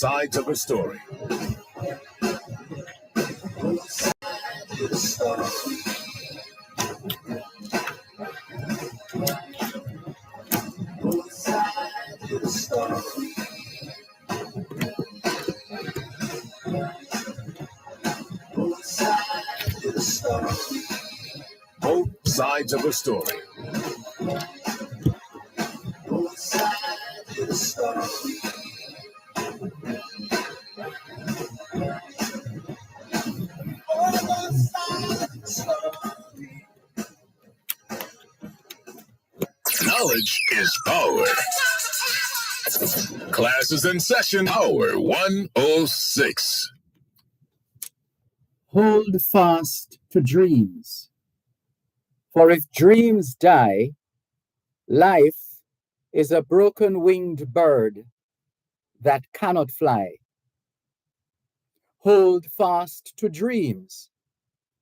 sides of a story. Both sides of a story. Knowledge is power. Class is in session, hour 106. Hold fast to dreams. For if dreams die, life is a broken-winged bird that cannot fly. Hold fast to dreams.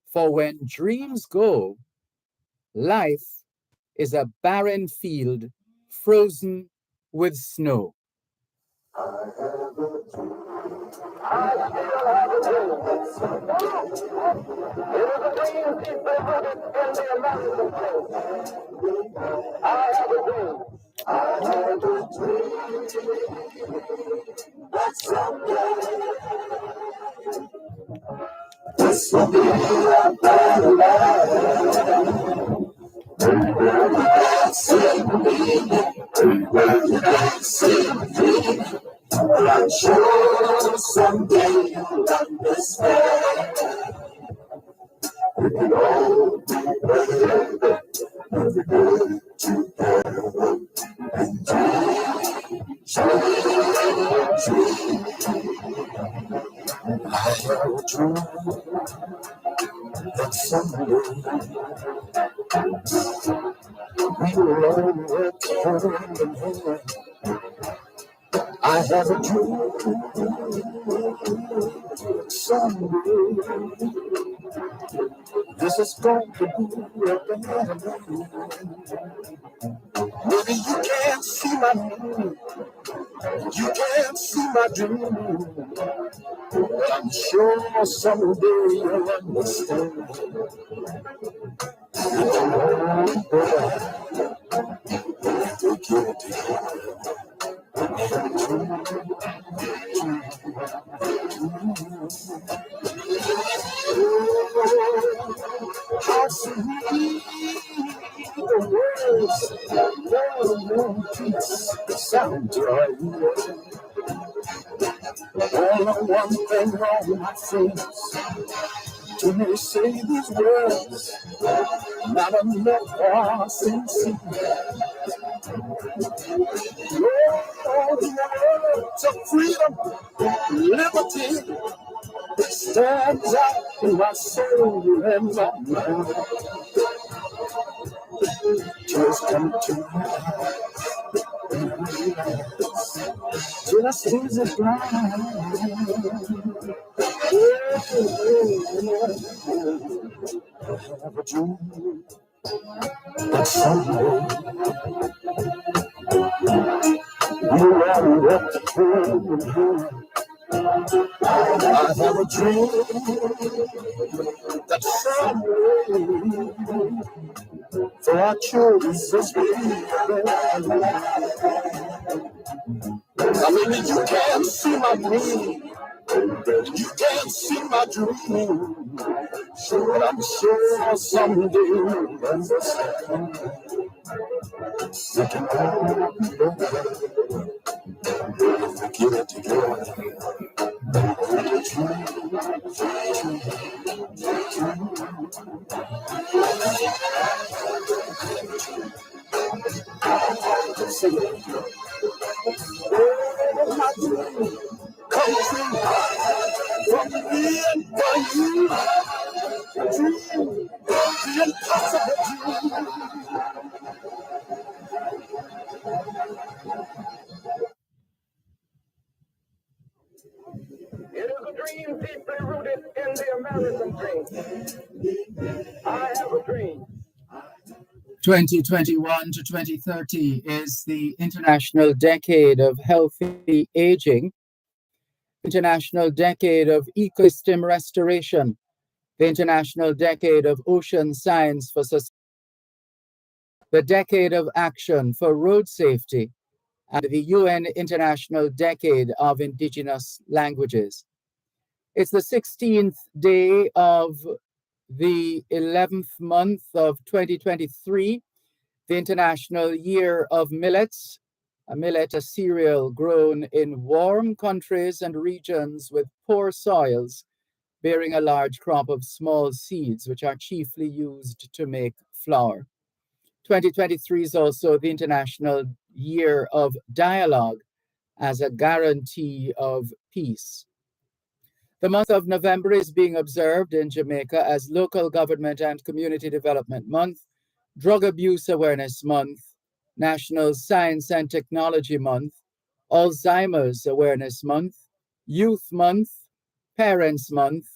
For when dreams go, life is a barren field frozen with snow. I'm sure someday you'll understand. We can all be better every day together and dream. I have a dream that someday we will all work hand in hand. I have a dream someday this is going to be a banana. Maybe you can't see my dream, you can't see my dream, but I'm sure someday you'll understand. If you want to get it together. How sweet the words, love, peace, sound joy. Only one thing wrong, my friends, to me say these words, not enough for sincere. Oh, the words of freedom, liberty, stands out in my soul and my mind. Tears come to my eyes, just as a blind. I have a dream that someday you are up to I have a dream that someday for our children to be I mean, you can't see my dream, you can't see my dream, but I'm sure someday you'll understand. We can all be better if we get it together. Sing it. Oh, my dream come true from me and for you. Dream the impossible dream. It is a dream deeply rooted in the American dream. I have a dream. 2021 to 2030 is the International Decade of Healthy Aging. International Decade of Ecosystem Restoration, the International Decade of Ocean Science for Society, the Decade of Action for Road Safety, and the UN International Decade of Indigenous Languages. It's the 16th day of the 11th month of 2023, the International Year of Millets. A millet, a cereal grown in warm countries and regions with poor soils, bearing a large crop of small seeds, which are chiefly used to make flour. 2023 is also the International Year of Dialogue as a guarantee of peace. The month of November is being observed in Jamaica as Local Government and Community Development Month, Drug Abuse Awareness Month, National Science and Technology Month, Alzheimer's Awareness Month, Youth Month, Parents Month,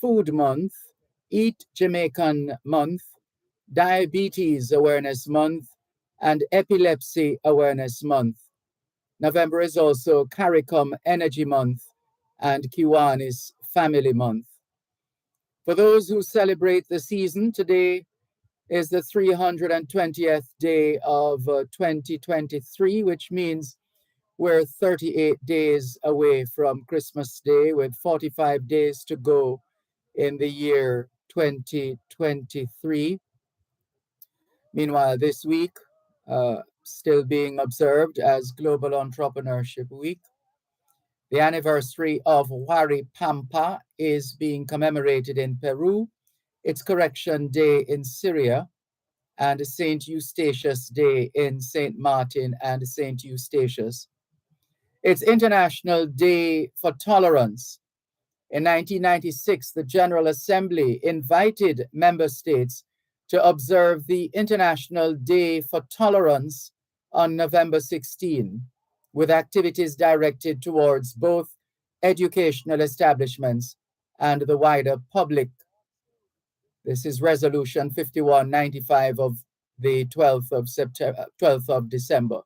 Food Month, Eat Jamaican Month, Diabetes Awareness Month, and Epilepsy Awareness Month. November is also CARICOM Energy Month and Kiwanis Family Month. For those who celebrate the season, today is the 320th day of 2023, which means we're 38 days away from Christmas Day, with 45 days to go in the year 2023. Meanwhile, this week, still being observed as Global Entrepreneurship Week. The anniversary of Huari Pampa is being commemorated in Peru, its Correction Day in Syria, and St. Eustatius Day in St. Martin and St. Eustatius. It's International Day for Tolerance. In 1996, the General Assembly invited member states to observe the International Day for Tolerance on November 16, with activities directed towards both educational establishments and the wider public. This is Resolution 5195 of the 12th of December.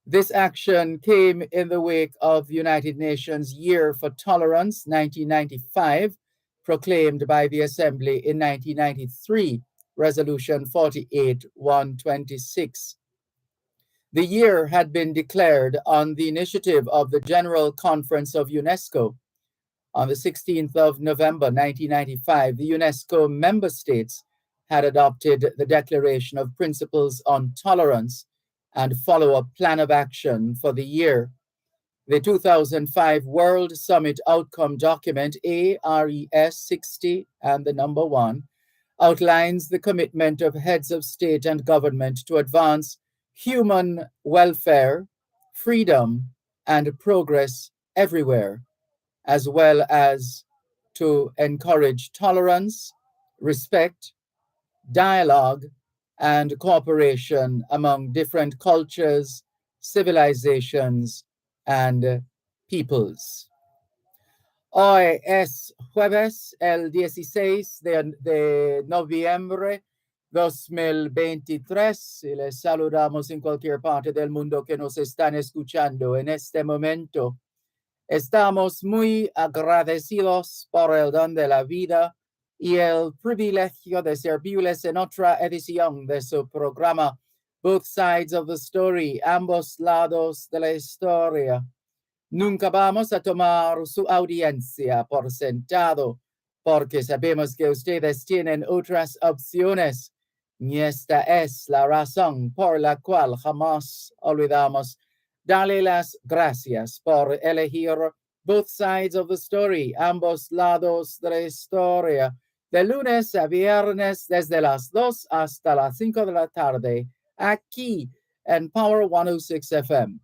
This action came in the wake of the United Nations Year for Tolerance 1995, proclaimed by the Assembly in 1993, Resolution 48-126. The year had been declared on the initiative of the General Conference of UNESCO. On the 16th of November 1995, the UNESCO member states had adopted the Declaration of Principles on Tolerance and follow-up plan of action for the year. The 2005 World Summit Outcome Document, ARES 60 and the number 1, outlines the commitment of heads of state and government to advance human welfare, freedom, and progress everywhere, as well as to encourage tolerance, respect, dialogue, and cooperation among different cultures, civilizations, and peoples. Hoy es jueves, el 16 de noviembre 2023, y les saludamos en cualquier parte del mundo que nos están escuchando en este momento. Estamos muy agradecidos por el don de la vida y el privilegio de servirles en otra edición de su programa Both Sides of the Story, ambos lados de la historia. Nunca vamos a tomar su audiencia por sentado, porque sabemos que ustedes tienen otras opciones. Y esta es la razón por la cual jamás olvidamos darle las gracias por elegir Both Sides of the Story, ambos lados de la historia, de lunes a viernes desde las 2 hasta las 5 de la tarde, aquí en Power 106 FM.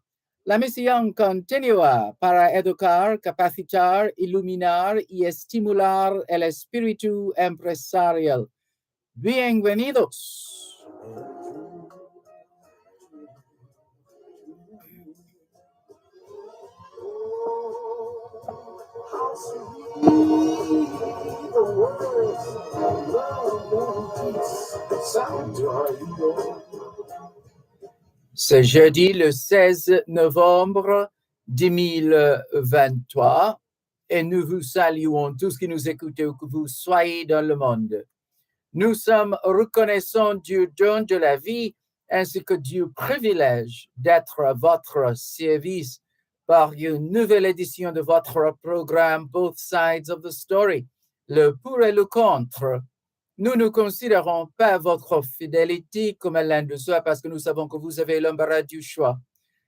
La misión continúa para educar, capacitar, iluminar y estimular el espíritu empresarial. Bienvenidos. Ce jeudi, le 16 novembre 2023 et nous vous saluons tous qui nous écoutez où que vous soyez dans le monde. Nous sommes reconnaissants du don de la vie ainsi que du privilège d'être à votre service par une nouvelle édition de votre programme Both Sides of the Story, le pour et le contre. Nous ne considérons pas votre fidélité comme l'un de soi parce que nous savons que vous avez l'embarras du choix.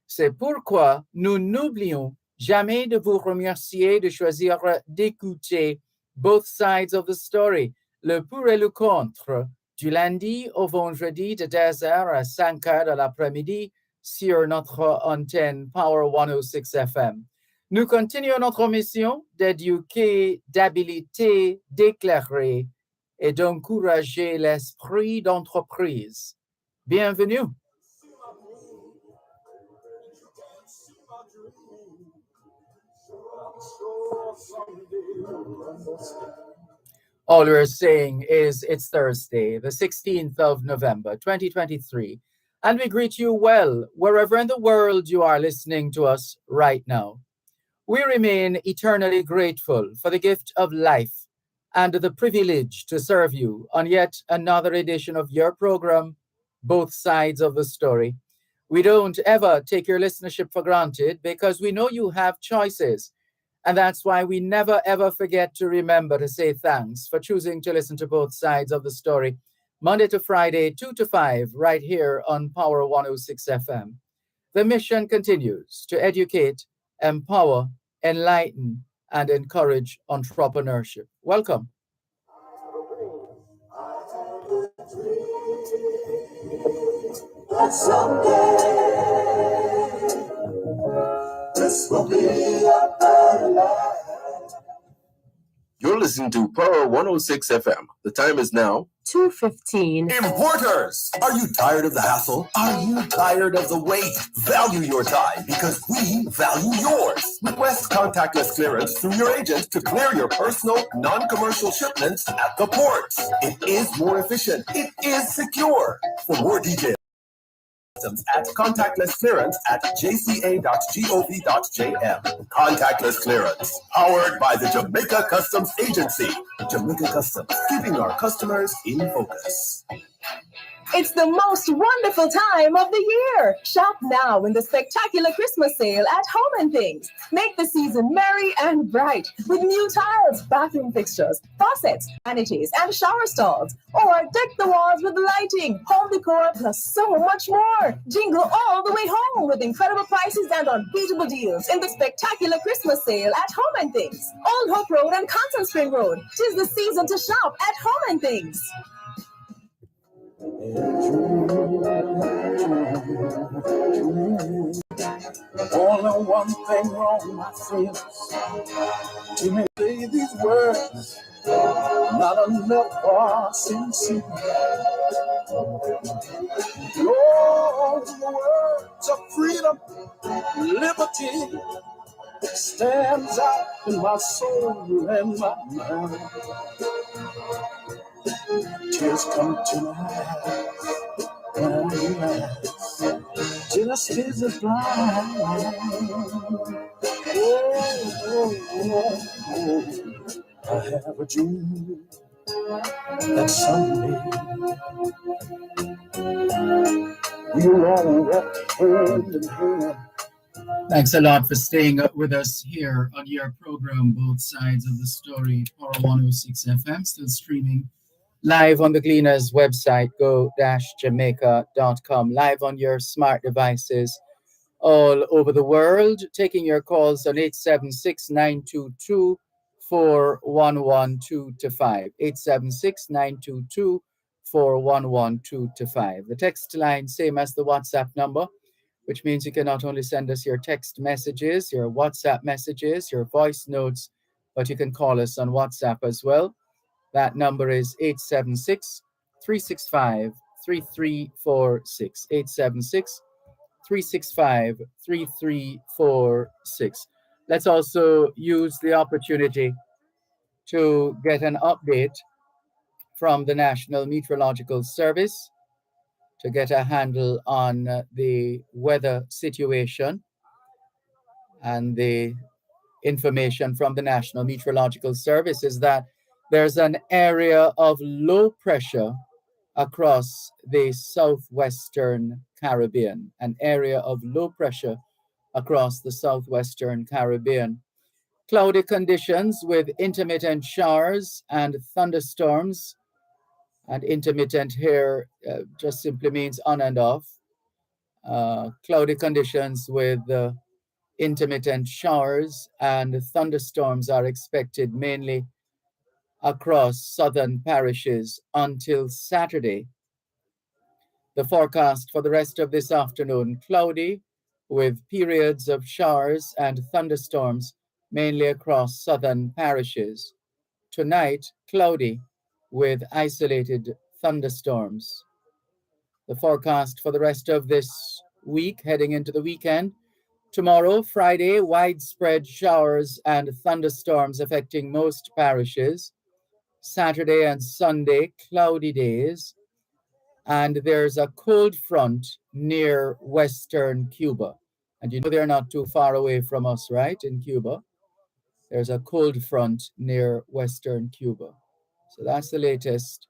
C'est pourquoi nous n'oublions jamais de vous remercier de choisir d'écouter Both Sides of the Story, le pour et le contre, du lundi au vendredi de 10h à 5h de l'après-midi sur notre antenne Power 106 FM. Nous continuons notre mission d'éduquer, d'habiliter, d'éclairer et d'encourager l'esprit d'entreprise. Bienvenue. All we're saying is it's Thursday, the 16th of November, 2023, and we greet you well wherever in the world you are listening to us right now. We remain eternally grateful for the gift of life and the privilege to serve you on yet another edition of your program, Both Sides of the Story. We don't ever take your listenership for granted because we know you have choices. And that's why we never, ever forget to remember to say thanks for choosing to listen to Both Sides of the Story, Monday to Friday, 2 to 5, right here on Power 106 FM. The mission continues to educate, empower, enlighten, and encourage entrepreneurship. Welcome. Someday, this will be a better life. You're listening to Power 106 FM. The time is now 2:15. Importers, are you tired of the hassle? Are you tired of the wait? Value your time because we value yours. Request contactless clearance through your agent to clear your personal, non-commercial shipments at the ports. It is more efficient. It is secure. For more details, at contactless clearance at jca.gov.jm. Contactless clearance, powered by the Jamaica Customs Agency. Jamaica Customs, keeping our customers in focus. It's the most wonderful time of the year. Shop now in the spectacular Christmas sale at Home & Things. Make the season merry and bright with new tiles, bathroom fixtures, faucets, vanities, and shower stalls. Or deck the walls with lighting, home decor, plus so much more. Jingle all the way home with incredible prices and unbeatable deals in the spectacular Christmas sale at Home & Things. Old Hope Road and Constant Spring Road. 'Tis the season to shop at Home & Things. Only one thing wrong, my friends. You may say these words, not enough are sincere. Oh, the words of freedom, liberty stands out in my soul and my mind. Tears come to my eyes when I realize justice is blind. Oh, I have a dream that someday we'll all walk hand in hand. Thanks a lot for staying up with us here on your program, Both Sides of the Story, Power 106 FM, still streaming live on the Gleaners website, go-jamaica.com, live on your smart devices all over the world, taking your calls on 876-922-4112-5, 876-922-4112-5. The text line, same as the WhatsApp number, which means you can not only send us your text messages, your WhatsApp messages, your voice notes, but you can call us on WhatsApp as well. That number is 876-365-3346, 876-365-3346. Let's also use the opportunity to get an update from the National Meteorological Service to get a handle on the weather situation. And the information from the National Meteorological Service is that there's an area of low pressure across the southwestern Caribbean, an area of low pressure across the southwestern Caribbean. Cloudy conditions with intermittent showers and thunderstorms. And intermittent here just simply means on and off. Cloudy conditions with intermittent showers and thunderstorms are expected mainly across southern parishes until Saturday. The forecast for the rest of this afternoon, cloudy with periods of showers and thunderstorms mainly across southern parishes. Tonight, cloudy with isolated thunderstorms. The forecast for the rest of this week, heading into the weekend. Tomorrow, Friday, widespread showers and thunderstorms affecting most parishes. Saturday and Sunday, cloudy days. And there's a cold front near western Cuba. And you know they're not too far away from us, right? In Cuba, there's a cold front near western Cuba. So that's the latest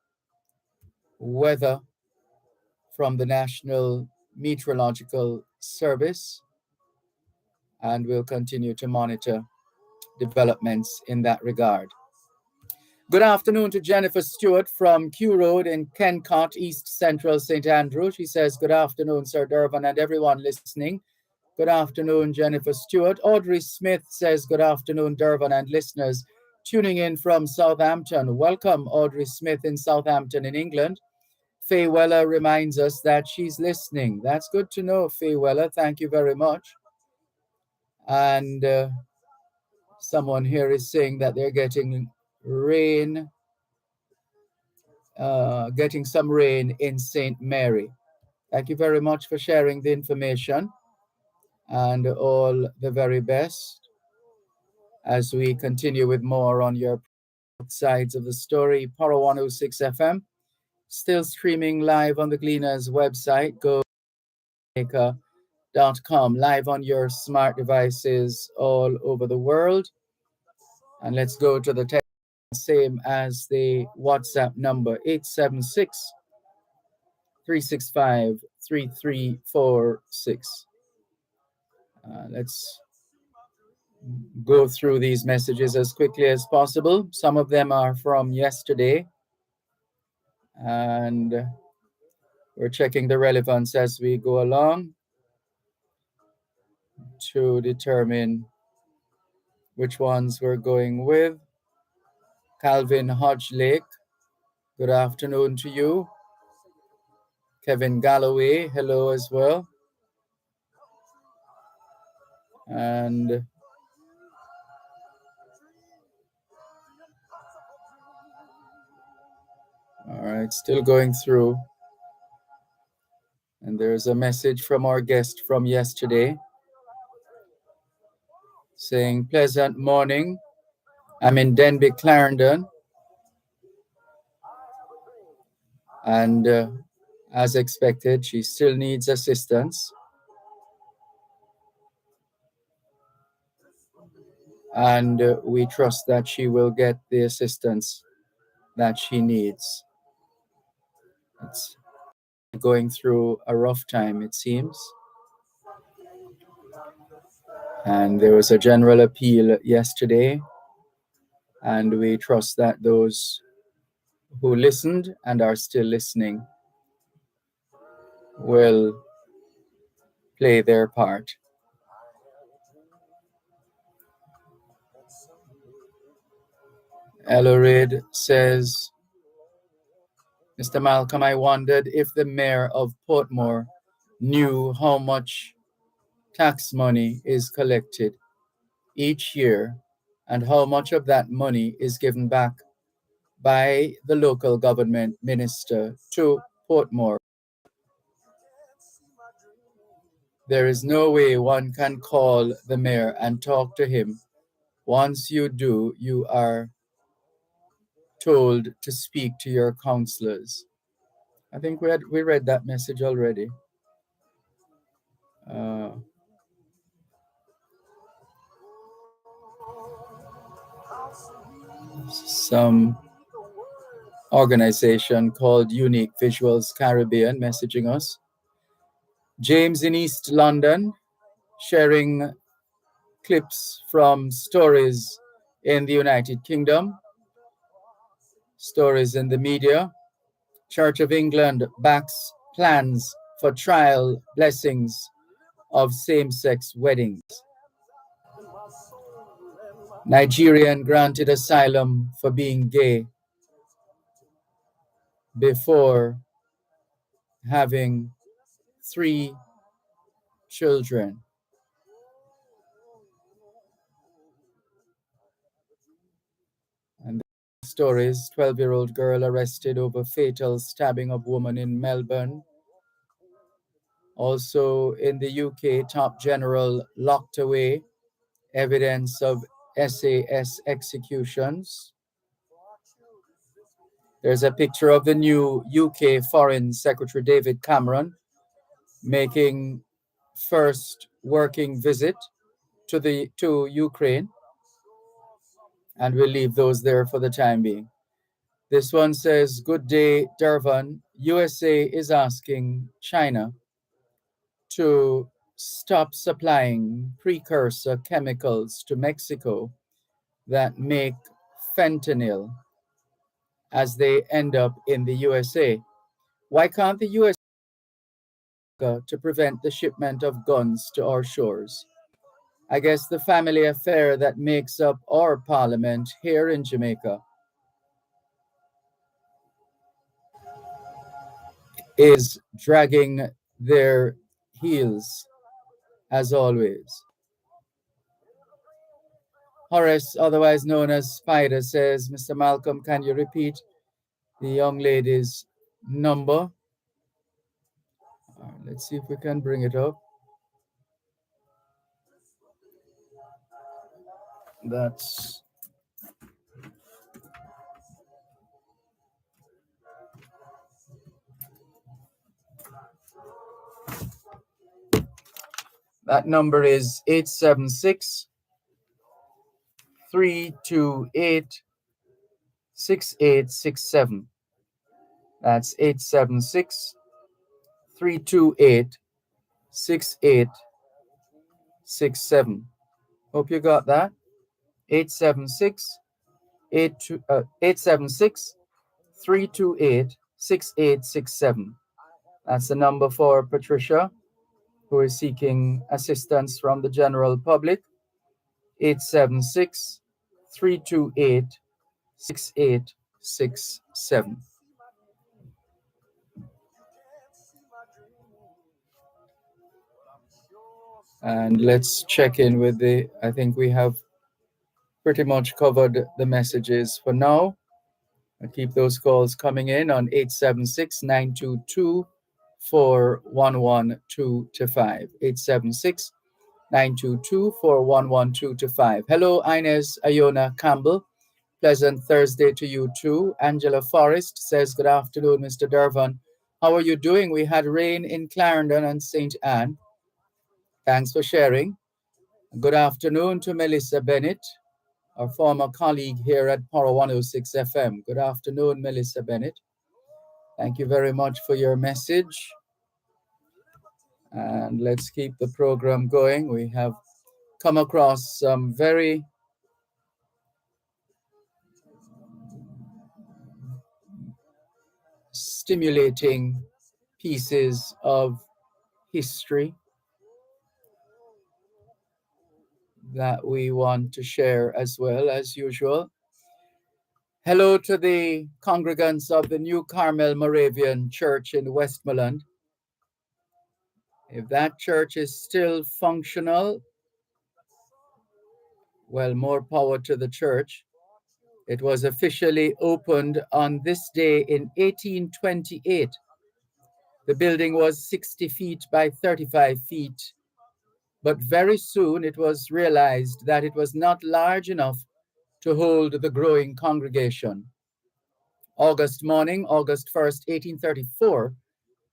weather from the National Meteorological Service. And we'll continue to monitor developments in that regard. Good afternoon to Jennifer Stewart from Q Road in Kencott, East Central St. Andrew. She says, good afternoon, Sir Dervan and everyone listening. Good afternoon, Jennifer Stewart. Audrey Smith says, good afternoon, Dervan and listeners tuning in from Southampton. Welcome, Audrey Smith in Southampton in England. Faye Weller reminds us that she's listening. That's good to know, Faye Weller. Thank you very much. And someone here is saying that they're getting rain, getting some rain in St. Mary. Thank you very much for sharing the information, and all the very best as we continue with more on your sides of the story. Paro 106 FM, still streaming live on the Gleaners website. Go to Jamaica.com, live on your smart devices all over the world. And let's go to the text, same as the WhatsApp number, 876 365 3346. Let's go through these messages as quickly as possible. Some of them are from yesterday, and we're checking the relevance as we go along to determine which ones we're going with. Calvin Hodge Lake, good afternoon to you. Kevin Galloway, hello as well. And all right, still going through. And there's a message from our guest from yesterday saying, pleasant morning. I'm in Denbigh, Clarendon. And as expected, she still needs assistance. And we trust that she will get the assistance that she needs. It's going through a rough time, it seems. And there was a general appeal yesterday, and we trust that those who listened and are still listening will play their part. Elorid says, Mr. Malcolm, I wondered if the mayor of Portmore knew how much tax money is collected each year and how much of that money is given back by the local government minister to Portmore. There is no way one can call the mayor and talk to him. Once you do, you are told to speak to your councillors. I think we read that message already. some organization called Unique Visuals Caribbean messaging us. James in East London sharing clips from stories in the United Kingdom, stories in the media. Church of England backs plans for trial blessings of same-sex weddings. Nigerian granted asylum for being gay before having 3 children. And the stories, 12-year-old girl arrested over fatal stabbing of woman in Melbourne. Also in the UK, top general locked away evidence of SAS executions. There's a picture of the new UK Foreign Secretary David Cameron making first working visit to Ukraine, and we'll leave those there for the time being. This one says, good day, Dervan. USA is asking China to stop supplying precursor chemicals to Mexico that make fentanyl as they end up in the USA. Why can't the USA to prevent the shipment of guns to our shores? I guess the family affair that makes up our parliament here in Jamaica is dragging their heels as always. Horace, otherwise known as Spider, says, Mr. Malcolm, can you repeat the young lady's number? Let's see if we can bring it up. That number is 876 328 6867. That's 876 328 6867. Hope you got that. 876 328 6867. That's the number for Patricia, who is seeking assistance from the general public. 876 328 6867. And let's check in with I think we have pretty much covered the messages for now. I'll keep those calls coming in on 876-922-411225. 876-922-411225. Hello, Inez Ayona Campbell. Pleasant Thursday to you too. Angela Forrest says, good afternoon, Mr. Dervan. How are you doing? We had rain in Clarendon and St. Anne. Thanks for sharing. Good afternoon to Melissa Bennett, our former colleague here at Power 106 FM. Good afternoon, Melissa Bennett. Thank you very much for your message. And let's keep the program going. We have come across some very stimulating pieces of history that we want to share as well, as usual. Hello to the congregants of the New Carmel Moravian Church in Westmoreland. If that church is still functional, well, more power to the church. It was officially opened on this day in 1828. The building was 60 feet by 35 feet, but very soon it was realized that it was not large enough to hold the growing congregation. August morning, August 1st, 1834,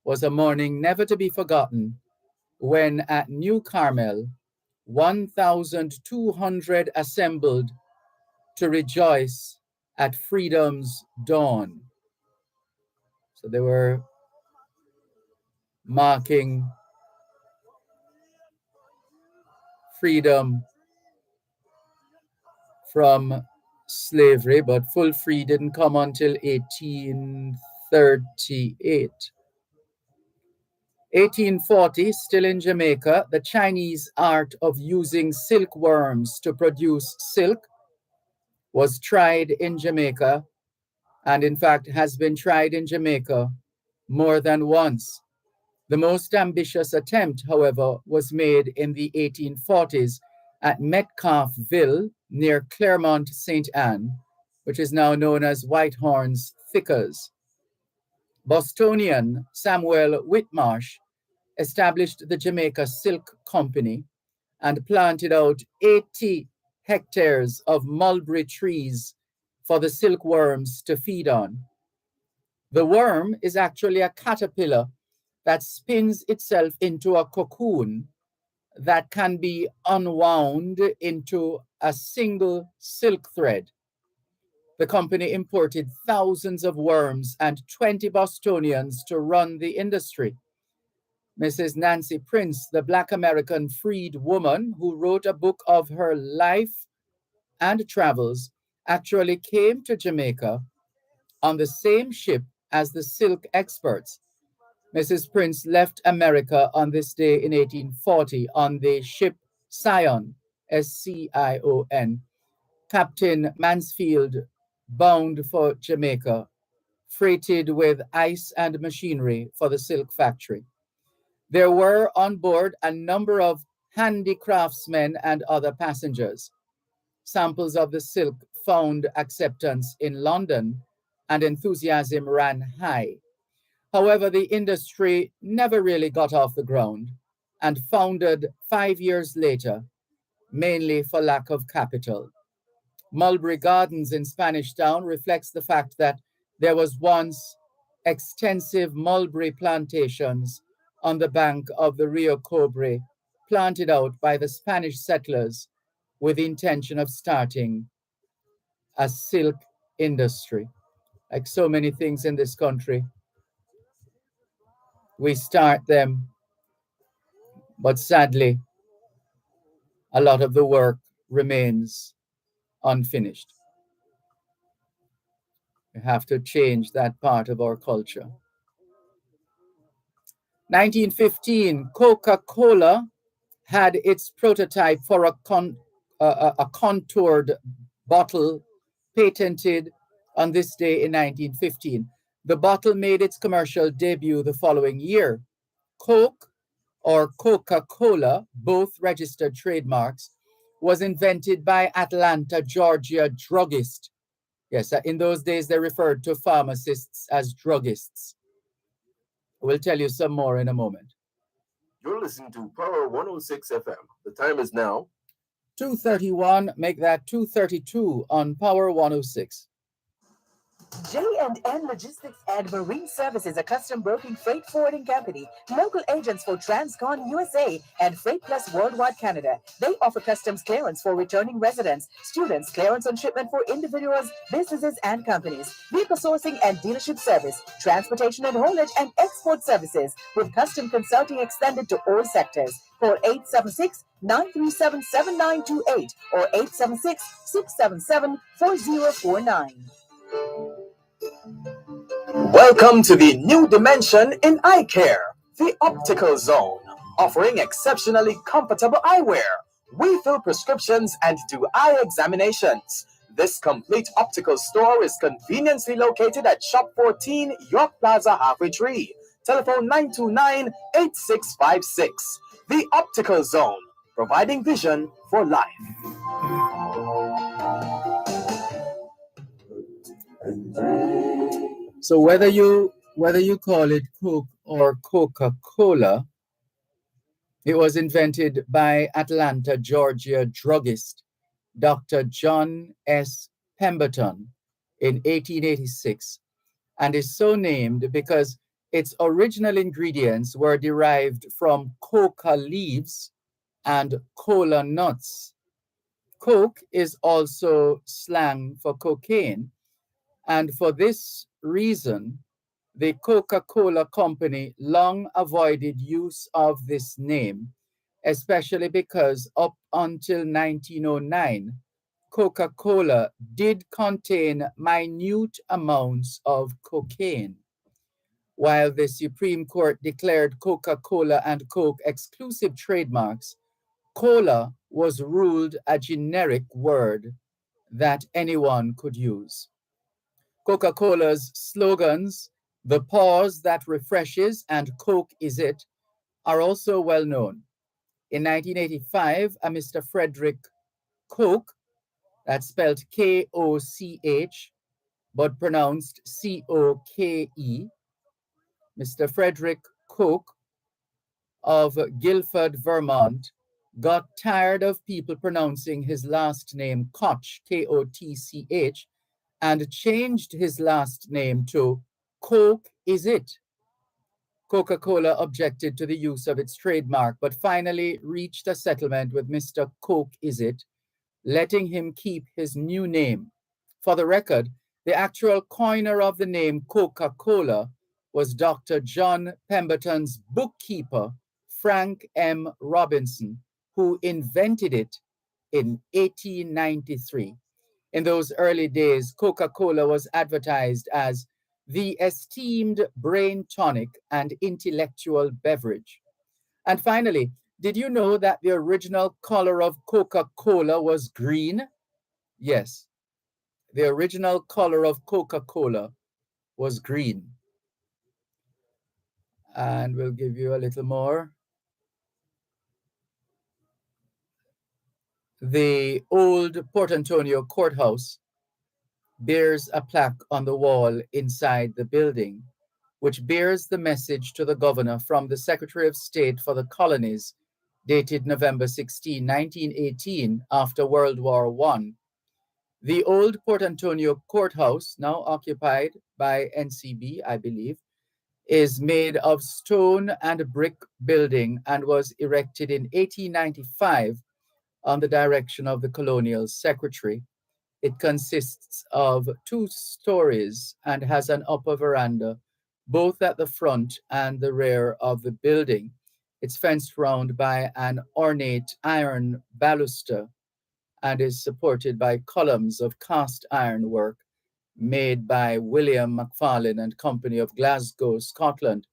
was a morning never to be forgotten when at New Carmel, 1,200 assembled to rejoice at freedom's dawn. So they were marking freedom from slavery, but full free didn't come until 1838. 1840, still in Jamaica, the Chinese art of using silkworms to produce silk was tried in Jamaica, and in fact has been tried in Jamaica more than once. The most ambitious attempt, however, was made in the 1840s at Metcalfeville near Claremont, St. Anne, which is now known as Whitehorn's Thickers. Bostonian Samuel Whitmarsh established the Jamaica Silk Company and planted out 80 hectares of mulberry trees for the silkworms to feed on. The worm is actually a caterpillar that spins itself into a cocoon that can be unwound into a single silk thread. The company imported thousands of worms and 20 Bostonians to run the industry. Mrs. Nancy Prince, the Black American freed woman who wrote a book of her life and travels, actually came to Jamaica on the same ship as the silk experts. Mrs. Prince left America on this day in 1840 on the ship Scion, Scion, Captain Mansfield, bound for Jamaica, freighted with ice and machinery for the silk factory. There were on board a number of handicraftsmen and other passengers. Samples of the silk found acceptance in London, and enthusiasm ran high. However, the industry never really got off the ground and foundered 5 years later, mainly for lack of capital. Mulberry Gardens in Spanish Town reflects the fact that there was once extensive mulberry plantations on the bank of the Rio Cobre, planted out by the Spanish settlers with the intention of starting a silk industry. Like so many things in this country, we start them, but sadly, a lot of the work remains unfinished. We have to change that part of our culture. 1915, Coca-Cola had its prototype for a contoured bottle patented on this day in 1915. The bottle made its commercial debut the following year. Coke, or Coca-Cola, both registered trademarks, was invented by Atlanta, Georgia druggist. Yes, in those days they referred to pharmacists as druggists. We'll tell you some more in a moment. You're listening to Power 106 FM. The time is now 2:31, make that 2:32 on Power 106. J&N Logistics and Marine Services, a custom broking freight forwarding company, local agents for Transcon USA and Freight Plus Worldwide Canada. They offer customs clearance for returning residents, students, clearance on shipment for individuals, businesses, and companies, vehicle sourcing and dealership service, transportation and haulage and export services, with custom consulting extended to all sectors. Call 876-937-7928 or 876-677-4049. Welcome to the new dimension in eye care, the Optical Zone, offering exceptionally comfortable eyewear. We fill prescriptions and do eye examinations. This complete optical store is conveniently located at Shop 14, York Plaza, Halfway Tree. Telephone 929-8656. The Optical Zone, providing vision for life. So whether you call it Coke or Coca-Cola, it was invented by Atlanta, Georgia druggist Dr. John S. Pemberton in 1886, and is so named because its original ingredients were derived from coca leaves and cola nuts. Coke is also slang for cocaine, And for this reason, the Coca-Cola Company long avoided use of this name, especially because up until 1909, Coca-Cola did contain minute amounts of cocaine. While the Supreme Court declared Coca-Cola and Coke exclusive trademarks, cola was ruled a generic word that anyone could use. Coca-Cola's slogans, "The pause that refreshes" and "Coke is it," are also well known. In 1985, a Mr. Frederick Koch, that's spelled Koch, but pronounced Coke, Mr. Frederick Koch of Guilford, Vermont, got tired of people pronouncing his last name Koch, Kotch, and changed his last name to Coke is it. Coca-Cola objected to the use of its trademark, but finally reached a settlement with Mr. Coke is it, letting him keep his new name. For the record, the actual coiner of the name Coca-Cola was Dr. John Pemberton's bookkeeper, Frank M. Robinson, who invented it in 1893. In those early days, Coca-Cola was advertised as the esteemed brain tonic and intellectual beverage. And finally, did you know that the original color of Coca-Cola was green? Yes, the original color of Coca-Cola was green. And we'll give you a little more. The old Port Antonio courthouse bears a plaque on the wall inside the building, which bears the message to the governor from the Secretary of State for the Colonies, dated November 16, 1918, after World War I. The old Port Antonio courthouse, now occupied by NCB, I believe, is made of stone and brick building and was erected in 1895 on the direction of the colonial secretary. It consists of 2 stories and has an upper veranda, both at the front and the rear of the building. It's fenced round by an ornate iron baluster and is supported by columns of cast iron work made by William McFarlane and Company of Glasgow, Scotland.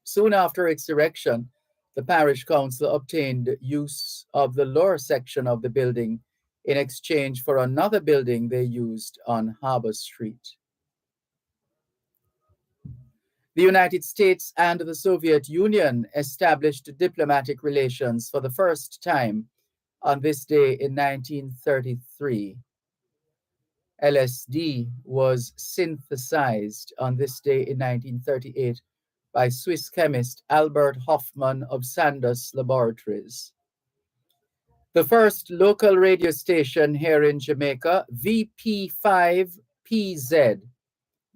Soon after its erection, the parish council obtained use of the lower section of the building in exchange for another building they used on Harbor Street. The United States and the Soviet Union established diplomatic relations for the first time on this day in 1933. LSD was synthesized on this day in 1938 by Swiss chemist Albert Hofmann of Sandoz Laboratories. The first local radio station here in Jamaica, VP5PZ,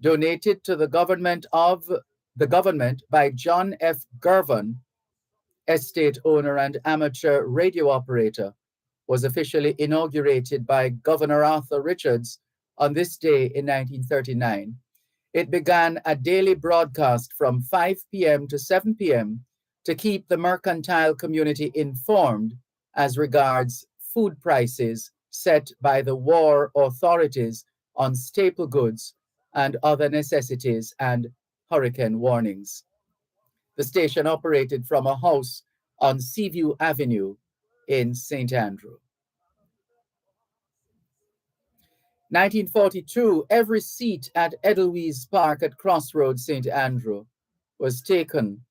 donated to the government by John F. Dervan, estate owner and amateur radio operator, was officially inaugurated by Governor Arthur Richards on this day in 1939. It began a daily broadcast from 5 p.m. to 7 p.m. to keep the mercantile community informed as regards food prices set by the war authorities on staple goods and other necessities and hurricane warnings. The station operated from a house on Seaview Avenue in St. Andrew. 1942, every seat at Edelweiss Park at Crossroads, St. Andrew, was taken,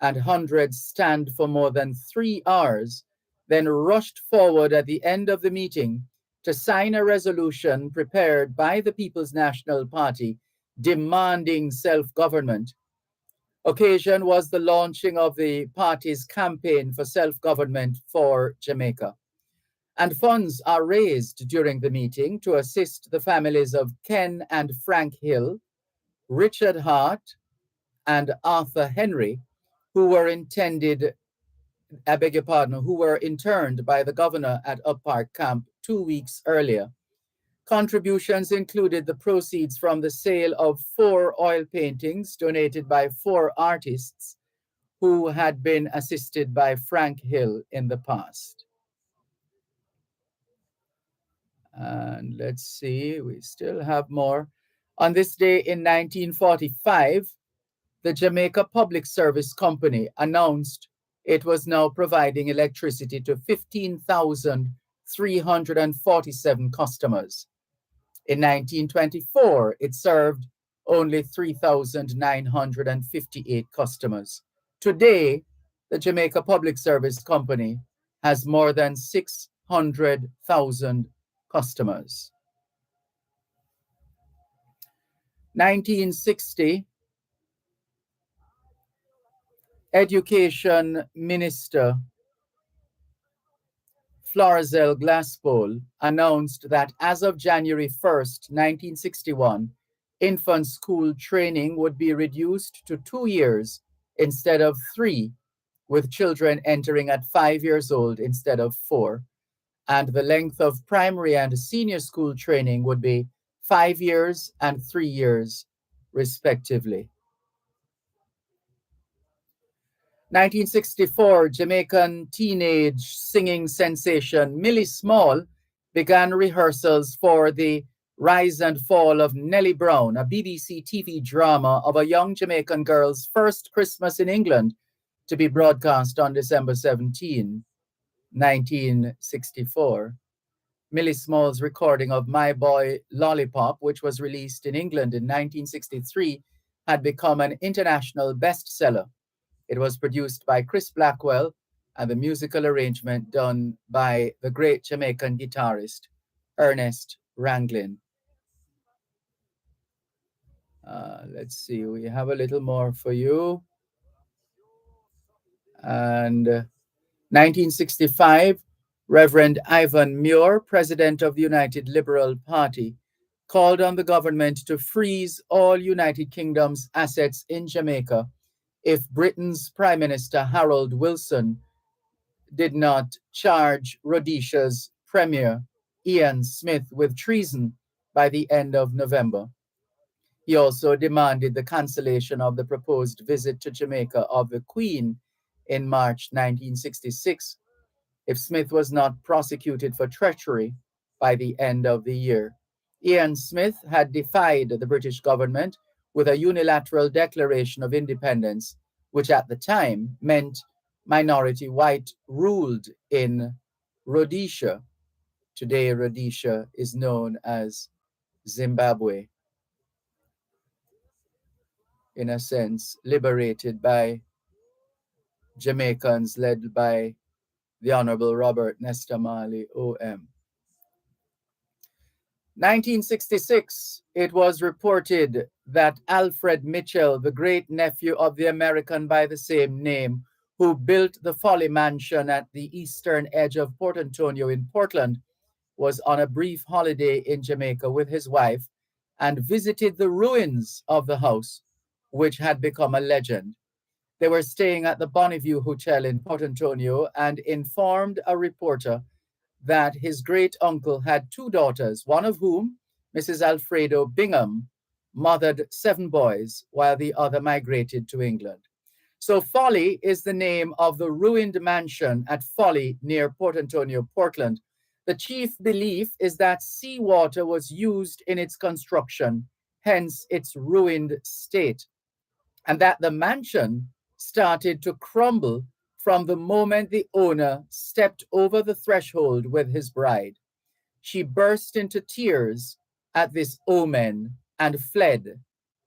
and hundreds stand for more than 3 hours, then rushed forward at the end of the meeting to sign a resolution prepared by the People's National Party demanding self-government. Occasion was the launching of the party's campaign for self-government for Jamaica. And funds are raised during the meeting to assist the families of Ken and Frank Hill, Richard Hart, and Arthur Henry, who were interned by the governor at Up Park Camp 2 weeks earlier. Contributions included the proceeds from the sale of 4 oil paintings donated by 4 artists who had been assisted by Frank Hill in the past. And let's see, we still have more. On this day in 1945, the Jamaica Public Service Company announced it was now providing electricity to 15,347 customers. In 1924, it served only 3,958 customers. Today, the Jamaica Public Service Company has more than 600,000 customers. 1960, Education Minister Florizel Glasspool announced that as of January 1st, 1961, infant school training would be reduced to 2 years instead of 3, with children entering at 5 years old instead of 4. And the length of primary and senior school training would be 5 years and 3 years, respectively. 1964, Jamaican teenage singing sensation Millie Small began rehearsals for the Rise and Fall of Nellie Brown, a BBC TV drama of a young Jamaican girl's first Christmas in England, to be broadcast on December 17, 1964. Millie Small's recording of My Boy Lollipop, which was released in England in 1963, had become an international bestseller. It was produced by Chris Blackwell and the musical arrangement done by the great Jamaican guitarist Ernest Ranglin. Let's see, we have a little more for you. And 1965, Reverend Ivan Muir, president of the United Liberal Party, called on the government to freeze all United Kingdom's assets in Jamaica if Britain's Prime Minister Harold Wilson did not charge Rhodesia's Premier Ian Smith with treason by the end of November. He also demanded the cancellation of the proposed visit to Jamaica of the Queen in March 1966 if Smith was not prosecuted for treachery by the end of the year. Ian Smith had defied the British government with a unilateral declaration of independence, which at the time meant minority white ruled in Rhodesia. Today, Rhodesia is known as Zimbabwe. In a sense, liberated by Jamaicans led by the Honorable Robert Nesta Marley, OM. 1966, it was reported that Alfred Mitchell, the great-nephew of the American by the same name, who built the Folly Mansion at the eastern edge of Port Antonio in Portland, was on a brief holiday in Jamaica with his wife and visited the ruins of the house, which had become a legend. They were staying at the Bonneview Hotel in Port Antonio and informed a reporter that his great-uncle had 2 daughters, one of whom, Mrs. Alfredo Bingham, mothered 7 boys, while the other migrated to England. So Folly is the name of the ruined mansion at Folly near Port Antonio, Portland. The chief belief is that seawater was used in its construction, hence its ruined state, and that the mansion started to crumble from the moment the owner stepped over the threshold with his bride. She burst into tears at this omen and fled,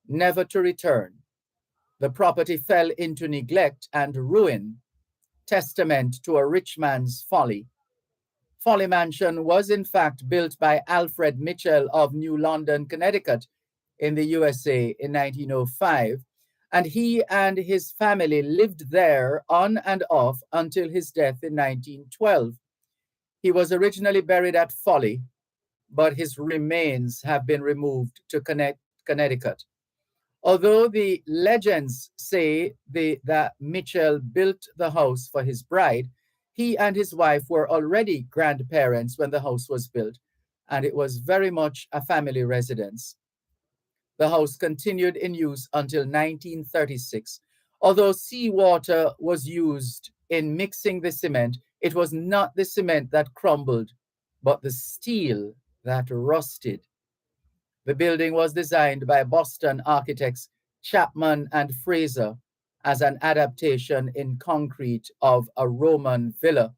never to return. The property fell into neglect and ruin, testament to a rich man's folly. Folly Mansion was in fact built by Alfred Mitchell of New London, Connecticut, in the USA in 1905, and he and his family lived there on and off until his death in 1912. He was originally buried at Folly, but his remains have been removed to Connecticut. Although the legends say that Mitchell built the house for his bride, he and his wife were already grandparents when the house was built, and it was very much a family residence. The house continued in use until 1936. Although seawater was used in mixing the cement, it was not the cement that crumbled, but the steel that rusted. The building was designed by Boston architects Chapman and Fraser as an adaptation in concrete of a Roman villa.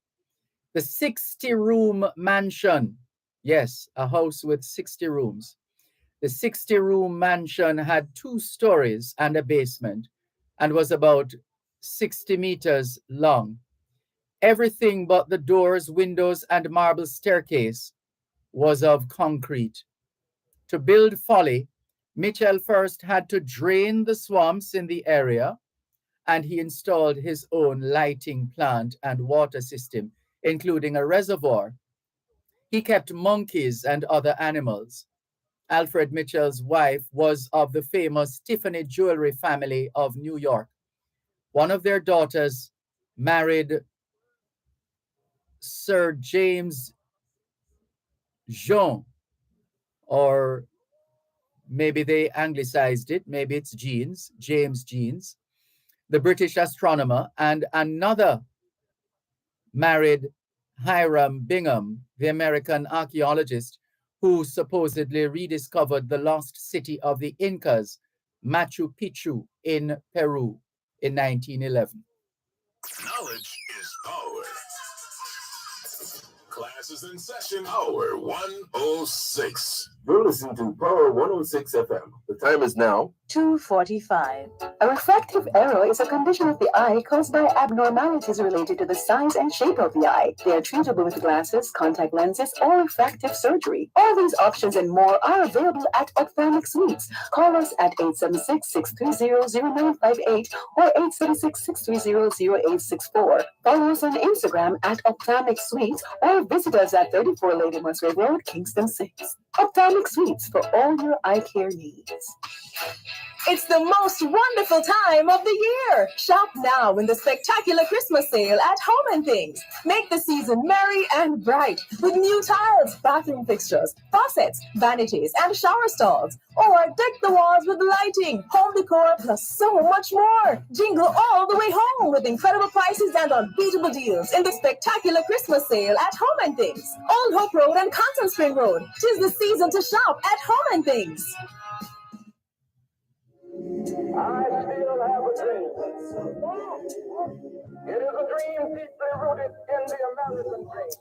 The 60-room mansion, yes, a house with 60 rooms. The 60-room mansion had 2 stories and a basement and was about 60 meters long. Everything but the doors, windows, and marble staircase was of concrete. To build Folly, Mitchell first had to drain the swamps in the area, and he installed his own lighting plant and water system, including a reservoir. He kept monkeys and other animals. Alfred Mitchell's wife was of the famous Tiffany jewelry family of New York. One of their daughters married Sir James Jean, or maybe they anglicized it, maybe it's James Jeans, the British astronomer, and another married Hiram Bingham, the American archaeologist who supposedly rediscovered the lost city of the Incas, Machu Picchu, in Peru in 1911. Knowledge is power. Class is in session. Power 106. You're listening to Power 106 FM. The time is now 2:45. A refractive error is a condition of the eye caused by abnormalities related to the size and shape of the eye. They are treatable with glasses, contact lenses, or refractive surgery. All these options and more are available at Ophthalmic Suites. Call us at 876-630-0958 or 876-630-0864. Follow us on Instagram at Ophthalmic Suites or visit us at 34 Lady Musgrave Road, Kingston 6. Ophthalmic Suites for all your eye care needs. It's the most wonderful time of the year. Shop now in the spectacular Christmas sale at Home & Things. Make the season merry and bright with new tiles, bathroom fixtures, faucets, vanities, and shower stalls. Or deck the walls with lighting, home decor, plus so much more. Jingle all the way home with incredible prices and unbeatable deals in the spectacular Christmas sale at Home & Things. Old Hope Road and Constant Spring Road. 'Tis the season to shop at Home & Things. I still have a dream. It is a dream deeply rooted in the American dream.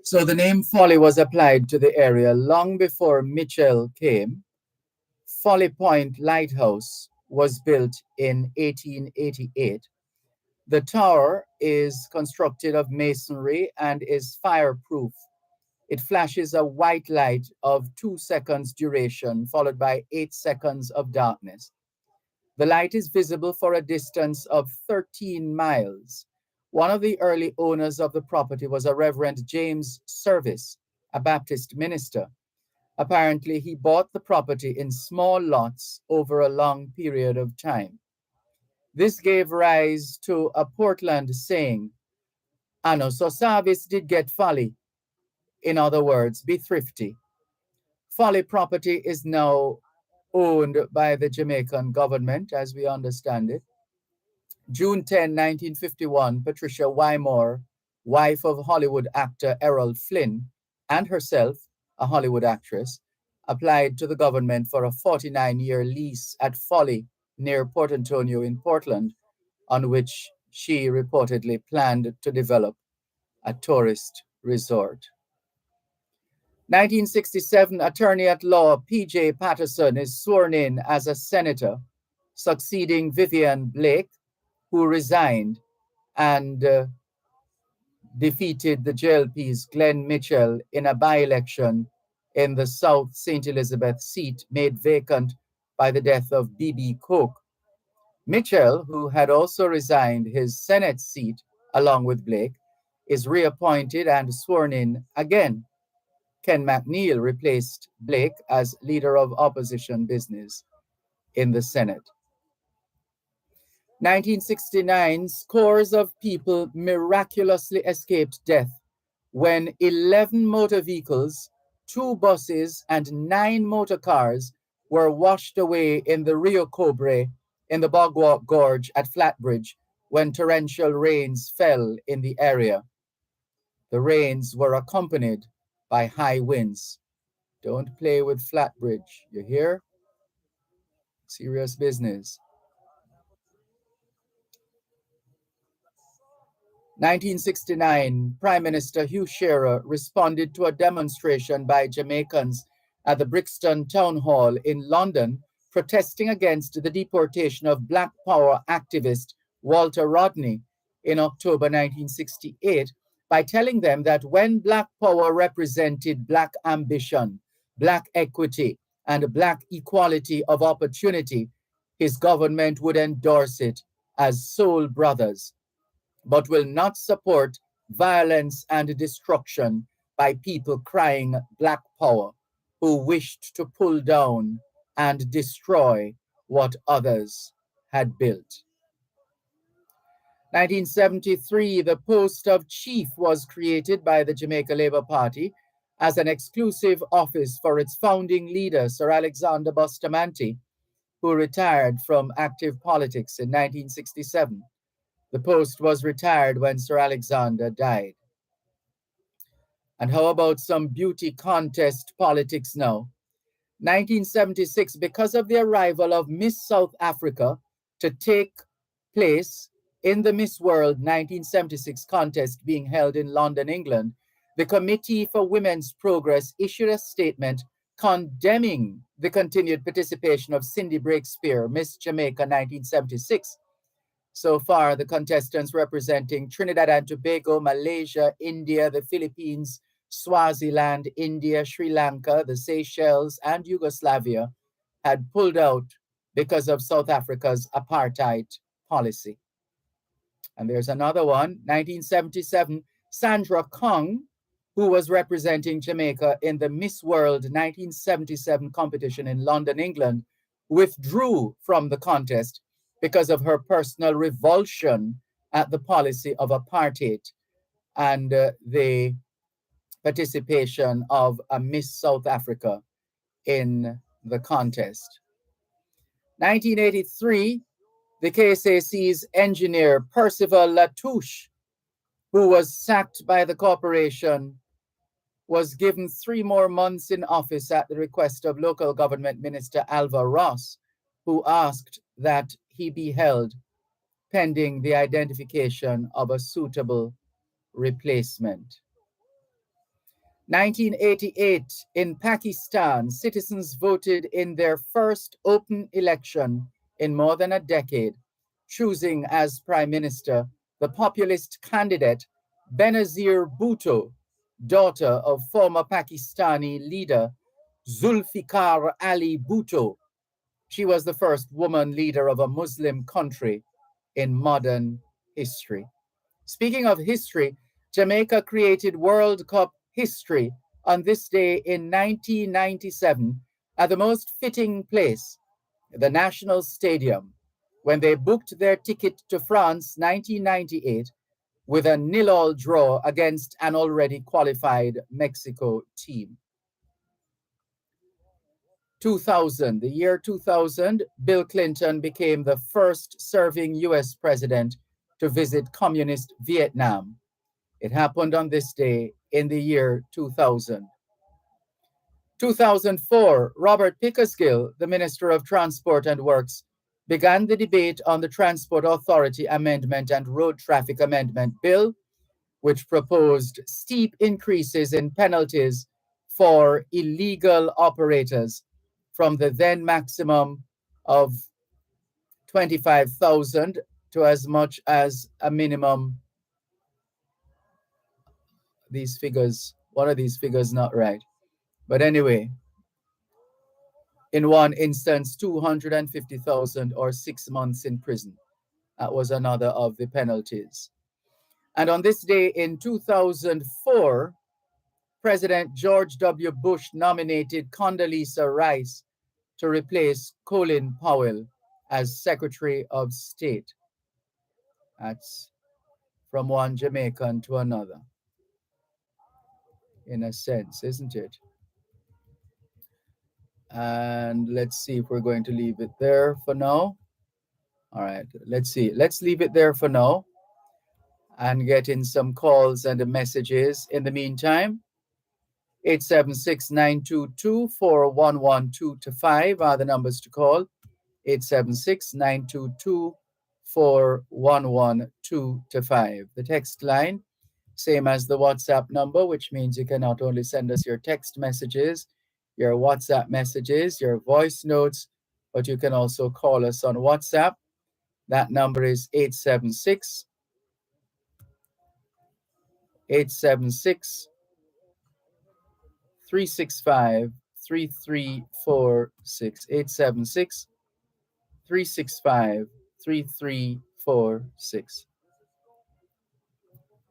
So the name Folly was applied to the area long before Mitchell came. Folly Point Lighthouse was built in 1888. The tower is constructed of masonry and is fireproof. It flashes a white light of 2 seconds duration, followed by 8 seconds of darkness. The light is visible for a distance of 13 miles. One of the early owners of the property was a Reverend James Service, a Baptist minister. Apparently, he bought the property in small lots over a long period of time. This gave rise to a Portland saying, "Ano so service did get folly." In other words, be thrifty. Folly property is now owned by the Jamaican government, as we understand it. June 10, 1951, Patricia Wymore, wife of Hollywood actor Errol Flynn, and herself, a Hollywood actress, applied to the government for a 49-year lease at Folly near Port Antonio in Portland, on which she reportedly planned to develop a tourist resort. 1967, attorney at law P.J. Patterson is sworn in as a senator, succeeding Vivian Blake, who resigned and defeated the JLP's Glenn Mitchell in a by-election in the South St. Elizabeth seat made vacant by the death of B.B. Coke. Mitchell, who had also resigned his Senate seat along with Blake, is reappointed and sworn in again. Ken McNeil replaced Blake as leader of opposition business in the Senate. 1969, scores of people miraculously escaped death when 11 motor vehicles 2 buses, and 9 motor cars were washed away in the Rio Cobre in the Bogwalk Gorge at Flatbridge when torrential rains fell in the area. The rains were accompanied by high winds. Don't play with Flatbridge, you hear? Serious business. 1969, Prime Minister Hugh Shearer responded to a demonstration by Jamaicans at the Brixton Town Hall in London protesting against the deportation of Black Power activist Walter Rodney in October 1968 by telling them that when Black Power represented Black ambition, Black equity, and Black equality of opportunity, his government would endorse it as soul brothers, but will not support violence and destruction by people crying Black Power who wished to pull down and destroy what others had built. 1973, the post of chief was created by the Jamaica Labour Party as an exclusive office for its founding leader, Sir Alexander Bustamante, who retired from active politics in 1967. The post was retired when Sir Alexander died. And how about some beauty contest politics now? 1976, because of the arrival of Miss South Africa to take place in the Miss World 1976 contest being held in London, England, the Committee for Women's Progress issued a statement condemning the continued participation of Cindy Breakspear, Miss Jamaica 1976. So far, the contestants representing Trinidad and Tobago, Malaysia, India, the Philippines, Swaziland, India, Sri Lanka, the Seychelles, and Yugoslavia had pulled out because of South Africa's apartheid policy. And there's another one, 1977, Sandra Kong, who was representing Jamaica in the Miss World 1977 competition in London, England, withdrew from the contest because of her personal revulsion at the policy of apartheid and the participation of a Miss South Africa in the contest. 1983, the KSAC's engineer Percival Latouche, who was sacked by the corporation, was given 3 more months in office at the request of local government minister Alva Ross, who asked that he be held pending the identification of a suitable replacement. 1988, in Pakistan, citizens voted in their first open election in more than a decade, choosing as prime minister the populist candidate Benazir Bhutto, daughter of former Pakistani leader Zulfikar Ali Bhutto. She was the first woman leader of a Muslim country in modern history. Speaking of history, Jamaica created World Cup history on this day in 1997 at the most fitting place, the National Stadium, when they booked their ticket to France 1998 with a 0-0 draw against an already qualified Mexico team. 2000, the year 2000, Bill Clinton became the first serving US president to visit communist Vietnam. It happened on this day in the year 2000. 2004, Robert Pickersgill, the Minister of Transport and Works, began the debate on the Transport Authority Amendment and Road Traffic Amendment Bill, which proposed steep increases in penalties for illegal operators from the then maximum of 25,000 to as much as a minimum. These figures, one of these figures not right. But anyway, in one instance, 250,000 or 6 months in prison. That was another of the penalties. And on this day in 2004, President George W. Bush nominated Condoleezza Rice to replace Colin Powell as Secretary of State. That's from one Jamaican to another, in a sense, isn't it? And let's see if we're going to leave it there for now. All right, let's see. Let's leave it there for now and get in some calls and messages. In the meantime, 876-922-4112 are the numbers to call. 876-922-4112. The text line, same as the WhatsApp number, which means you can not only send us your text messages, your WhatsApp messages, your voice notes, but you can also call us on WhatsApp. That number is 876 365 3346. 876 365 3346.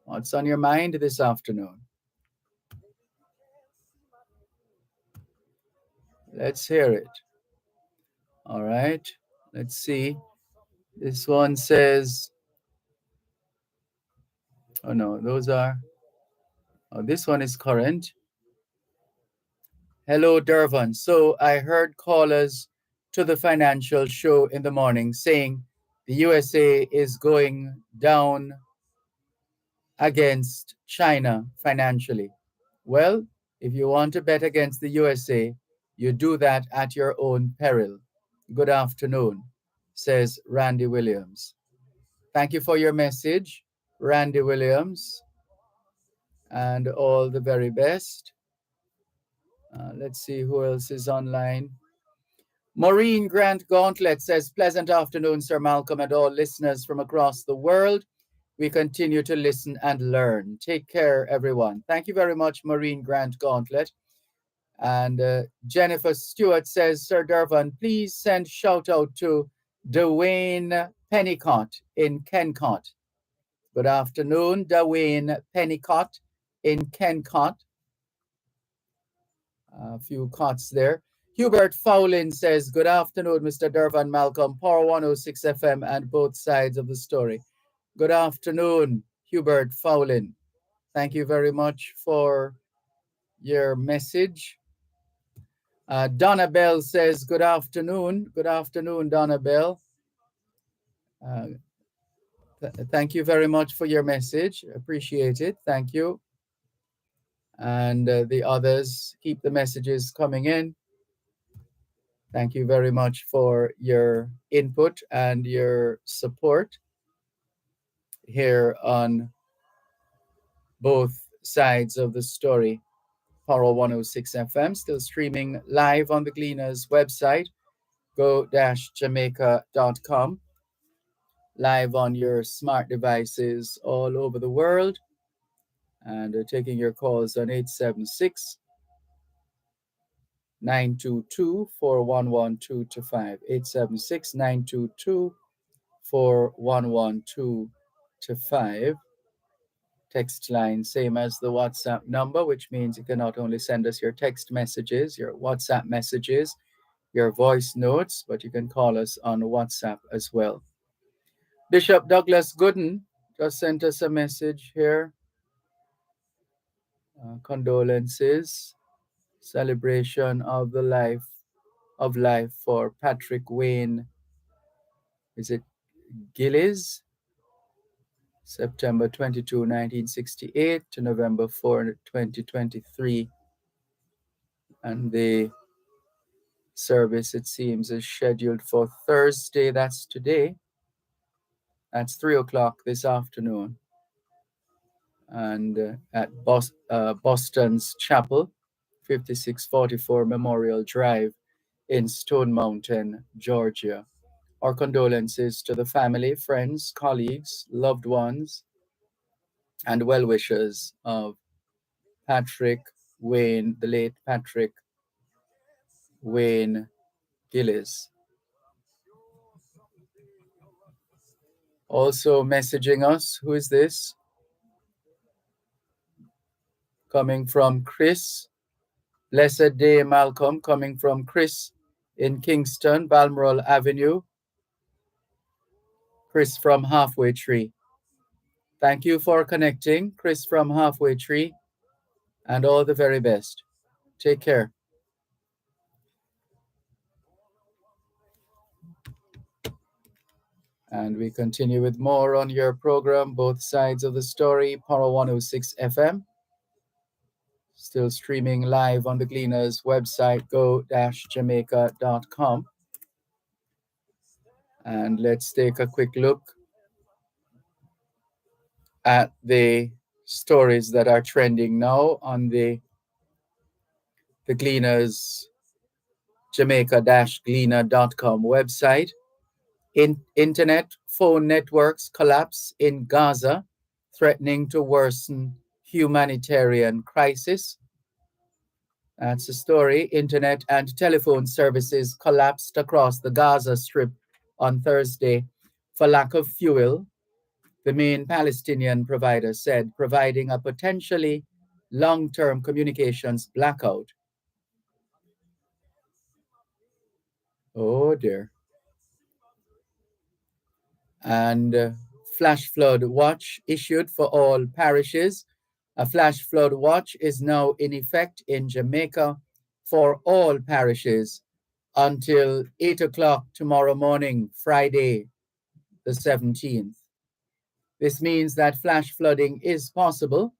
What's on your mind this afternoon? Let's hear it. All right. Let's see. This one says, oh no, those are, oh, this one is current. Hello, Dervan. So I heard callers to the financial show in the morning saying the USA is going down against China financially. Well, if you want to bet against the USA, you do that at your own peril. Good afternoon, says Randy Williams. Thank you for your message, Randy Williams, and all the very best. Let's see who else is online. Maureen Grant Gauntlet says, pleasant afternoon, Sir Malcolm, and all listeners from across the world. We continue to listen and learn. Take care, everyone. Thank you very much, Maureen Grant Gauntlet. And Jennifer Stewart says, Sir Dervan, please send shout out to Dwayne Pennicott in Kencott. Good afternoon, Dwayne Pennicott in Kencott. A few cots there. Hubert Fowlin says, good afternoon, Mr. Dervan Malcolm, Power 106 FM and both sides of the story. Good afternoon, Hubert Fowlin. Thank you very much for your message. Donna Bell says, good afternoon. Good afternoon, Donna Bell. Thank you very much for your message. Appreciate it. Thank you. And the others, keep the messages coming in. Thank you very much for your input and your support here on both sides of the story. Power 106 FM, still streaming live on the Gleaners website, go-jamaica.com, live on your smart devices all over the world, and taking your calls on 876 922 411225, 876 922 411225. Text line, same as the WhatsApp number, which means you can not only send us your text messages, your WhatsApp messages, your voice notes, but you can call us on WhatsApp as well. Bishop Douglas Gooden just sent us a message here. Condolences, celebration of the life for Patrick Wayne. Is it Gillies? September 22, 1968 to November 4, 2023. And the service, it seems, is scheduled for Thursday. That's today. That's 3 o'clock this afternoon. And at Boston's Chapel, 5644 Memorial Drive in Stone Mountain, Georgia. Our condolences to the family, friends, colleagues, loved ones, and well-wishers of Patrick Wayne, the late Patrick Wayne Gillies. Also messaging us, who is this? Coming from Chris. Blessed day, Malcolm, coming from Chris in Kingston, Balmoral Avenue. Chris from Halfway Tree. Thank you for connecting, Chris from Halfway Tree, and all the very best. Take care. And we continue with more on your program, Both Sides of the Story, Power 106 FM. Still streaming live on the Gleaners website, go-jamaica.com. And let's take a quick look at the stories that are trending now on the Gleaners Jamaica-Gleaner.com website. Internet phone networks collapse in Gaza, threatening to worsen humanitarian crisis. That's the story. Internet and telephone services collapsed across the Gaza Strip on Thursday for lack of fuel, the main Palestinian provider said, providing a potentially long-term communications blackout. Oh dear. And flash flood watch issued for all parishes. A flash flood watch is now in effect in Jamaica for all parishes until 8 o'clock tomorrow morning, Friday, the 17th. This means that flash flooding is possible.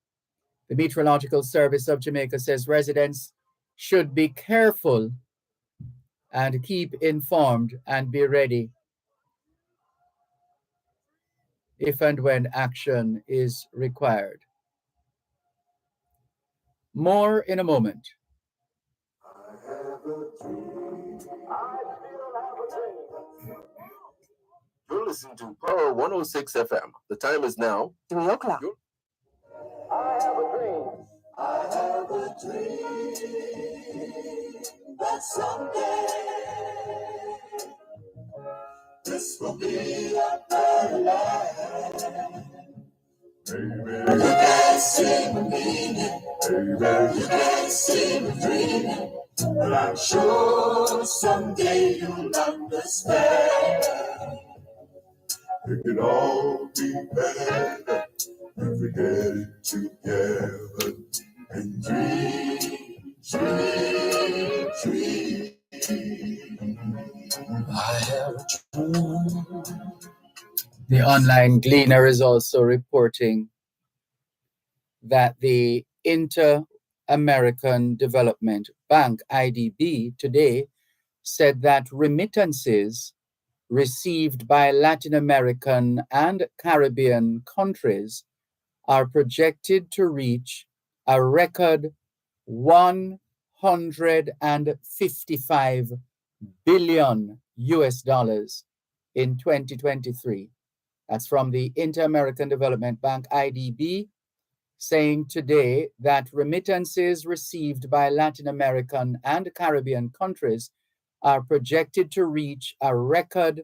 The Meteorological Service of Jamaica says residents should be careful and keep informed and be ready if and when action is required. More in a moment. You're listening to Power 106 FM. The time is now 3 o'clock. I have a dream. I have a dream that someday this will be a better life. Amen. You can't see me meaning. Amen. You can't see me dreaming. But I'm sure someday you'll understand. It can all be better if we get it together and dream, dream, dream. I have a dream. The online Gleaner is also reporting that the Inter-American Development Bank, IDB, today said that remittances received by Latin American and Caribbean countries are projected to reach a record $155 billion in 2023. That's from the Inter-American Development Bank, IDB, saying today that remittances received by Latin American and Caribbean countries are projected to reach a record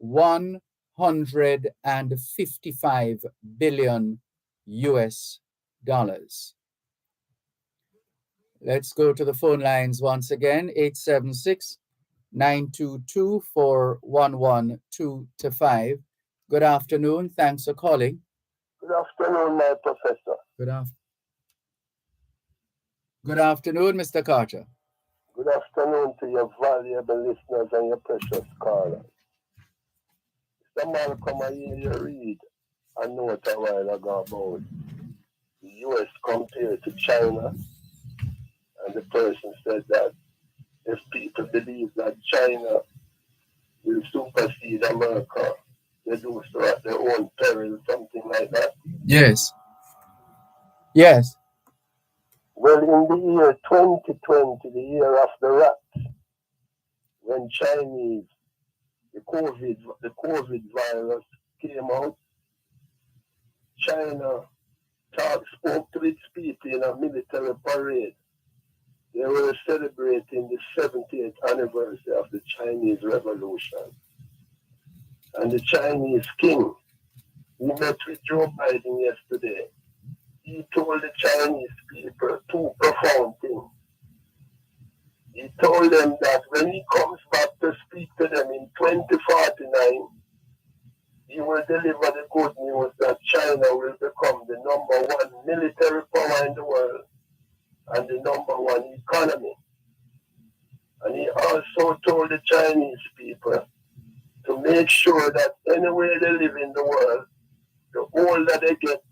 $155 billion. Let's go to the phone lines once again, 876-922-4112-5. Good afternoon. Thanks for calling. Good afternoon, my professor. Good afternoon, Mr. Carter. Good afternoon to your valuable listeners and your precious callers. Mr. Malcolm, I hear you read a note a while ago about the U.S. compared to China, and the person said that if people believe that China will supersede America, they do so at their own peril, something like that. Yes. Well, in the year 2020, the year of the rat, when the COVID virus came out, China spoke to its people in a military parade. They were celebrating the 70th anniversary of the Chinese Revolution. And the Chinese king, he met with Joe Biden yesterday. He told the Chinese people two profound things. He told them that when he comes back to speak to them in 2049, he will deliver the good news that China will become the #1 military power in the world and the #1 economy. And he also told the Chinese people to make sure that anywhere they live in the world, the older they get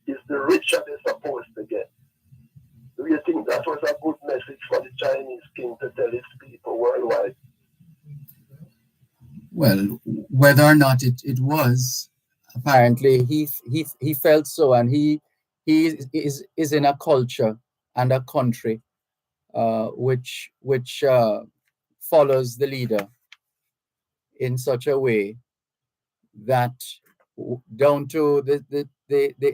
is the richer they're supposed to get. Do you think that was a good message for the Chinese king to tell his people worldwide? Well, whether or not it was, apparently he felt so, and he is in a culture and a country which follows the leader in such a way that down to the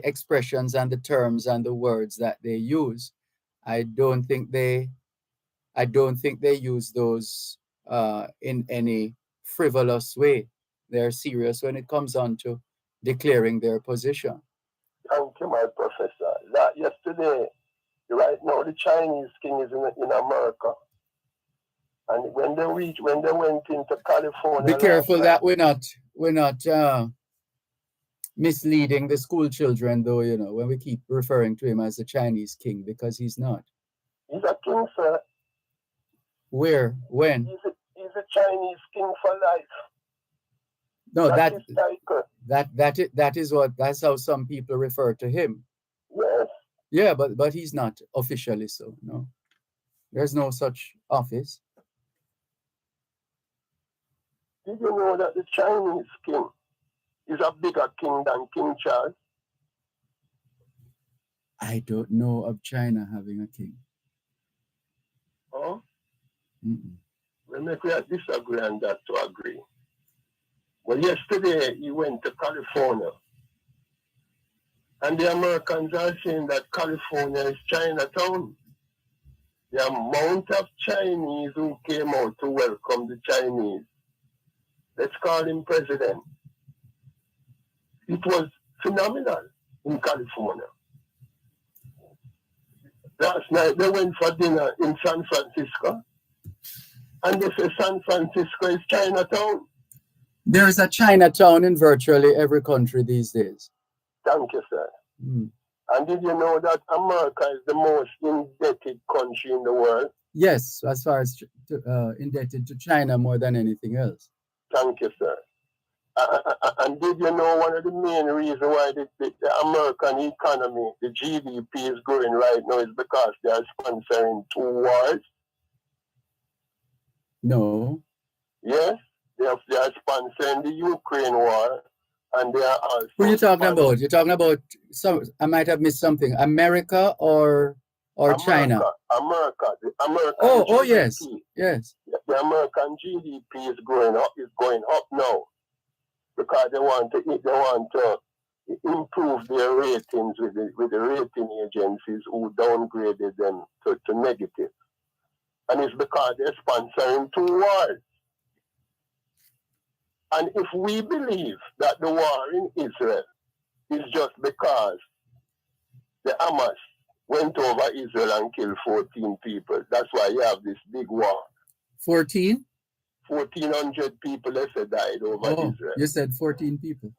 expressions and the terms and the words that they use, I don't think they use those in any frivolous way. They're serious when it comes on to declaring their position. Thank you, my professor. That yesterday, right now, the Chinese king is in America. And when they went into California. Be careful that we're not misleading the school children, though, when we keep referring to him as the Chinese king, because he's not. He's a king, sir. Where? When? He's a Chinese king for life. No, that's how some people refer to him. Yes. Yeah, but he's not officially so. No, there's no such office. Did you know that the Chinese king is a bigger king than King Charles? I don't know of China having a king. Oh? Mm-mm. We may disagree on that to agree. Well, yesterday he went to California. And the Americans are saying that California is Chinatown. The amount of Chinese who came out to welcome the Chinese, let's call him president, it was phenomenal in California. Last night they went for dinner in San Francisco, and they say San Francisco is Chinatown. There's a Chinatown in virtually every country these days. Thank you, sir. Mm. And did you know that America is the most indebted country in the world? Yes, as far as indebted to China more than anything else. Thank you, sir. And did you know one of the main reasons why the American economy, the GDP is growing right now is because they are sponsoring 2 wars? No. Yes, they are sponsoring the Ukraine war, and they are also. Who are you talking about? You're talking about I might have missed something. America or China? America. The American oh GDP, yes. The American GDP is going up now because they want to improve their ratings with the rating agencies who downgraded them to negative. And it's because they're sponsoring 2 wars. And if we believe that the war in Israel is just because the Hamas went over Israel and killed 14 people, that's why you have this big war. 14? 1,400 people, they said, died over Israel. You said 14 people.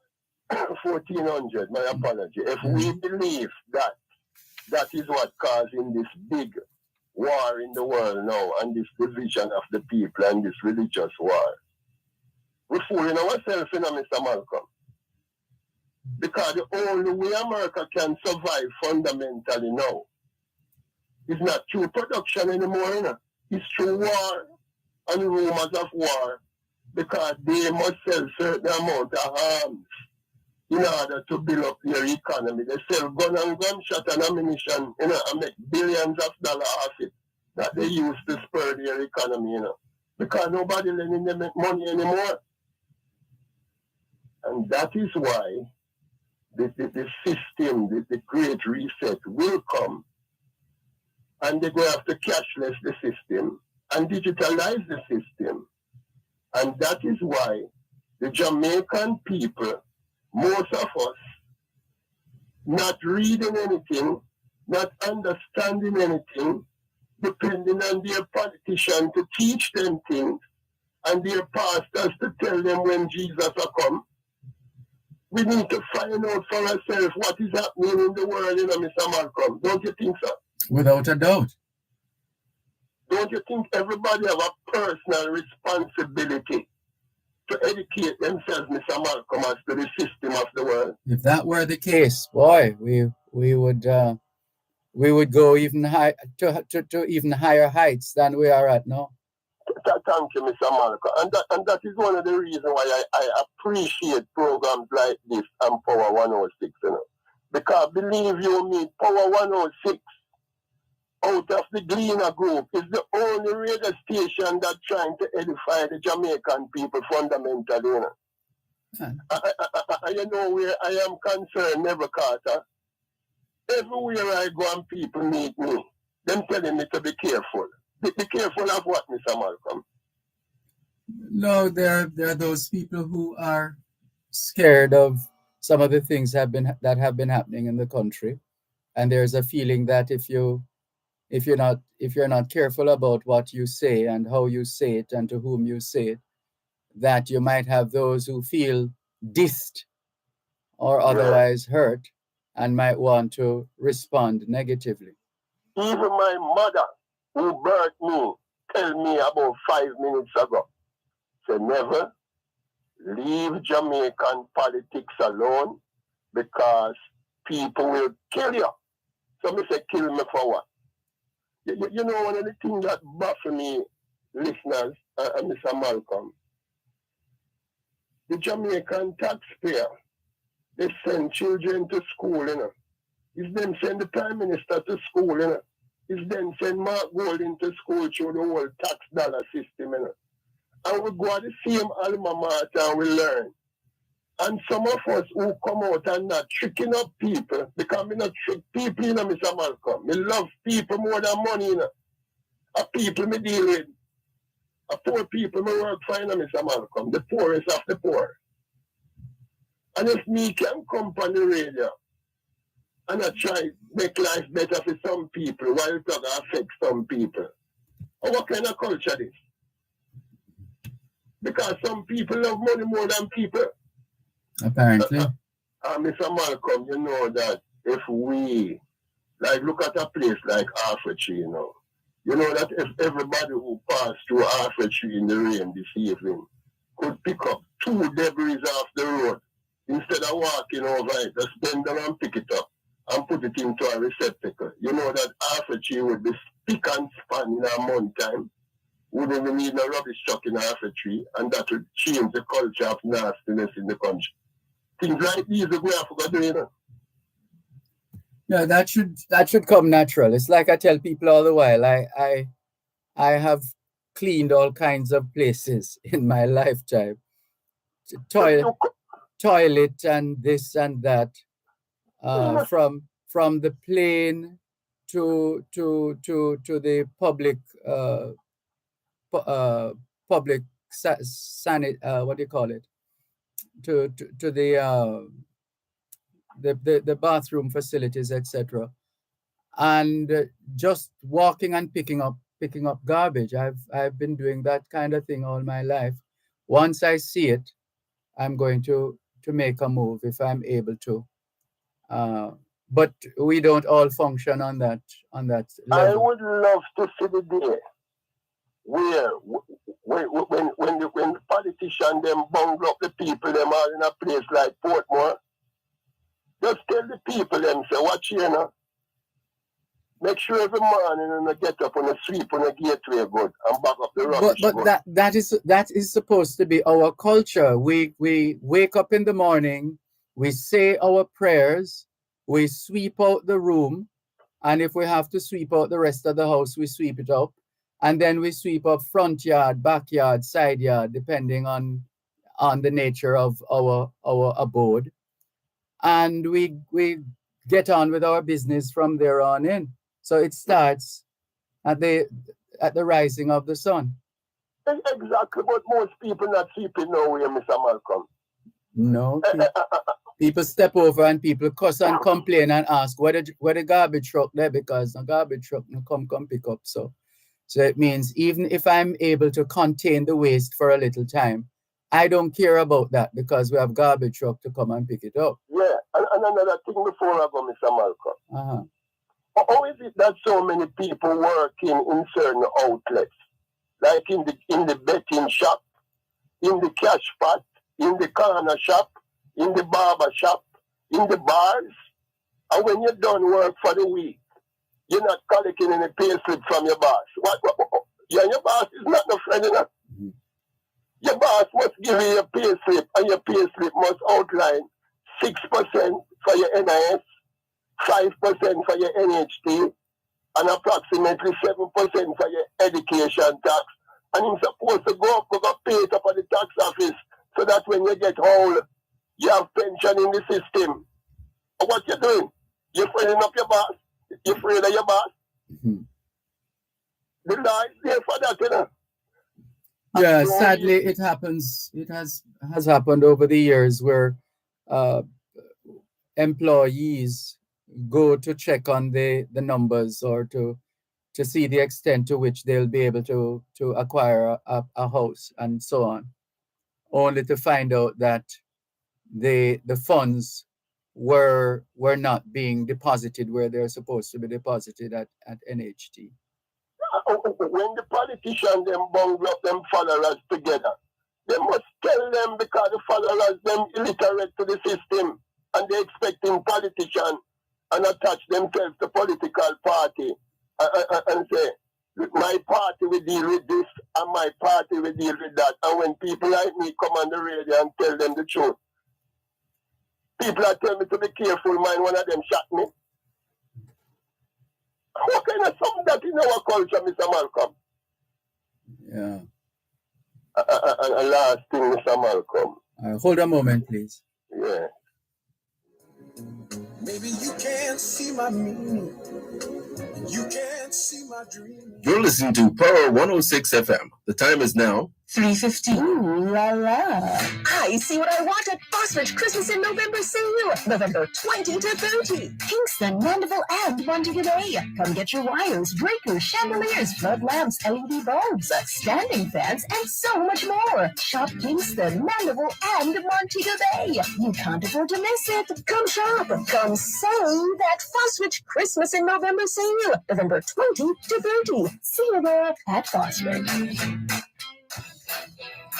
1,400, my apology. If we believe that is what causing this big war in the world now, and this division of the people and this religious war, we're fooling ourselves, Mr. Malcolm. Because the only way America can survive fundamentally now is not through production anymore, it's through war and rumors of war, because they must sell certain amount of arms in order to build up their economy. They sell gun and gunshot and ammunition, and make billions of dollars off it that they use to spur their economy, because nobody lending them money anymore. And that is why the system, the Great Reset will come, and they're going to have to cashless the system and digitalize the system. And that is why the Jamaican people, most of us, not reading anything, not understanding anything, depending on their politicians to teach them things, and their pastors to tell them when Jesus will come. We need to find out for ourselves what is happening in the world, Mr. Malcolm. Don't you think so? Without a doubt. Don't you think everybody have a personal responsibility to educate themselves, Mr. Malcolm, as to the system of the world. If that were the case, boy, we would go even high to even higher heights than we are at now. Thank you, Mr. Malcolm. And that is one of the reasons why I appreciate programs like this and Power 106, you know. Because believe you me, Power 106 out of the Gleaner Group is the only radio station that's trying to edify the Jamaican people fundamentally, you know. You know where I am concerned, Never Carter. Everywhere I go and people meet me, them telling me to be careful. Be careful of what, Mr. Malcolm? No, there are those people who are scared of some of the things that have been happening in the country, and there's a feeling that if you're not careful about what you say and how you say it and to whom you say it, that you might have those who feel dissed or otherwise hurt and might want to respond negatively. Even my mother, who birthed me, tell me about 5 minutes ago, said, never leave Jamaican politics alone because people will kill you. So me say, kill me for what? You know, one of the things that baffle me, listeners, and Mr. Malcolm, the Jamaican taxpayer, they send children to school, you know. It's them send the Prime Minister to school, you know. It's them send Mark Golding to school through the whole tax dollar system, you know. And we go at the same alma mater and we learn. And some of us who come out and not tricking up people, because we not trick people, you know, Mr. Malcolm. We love people more than money, you know. A people me deal with. A poor people me work for, you know, Mr. Malcolm. The poorest of the poor. And if me can come on the radio and I try to make life better for some people while it doesn't affect some people, or what kind of culture this? Because some people love money more than people. Apparently. Mr. Malcolm, you know that if we, like, look at a place like Arthurtree, you know that if everybody who passed through Arthurtree in the rain this evening could pick up 2 debris off the road, instead of walking over it, just bend down and pick it up and put it into a receptacle, you know that Arthurtree would be spick and span in a month time. Wouldn't even need a rubbish truck in Arthurtree, and that would change the culture of nastiness in the country. Things like these we have to do, you know. No, that should come natural. It's like I tell people all the while. I have cleaned all kinds of places in my lifetime. Toilet and this and that. From the plane to the public public what do you call it? To the bathroom facilities, etc. And just walking and picking up garbage. I've been doing that kind of thing all my life. Once I see it, I'm going to make a move if I'm able to. But we don't all function on that level. I would love to see the day where when the politicians them bungle up the people them all in a place like Portmore, just tell the people them say, watch here now. Make sure every morning when they get up on the sweep on the gateway good and back up the rubbish. But that is supposed to be our culture. We wake up in the morning, we say our prayers, we sweep out the room, and if we have to sweep out the rest of the house, we sweep it up. And then we sweep up front yard, backyard, side yard, depending on the nature of our abode. And we get on with our business from there on in. So it starts at the rising of the sun. Exactly, but most people not sleeping nowhere, Mr. Malcolm. No. People step over and people cuss and complain and ask where the garbage truck there, because the garbage truck no come pick up. So it means even if I'm able to contain the waste for a little time, I don't care about that because we have garbage truck to come and pick it up. Yeah, and another thing before I go, Mr. Malcolm. How is it that so many people working in certain outlets, like in the betting shop, in the cash pot, in the corner shop, in the barber shop, in the bars. And when you're done work for the week, you're not collecting any pay slip from your boss. What? Yeah, your boss is not no friend enough. Your boss must give you a pay slip, and your pay slip must outline 6% for your NIS, 5% for your NHT, and approximately 7% for your education tax. And you're supposed to go pay it up at the tax office so that when you get old, you have pension in the system. But what you doing? You're freeing up your boss? You're afraid of your boss? Mm-hmm. The law is there for that, you know. Yeah, sadly, it happens. It has happened over the years where employees go to check on the numbers or to see the extent to which they'll be able to acquire a house and so on, only to find out that the funds were not being deposited where they're supposed to be deposited at NHT. When the politicians them bungle up them followers together, they must tell them, because the followers them illiterate to the system and they expecting politicians and attach themselves to political party and say, my party will deal with this and my party will deal with that. And when people like me come on the radio and tell them the truth, people are telling me to be careful, man, one of them shot me. What kind of something that in our culture, Mr. Malcolm? Yeah. And last thing, Mr. Malcolm. Hold a moment, please. Yeah. Maybe you can't see my meaning. You can't see my dream. You're listening to Power 106 FM. The time is now 3:15. Ooh la la. I see what I want at Phosphorus Christmas in November sale. November 20 to 30. Kingston, Mandeville, and Montego Bay. Come get your wires, breakers, chandeliers, flood lamps, LED bulbs, standing fans, and so much more. Shop Kingston, Mandeville, and Montego Bay. You can't afford to miss it. Come shop. Come save at Phosphorus Christmas in November sale. November 20 to 30. See you there at Phosphorus.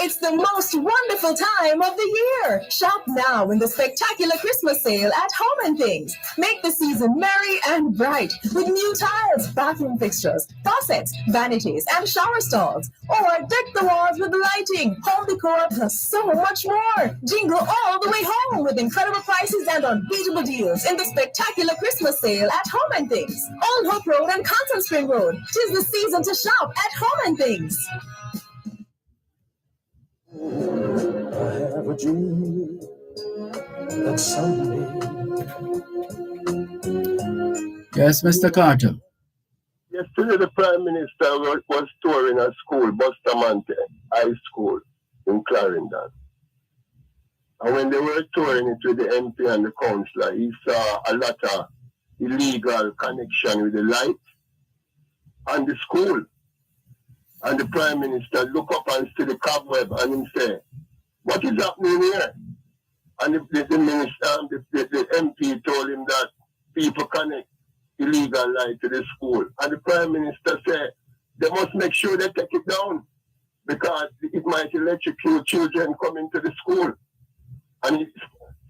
It's the most wonderful time of the year. Shop now in the spectacular Christmas sale at Home & Things. Make the season merry and bright with new tiles, bathroom fixtures, faucets, vanities, and shower stalls. Or deck the walls with lighting, home decor, plus so much more. Jingle all the way home with incredible prices and unbeatable deals in the spectacular Christmas sale at Home & Things. Old Hope Road and Constant Spring Road. 'Tis the season to shop at Home & Things. I have a dream that someday. Yes, Mr. Carter. Yesterday, the Prime Minister was touring a school, Bustamante High School in Clarendon. And when they were touring it with the MP and the councillor, he saw a lot of illegal connection with the light and the school. And the Prime Minister look up and see the cobweb and him say, what is happening here? And the minister, the MP told him that people connect illegal light to the school. And the Prime Minister said, they must make sure they take it down because it might electrocute children coming to the school. And he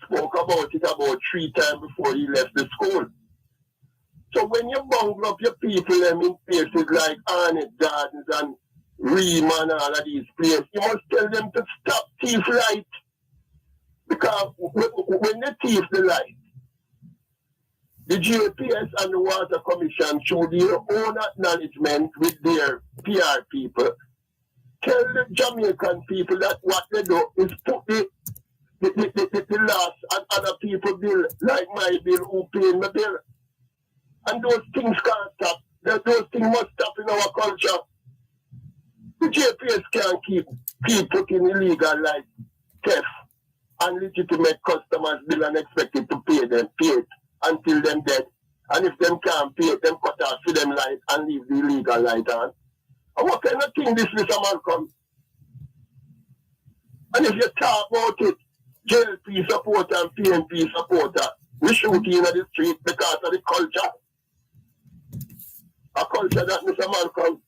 spoke about it about 3 times before he left the school. So when you bungle up your people them in places like Arnett Gardens and Ream and all of these places, you must tell them to stop thief light. Because when they thief the light, the JPS and the Water Commission, through their own acknowledgement with their PR people, tell the Jamaican people that what they do is put the loss and other people bill, like my bill, who pay my bill. And those things can't stop. Those things must stop in our culture. The JPS can't keep putting illegal like theft and legitimate customers bill and expected to pay it until them dead. And if them can't pay it, them cut off for them light and leave the illegal light on. And what kind of thing this, Mr. Malcolm? And if you talk about it, JLP supporter and PNP supporter, we shoot in the street because of the culture. A culture that, Mr. Malcolm.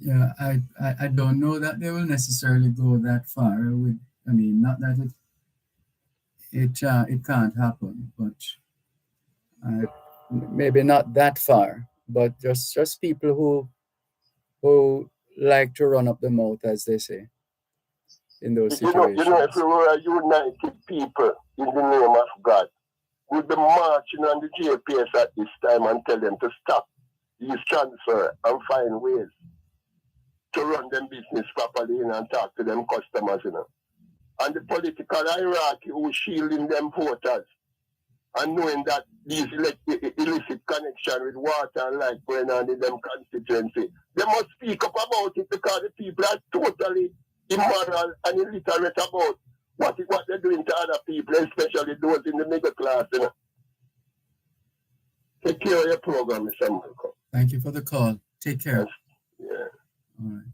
Yeah, I don't know that they will necessarily go that far. I mean, not that it can't happen, but maybe not that far. But just people who like to run up the mouth, as they say, in those situations. If we were a united people in the name of God, we'd be marching on the JPS at this time and tell them to stop these transfer and find ways to run them business properly, and talk to them customers, And the political hierarchy who's shielding them voters and knowing that these illicit connection with water and light going on in them constituency, they must speak up about it, because the people are totally immoral and illiterate about what they're doing to other people, especially those in the middle class, Take care of your program, Mr. Malcolm. Thank you for the call. Take care. Yeah. All right.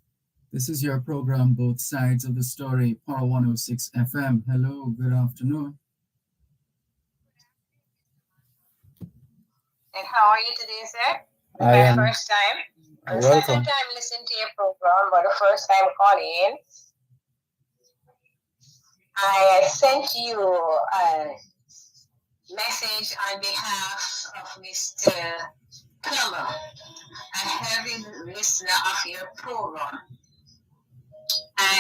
This is your program, Both Sides of the Story, Power 106 FM. Hello, good afternoon. And how are you today, sir? I am. My first time. Welcome. Second time listening to your program, but the first time calling in. I sent you a message on behalf of Mr. Plummer, a heavy listener of your program.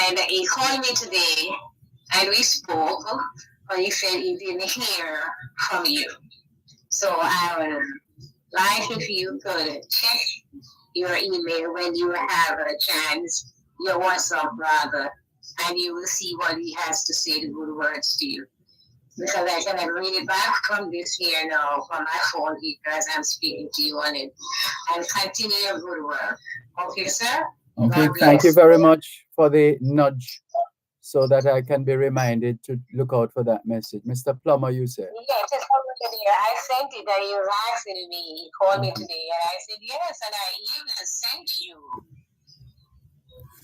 And he called me today, and we spoke, but he said he didn't hear from you. So I would like if you could check your email when you have a chance, your WhatsApp rather, and you will see what he has to say, the good words to you. Because I cannot read it back from this here now, from my phone here, as I'm speaking to you on it. And continue your good work. Okay, sir? Okay, thank you very much for the nudge, so that I can be reminded to look out for that message. Mr. Plummer, you said? Yes, it's over here. I sent it, and he was asking me. He called me today, and I said, yes, and I even sent you.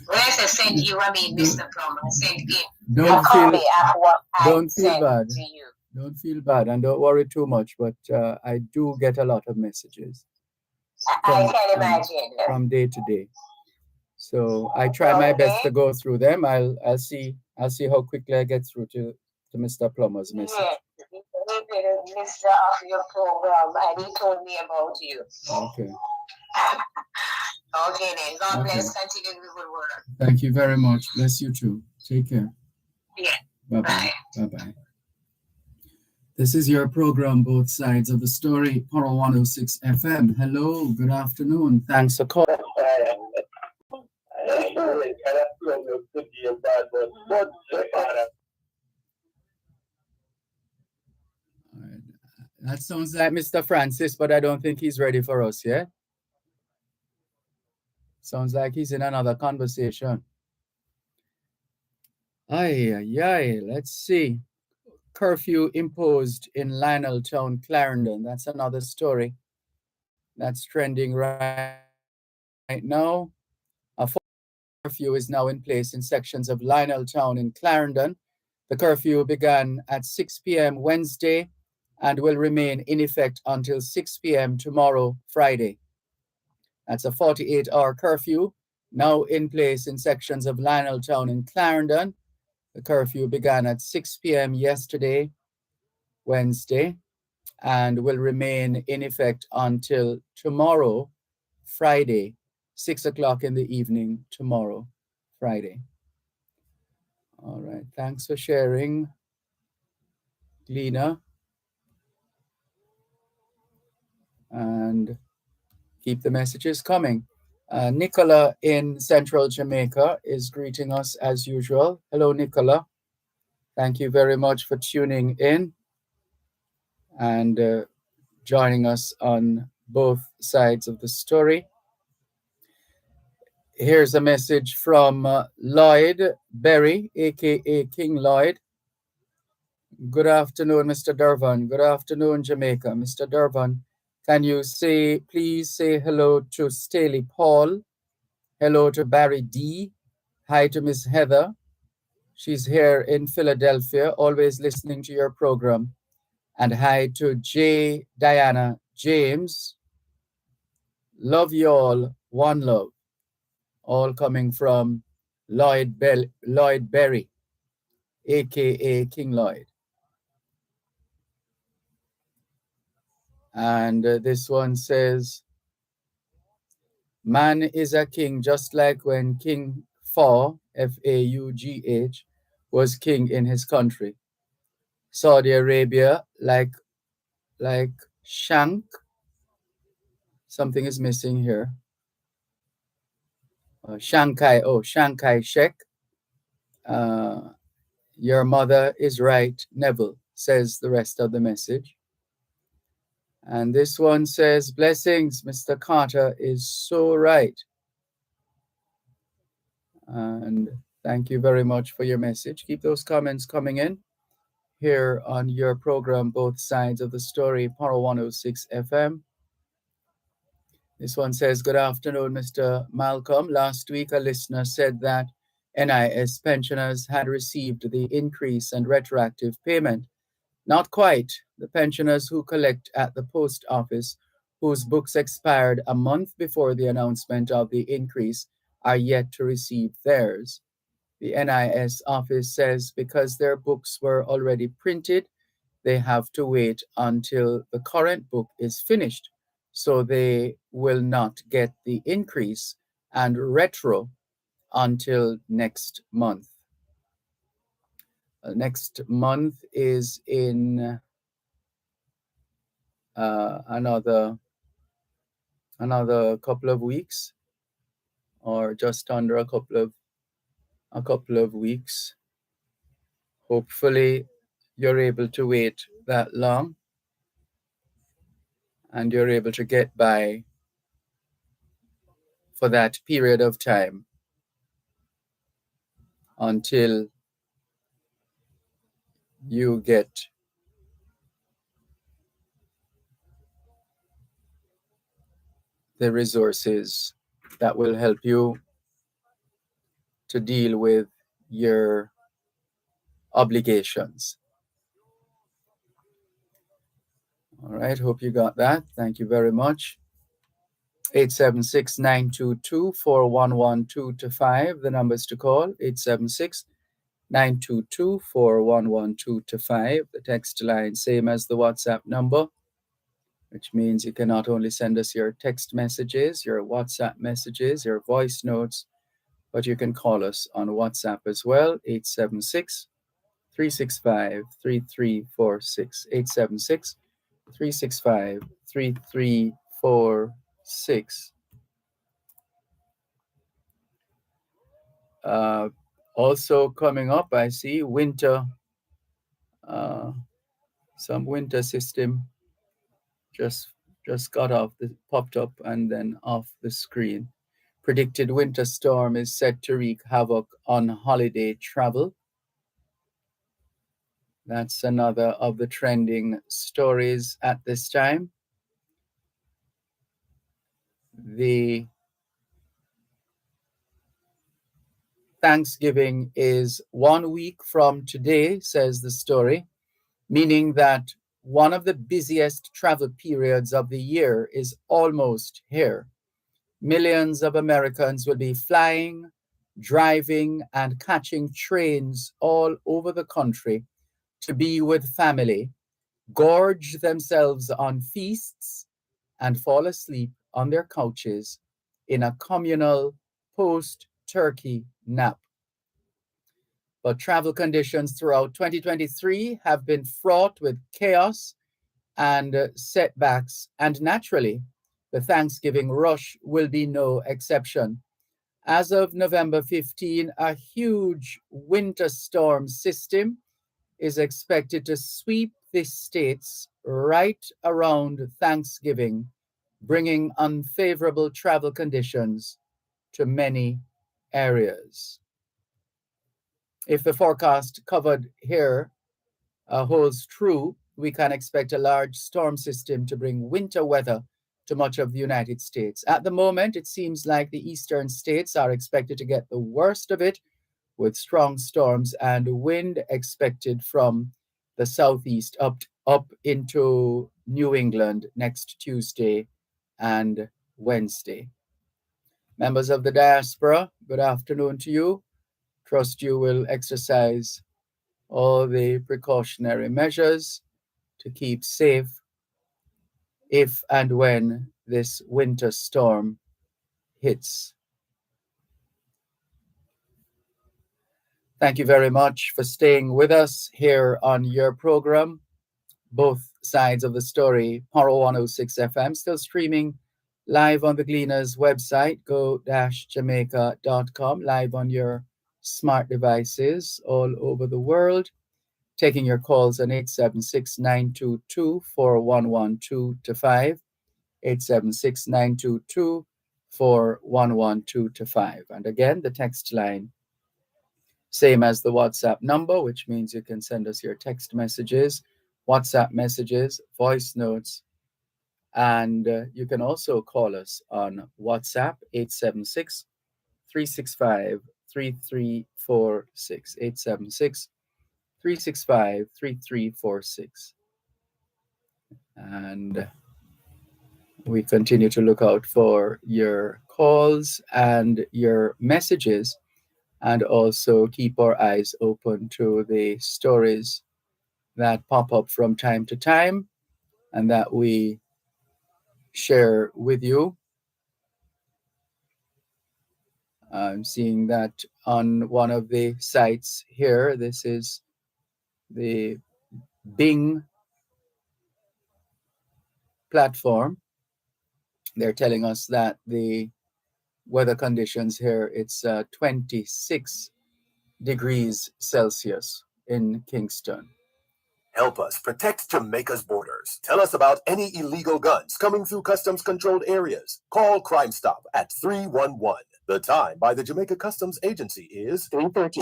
When I said send you, I mean Mr. Plummer. I sent him a copy of what I sent bad. to you. Don't feel bad, and don't worry too much, but I do get a lot of messages. I can imagine. From day to day. So I try my best to go through them. I'll see how quickly I get through to Mr. Plummer's message. Yes, he did a list of your program, and he told me about you. Okay. Okay then. God bless. Continue the good work. Thank you very much. Bless you too. Take care. Yeah. Bye-bye. Bye-bye. This is your program, Both Sides of the Story, Power 106 FM. Hello, good afternoon. Thanks for calling. That sounds like Mr. Francis, but I don't think he's ready for us yet. Sounds like he's in another conversation. Let's see. Curfew imposed in Lioneltown, Clarendon. That's another story that's trending right now. A curfew is now in place in sections of Lioneltown in Clarendon. The curfew began at 6 p.m. Wednesday and will remain in effect until 6 p.m. tomorrow, Friday. That's a 48-hour curfew now in place in sections of Lioneltown in Clarendon. The curfew began at 6 p.m. yesterday, Wednesday, and will remain in effect until tomorrow, Friday, 6 o'clock in the evening, tomorrow, Friday. All right, thanks for sharing, Lena. And keep the messages coming. Nicola in Central Jamaica is greeting us as usual. Hello, Nicola. Thank you very much for tuning in and joining us on both sides of the story. Here's a message from Lloyd Berry, aka King Lloyd. Good afternoon, Mr. Dervan. Good afternoon, Jamaica. Mr. Dervan, can you please say hello to Staley Paul, hello to Barry D, hi to Miss Heather. She's here in Philadelphia, always listening to your program. And hi to J. Diana James. Love you all, one love. all coming from Lloyd Berry, aka King Lloyd. And this one says, man is a king just like when King Faugh, Faugh, was king in his country. Saudi Arabia, like Shank, something is missing here. Chiang Kai-shek. Your mother is right, Neville, says the rest of the message. And this one says, blessings, Mr. Carter is so right. And thank you very much for your message. Keep those comments coming in here on your program, Both Sides of the Story, Power 106 FM. This one says, good afternoon, Mr. Malcolm. Last week, a listener said that NIS pensioners had received the increase and retroactive payment. Not quite. The pensioners who collect at the post office, whose books expired a month before the announcement of the increase, are yet to receive theirs. The NIS office says because their books were already printed, they have to wait until the current book is finished, so they will not get the increase and retro until next month. Next month is in another couple of weeks, or just under a couple of weeks. Hopefully you're able to wait that long and you're able to get by for that period of time until you get the resources that will help you to deal with your obligations. All right, hope you got that. Thank you very much. 876-922-4112-5, the numbers to call, 876-922-4112-5. The text line, same as the WhatsApp number, which means you can not only send us your text messages, your WhatsApp messages, your voice notes, but you can call us on WhatsApp as well, 876-365-3346, 876-365-3346. Also coming up, I see winter, some winter system just popped up and then off the screen. Predicted winter storm is set to wreak havoc on holiday travel. That's another of the trending stories at this time. The Thanksgiving is 1 week from today, says the story, meaning that one of the busiest travel periods of the year is almost here. Millions of Americans will be flying, driving, and catching trains all over the country to be with family, gorge themselves on feasts, and fall asleep on their couches in a communal post-turkey nap. But travel conditions throughout 2023 have been fraught with chaos and setbacks, and naturally, the Thanksgiving rush will be no exception. As of November 15, a huge winter storm system is expected to sweep the states right around Thanksgiving, bringing unfavorable travel conditions to many areas. If the forecast covered here holds true, we can expect a large storm system to bring winter weather to much of the United States. At the moment, it seems like the eastern states are expected to get the worst of it, with strong storms and wind expected from the southeast up into New England next Tuesday and Wednesday. Members of the diaspora, good afternoon to you. Trust you will exercise all the precautionary measures to keep safe if and when this winter storm hits. Thank you very much for staying with us here on your program, Both Sides of the Story, Power 106 FM, still streaming live on the Gleaners website, go-jamaica.com, live on your smart devices all over the world. Taking your calls on 876-922-4112-5, 876-922-4112-5. And again, the text line, same as the WhatsApp number, which means you can send us your text messages, WhatsApp messages, voice notes, and you can also call us on WhatsApp, 876-365-3346, 876-365-3346. And we continue to look out for your calls and your messages, and also keep our eyes open to the stories that pop up from time to time and that we share with you. I'm seeing that on one of the sites here. This is the Bing platform. They're telling us that the weather conditions here, it's 26 degrees Celsius in Kingston. Help us protect Jamaica's borders. Tell us about any illegal guns coming through customs controlled areas. Call Crime Stop at 311. The time by the Jamaica Customs Agency is 3:30.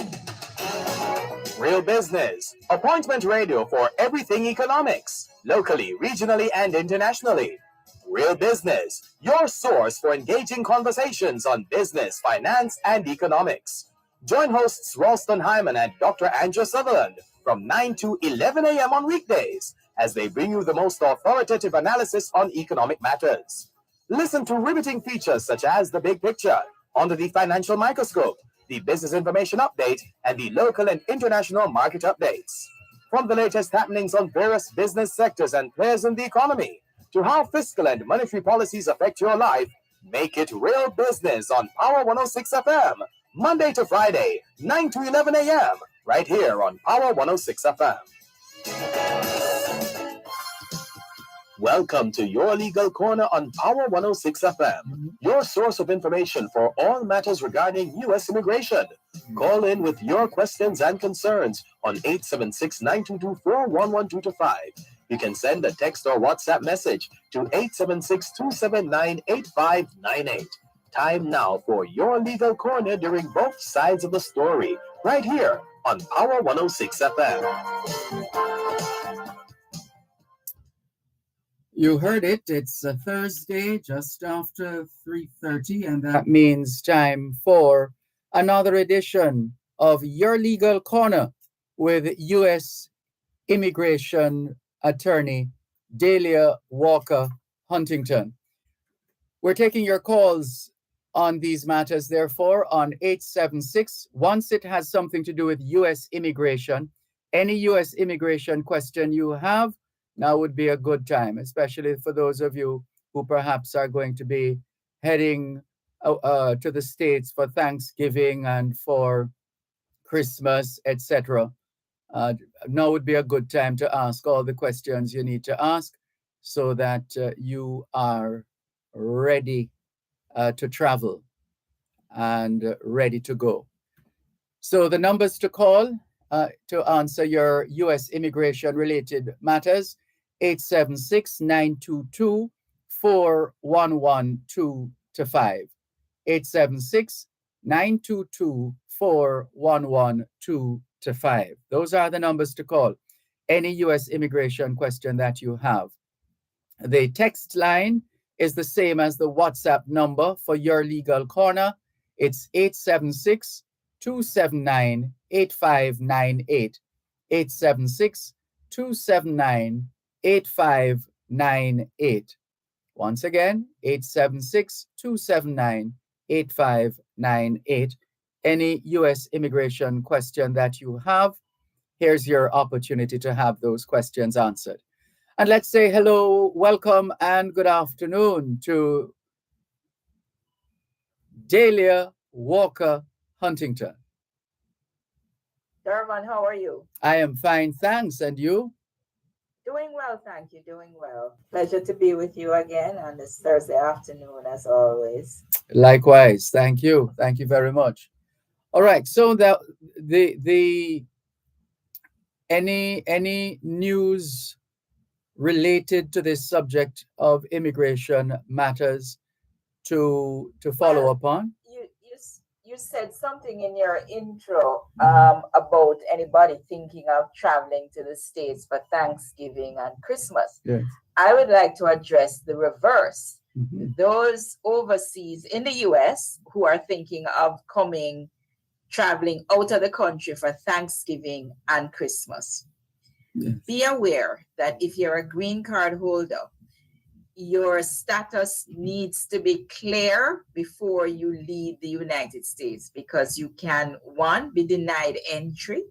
Real Business, appointment radio for everything economics, locally, regionally, and internationally. Real Business, your source for engaging conversations on business, finance, and economics. Join hosts Ralston Hyman and Dr. Andrew Sutherland from 9 to 11 a.m. on weekdays as they bring you the most authoritative analysis on economic matters. Listen to riveting features such as The Big Picture, Under the Financial Microscope, the Business Information Update, and the local and international market updates. From the latest happenings on various business sectors and players in the economy, to how fiscal and monetary policies affect your life, make it Real Business on Power 106 FM, Monday to Friday, 9 to 11 a.m., right here on Power 106 FM. Welcome to your Legal Corner on Power 106 FM, your source of information for all matters regarding U.S. immigration. Call in with your questions and concerns on 876-922-41125. You can send a text or WhatsApp message to 876-279-8598. Time now for your Legal Corner during Both Sides of the Story, right here on Power 106 FM. You heard it. It's a Thursday just after 3:30, and that means time for another edition of Your Legal Corner with U.S. immigration attorney Dahlia Walker Huntington. We're taking your calls on these matters, therefore, on 876. Once it has something to do with U.S. immigration, any U.S. immigration question you have, now would be a good time, especially for those of you who perhaps are going to be heading to the States for Thanksgiving and for Christmas, etc. Now would be a good time to ask all the questions you need to ask so that you are ready to travel and ready to go. So the numbers to call to answer your U.S. immigration-related matters, 876-922-4112-5, 876-922-4112-5. Those are the numbers to call. Any U.S. immigration question that you have. The text line is the same as the WhatsApp number for Your Legal Corner. It's 876-279-8598, 876-279-8598. Once again, 876-279-8598. 8598. Any U.S. immigration question that you have, here's your opportunity to have those questions answered. And let's say hello, welcome, and good afternoon to Dahlia Walker Huntington. Dervan, how are you? I am fine, thanks. And you? Doing well, thank you. Doing well. Pleasure to be with you again on this Thursday afternoon, as always. Likewise, thank you. Thank you very much. All right. So any news related to this subject of immigration matters to follow upon? You said something in your intro about anybody thinking of traveling to the States for Thanksgiving and Christmas. Yes. I would like to address the reverse. Mm-hmm. Those overseas in the US who are thinking of traveling out of the country for Thanksgiving and Christmas. Yes. Be aware that if you're a green card holder, your status needs to be clear before you leave the United States, because you can, one, be denied entry,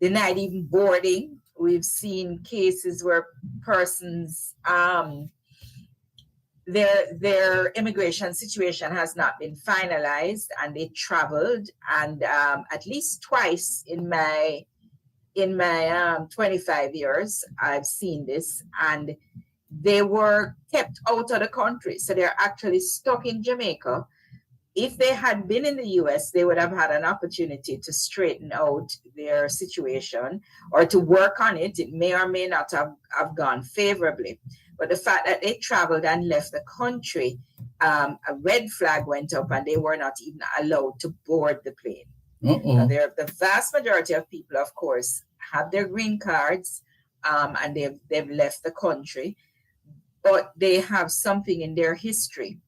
denied even boarding. We've seen cases where persons, their immigration situation has not been finalized and they traveled, and at least twice in my 25 years, I've seen this, and they were kept out of the country. So they're actually stuck in Jamaica. If they had been in the US, they would have had an opportunity to straighten out their situation or to work on it. It may or may not have gone favorably. But the fact that they traveled and left the country, a red flag went up and they were not even allowed to board the plane. Uh-oh. The vast majority of people, of course, have their green cards and they've left the country, but they have something in their history.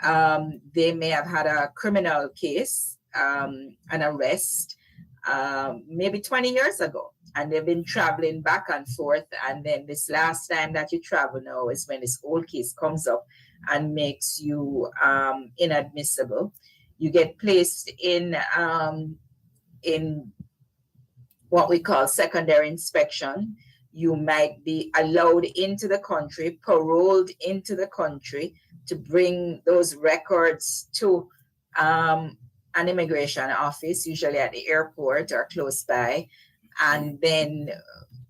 They may have had a criminal case, an arrest, maybe 20 years ago, and they've been traveling back and forth. And then this last time that you travel now is when this old case comes up and makes you inadmissible. You get placed in what we call secondary inspection. You might be allowed into the country, paroled into the country to bring those records to an immigration office, usually at the airport or close by. And then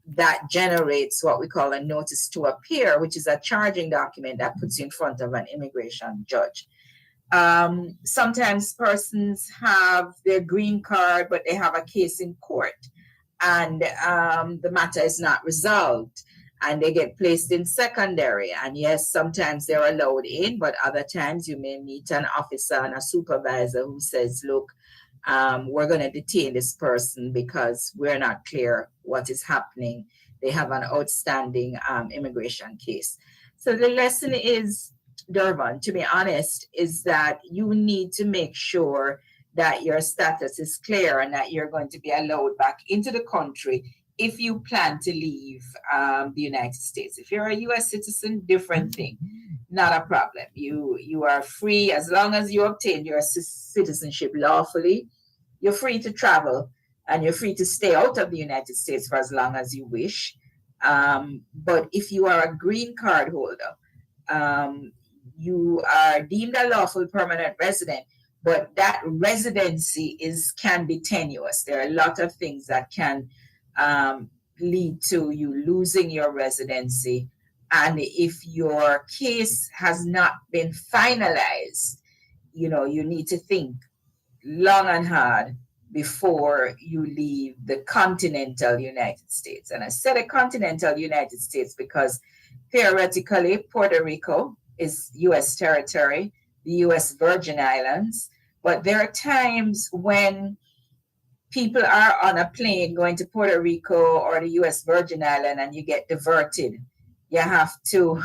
that generates what we call a notice to appear, which is a charging document that puts you in front of an immigration judge. Sometimes persons have their green card, but they have a case in court, and the matter is not resolved, and they get placed in secondary. And yes, sometimes they're allowed in, but other times you may meet an officer and a supervisor who says, look, we're going to detain this person because we're not clear what is happening. They have an outstanding immigration case. So the lesson is, Dervan, to be honest, is that you need to make sure that your status is clear and that you're going to be allowed back into the country if you plan to leave the United States. If you're a U.S. citizen, different thing, not a problem. You are free as long as you obtain your citizenship lawfully. You're free to travel and you're free to stay out of the United States for as long as you wish. But if you are a green card holder, you are deemed a lawful permanent resident, but that residency can be tenuous. There are a lot of things that can lead to you losing your residency. And if your case has not been finalized, you need to think long and hard before you leave the continental United States. And I said a continental United States because theoretically Puerto Rico is U.S. territory, the U.S. Virgin Islands. But there are times when people are on a plane going to Puerto Rico or the U.S. Virgin Island and you get diverted. You have to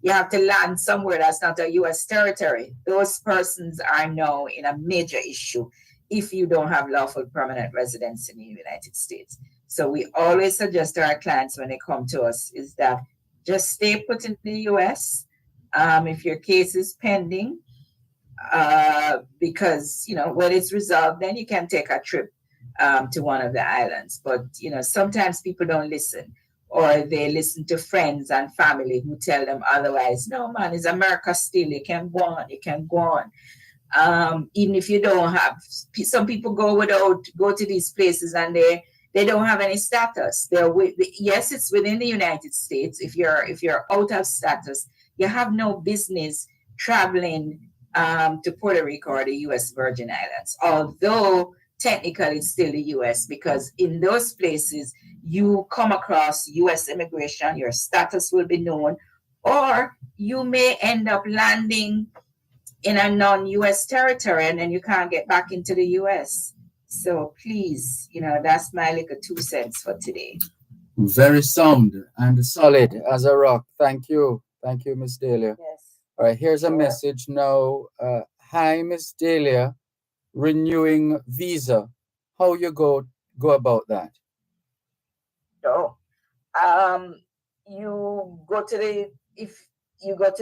land somewhere that's not a U.S. territory. Those persons are now in a major issue if you don't have lawful permanent residence in the United States. So we always suggest to our clients when they come to us is that just stay put in the U.S. If your case is pending, because, when it's resolved, then you can take a trip to one of the islands. But, sometimes people don't listen, or they listen to friends and family who tell them otherwise. No, man, it's America still. You can go on. You can go on. Even if you don't have, some people go to these places and they don't have any status. Yes, it's within the United States. If you're out of status, you have no business traveling to Puerto Rico or the U.S. Virgin Islands, although technically it's still the U.S., because in those places you come across U.S. immigration, your status will be known, or you may end up landing in a non-U.S. territory and then you can't get back into the U.S. So please, that's my little 2 cents for today. Very sound and solid as a rock. Thank you. Thank you, Miss Delia. Yes. All right, here's a message now. Hi, Miss Delia. Renewing visa. How you go about that? So, you go to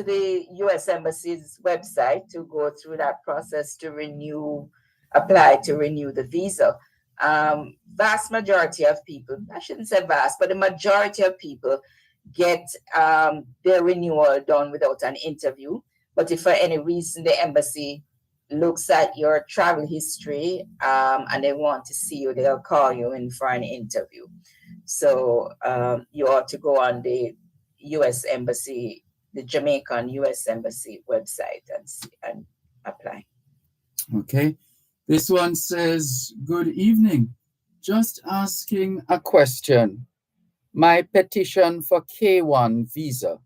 the U.S. Embassy's website to go through that process to apply to renew the visa. Vast majority of people, I shouldn't say vast, but the majority of people get their renewal done without an interview. But if for any reason the embassy looks at your travel history and they want to see you, they'll call you in for an interview. So you ought to go on the U.S. Embassy, the Jamaican U.S. Embassy website and apply. Okay. This one says, good evening. Just asking a question. My petition for K1 visa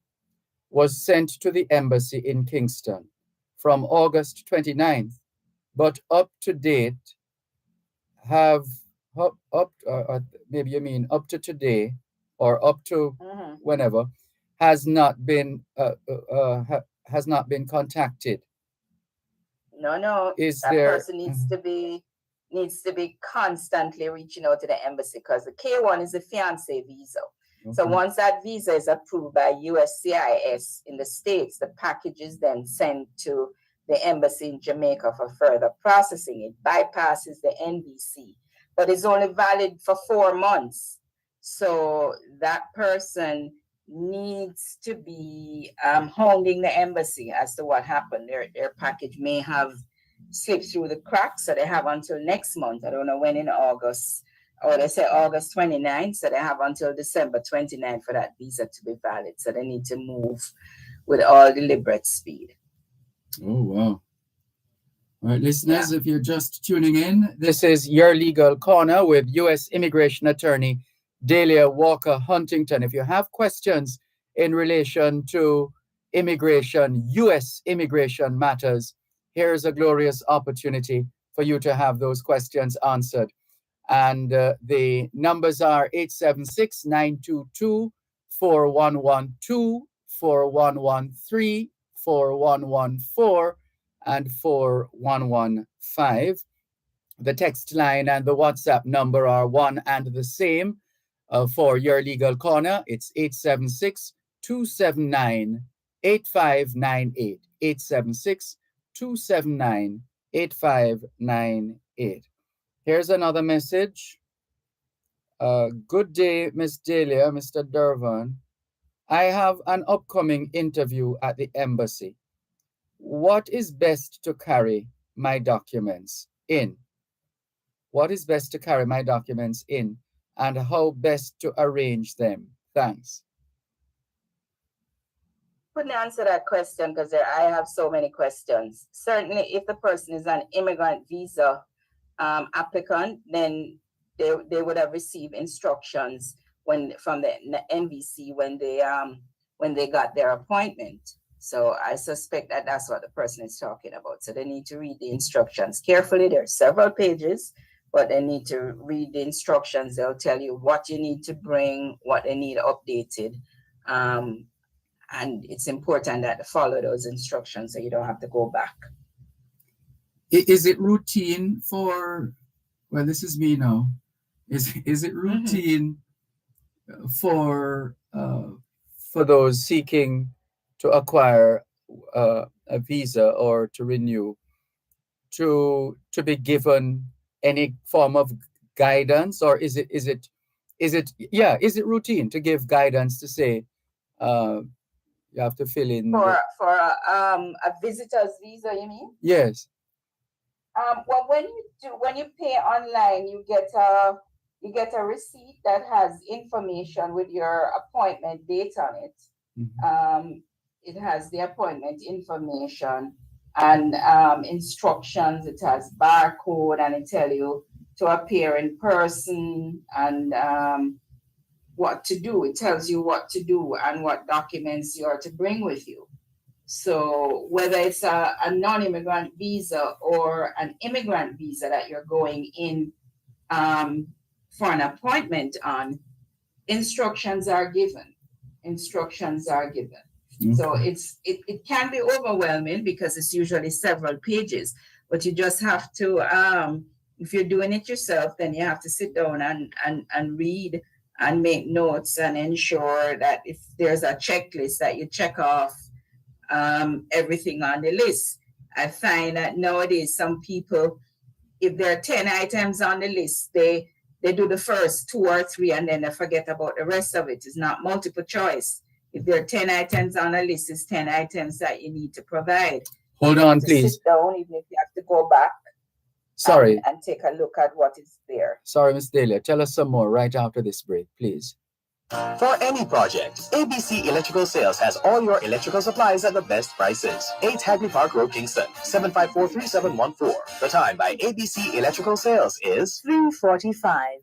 was sent to the embassy in Kingston from August 29th, but up to date maybe you mean up to today or up to whenever has not been contacted. No. Person needs to be constantly reaching out to the embassy, because the K1 is a fiancé visa. Okay. So once that visa is approved by USCIS in the States, the package is then sent to the embassy in Jamaica for further processing. It bypasses the NVC, but it's only valid for 4 months. So that person needs to be hounding the embassy as to what happened. Their package may have slipped through the cracks, so they have until next month. I don't know when in August, or they say August 29th, so they have until December 29th for that visa to be valid. So they need to move with all deliberate speed. Oh, wow. All right, listeners, if you're just tuning in, this is Your Legal Corner with U.S. Immigration Attorney Delia Walker Huntington. If you have questions in relation to immigration, U.S. immigration matters, here's a glorious opportunity for you to have those questions answered. And the numbers are 876-922-4112, 4113, 4114, and 4115. The text line and the WhatsApp number are one and the same. For Your Legal Corner, it's 876-279-8598. 876-279-8598. Here's another message. Good day, Miss Delia, Mr. Dervan. I have an upcoming interview at the embassy. What is best to carry my documents in? What is best to carry my documents in, and how best to arrange them? Thanks. Couldn't answer that question because I have so many questions. Certainly, if the person is an immigrant visa applicant, then they would have received instructions from the NVC when they got their appointment. So I suspect that that's what the person is talking about. So they need to read the instructions carefully. There are several pages, but they need to read the instructions. They'll tell you what you need to bring, what they need updated. And it's important that they follow those instructions so you don't have to go back. Is it routine for, well, this is me now. Is it routine for those seeking to acquire a visa or to renew to be given any form of guidance, or is it routine to give guidance to say you have to fill in for a visitor's visa, you mean? Yes. Well, when you pay online, you get a receipt that has information with your appointment date on it. Mhm. It has the appointment information and instructions. It has barcode, and it tell you to appear in person and what to do. It tells you what to do and what documents you are to bring with you. So whether it's a non-immigrant visa or an immigrant visa that you're going in for an appointment on, instructions are given. So it can be overwhelming because it's usually several pages, but you just have to, if you're doing it yourself, then you have to sit down and read and make notes and ensure that if there's a checklist that you check off everything on the list. I find that nowadays some people, if there are 10 items on the list, they do the first 2 or 3 and then they forget about the rest of it. It's not multiple choice. If there are 10 items on a list, it's 10 items that you need to provide. Hold on, please. Sit down, even if you have to go back. Sorry. And take a look at what is there. Sorry, Ms. Delia. Tell us some more right after this break, please. For any project, ABC Electrical Sales has all your electrical supplies at the best prices. 8 Hagley Park Road, Kingston, 754-3714. The time by ABC Electrical Sales is 3:45.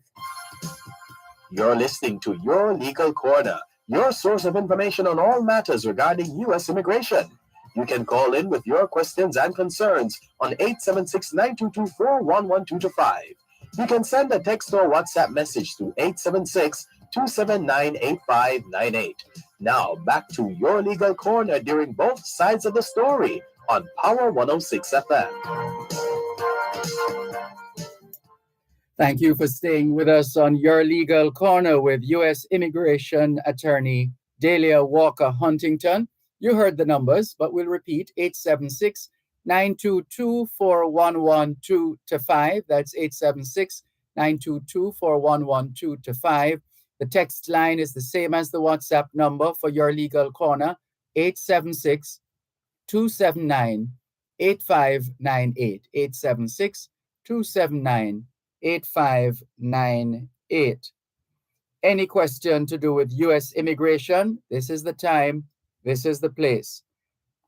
You're listening to Your Legal Corner, your source of information on all matters regarding U.S. immigration. You can call in with your questions and concerns on 876-922-411225. You can send a text or WhatsApp message to 876-279-8598. Now, back to Your Legal Corner during both sides of the story on Power 106 FM. Thank you for staying with us on Your Legal Corner with U.S. Immigration Attorney Delia Walker Huntington. You heard the numbers, but we'll repeat 876-922-4112-5. That's 876-922-4112-5. The text line is the same as the WhatsApp number for Your Legal Corner, 876-279-8598. 876-279-8598. Any question to do with U.S. immigration? This is the time. This is the place.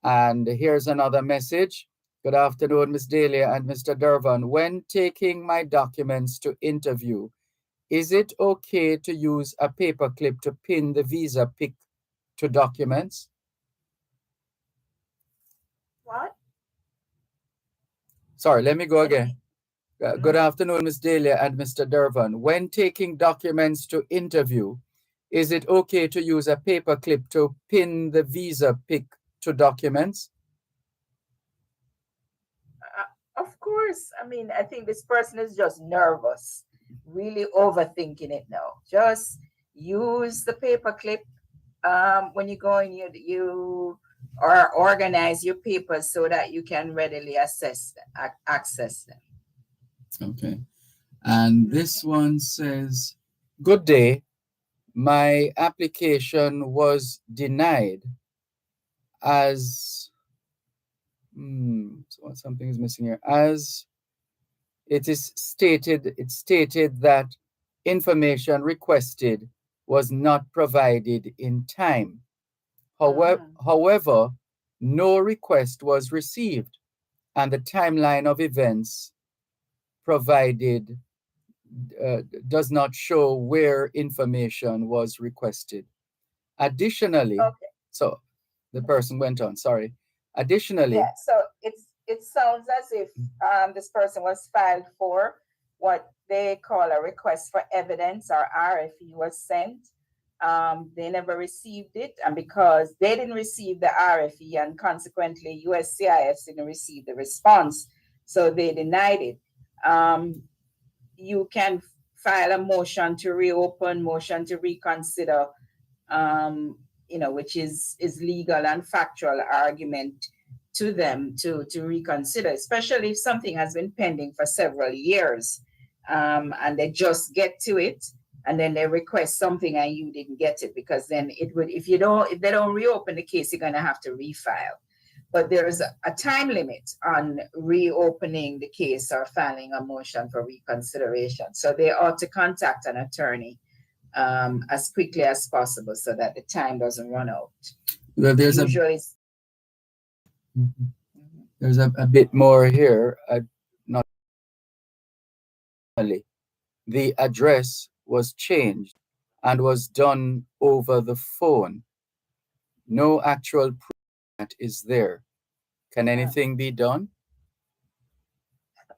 And here's another message. Good afternoon, Ms. Delia and Mr. Dervan. When taking my documents to interview, is it okay to use a paper clip to pin the visa pic to documents? What? Sorry, let me go again. Good afternoon, Ms. Delia and Mr. Dervan. When taking documents to interview, is it okay to use a paper clip to pin the visa pic to documents? Of course. I mean, I think this person is just nervous, really overthinking it now. Just use the paper clip when you go and you or organize your papers so that you can readily access them. Okay. And this one says, good day. My application was denied as something is missing here. As it stated that information requested was not provided in time. However, no request was received, and the timeline of events provided does not show where information was requested. Additionally, so the person went on, sorry. Additionally, yeah, so it sounds as if this person was filed for what they call a request for evidence, or RFE was sent. They never received it, and because they didn't receive the RFE and consequently USCIS didn't receive the response, so they denied it. You can file a motion to reopen, motion to reconsider, which is legal and factual argument to them to reconsider, especially if something has been pending for several years, and they just get to it, and then they request something and you didn't get it, because then it would, if they don't reopen the case, you're going to have to refile. But there is a time limit on reopening the case or filing a motion for reconsideration. So they ought to contact an attorney as quickly as possible so that the time doesn't run out. Well, there's a bit more here. Not only the address was changed and was done over the phone. No actual proof that is there. Can anything be done?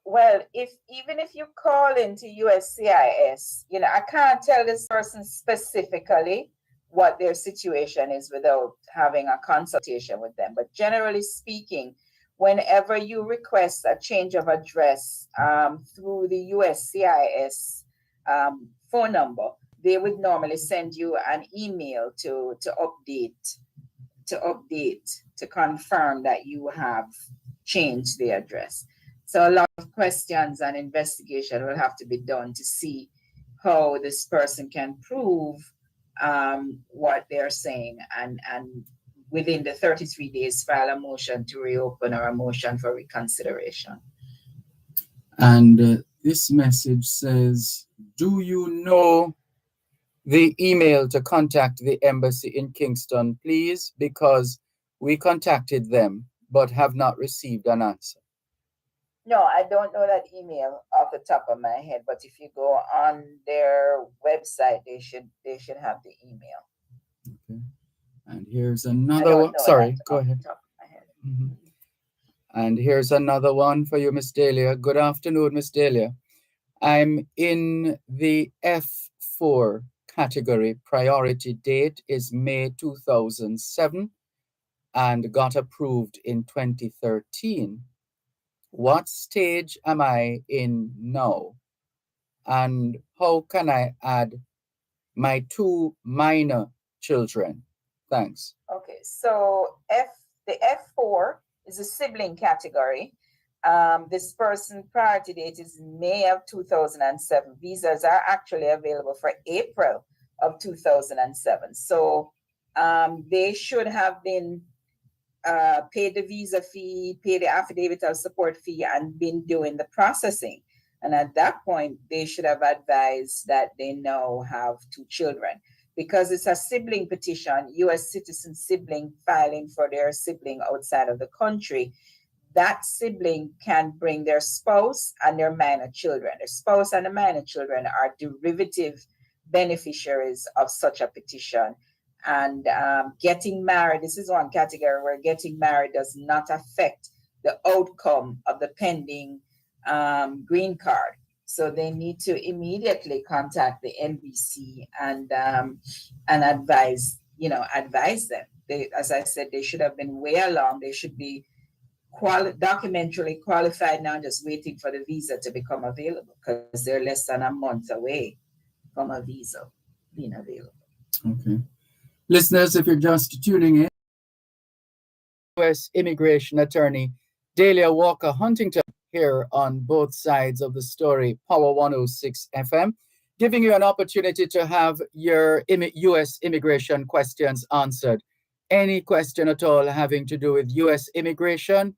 Well, even if you call into USCIS, I can't tell this person specifically what their situation is without having a consultation with them. But generally speaking, whenever you request a change of address through the USCIS phone number, they would normally send you an email to confirm that you have changed the address. So a lot of questions and investigation will have to be done to see how this person can prove what they're saying, and within the 33 days file a motion to reopen or a motion for reconsideration. And this message says, do you know the email to contact the embassy in Kingston, please? Because we contacted them but have not received an answer. No, I don't know that email off the top of my head, but if you go on their website, they should have the email. Okay. And here's another one. Sorry, go ahead. Mm-hmm. And here's another one for you, Miss Dahlia. Good afternoon, Miss Dahlia. I'm in the F4 category. Priority date is May 2007 and got approved in 2013. What stage am I in now? And how can I add my 2 minor children? Thanks. Okay, so the F4 is a sibling category. This person priority date is May of 2007. Visas are actually available for April of 2007. So they should have been paid the visa fee, paid the affidavit of support fee, and been doing the processing. And at that point, they should have advised that they now have 2 children. Because it's a sibling petition, U.S. citizen sibling filing for their sibling outside of the country, that sibling can bring their spouse and their minor children. Their spouse and the minor children are derivative beneficiaries of such a petition. And getting married, this is one category where getting married does not affect the outcome of the pending green card. So they need to immediately contact the NBC and advise them. They, as I said, they should have been way along. They should be documentarily qualified now, just waiting for the visa to become available, because they're less than a month away from a visa being available. Okay. Listeners, if you're just tuning in, U.S. immigration attorney Dahlia Walker Huntington here on both sides of the story, Power 106 FM, giving you an opportunity to have your U.S. immigration questions answered. Any question at all having to do with U.S. immigration,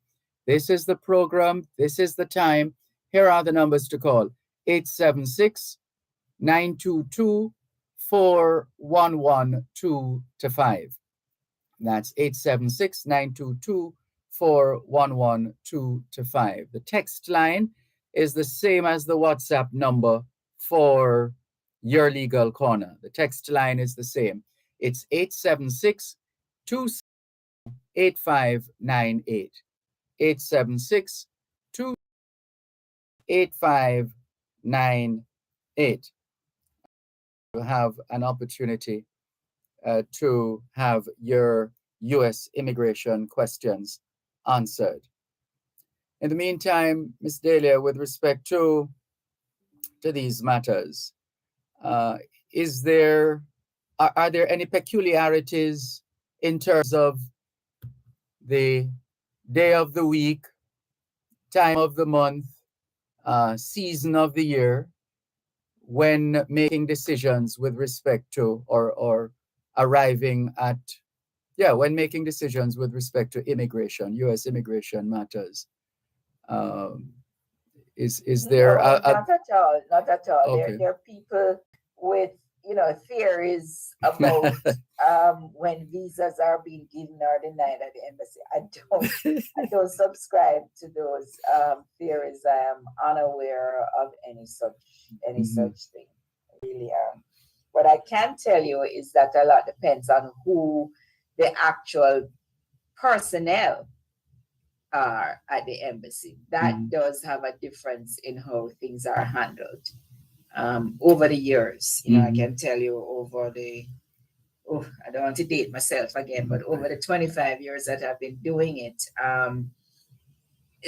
this is the program, this is the time. Here are the numbers to call: 876-922-4112-5. That's 876-922-4112-5. The text line is the same as the WhatsApp number for your legal corner. The text line is the same. It's 876-28598. 876-28598. You have an opportunity to have your U.S. immigration questions answered. In the meantime, Ms. Dahlia, with respect to these matters, are there any peculiarities in terms of the day of the week, time of the month, season of the year when making decisions with respect to or arriving at when making decisions with respect to immigration, U.S. immigration matters. Um, is there No, not at all. Not at all. okay. There are people with, theories about when visas are being given or denied at the embassy. I don't subscribe to those theories. I am unaware of any such thing. I really am. What I can tell you is that a lot depends on who the actual personnel are at the embassy. That does have a difference in how things are handled over the years. I can tell you over I don't want to date myself again, but over the 25 years that I've been doing it,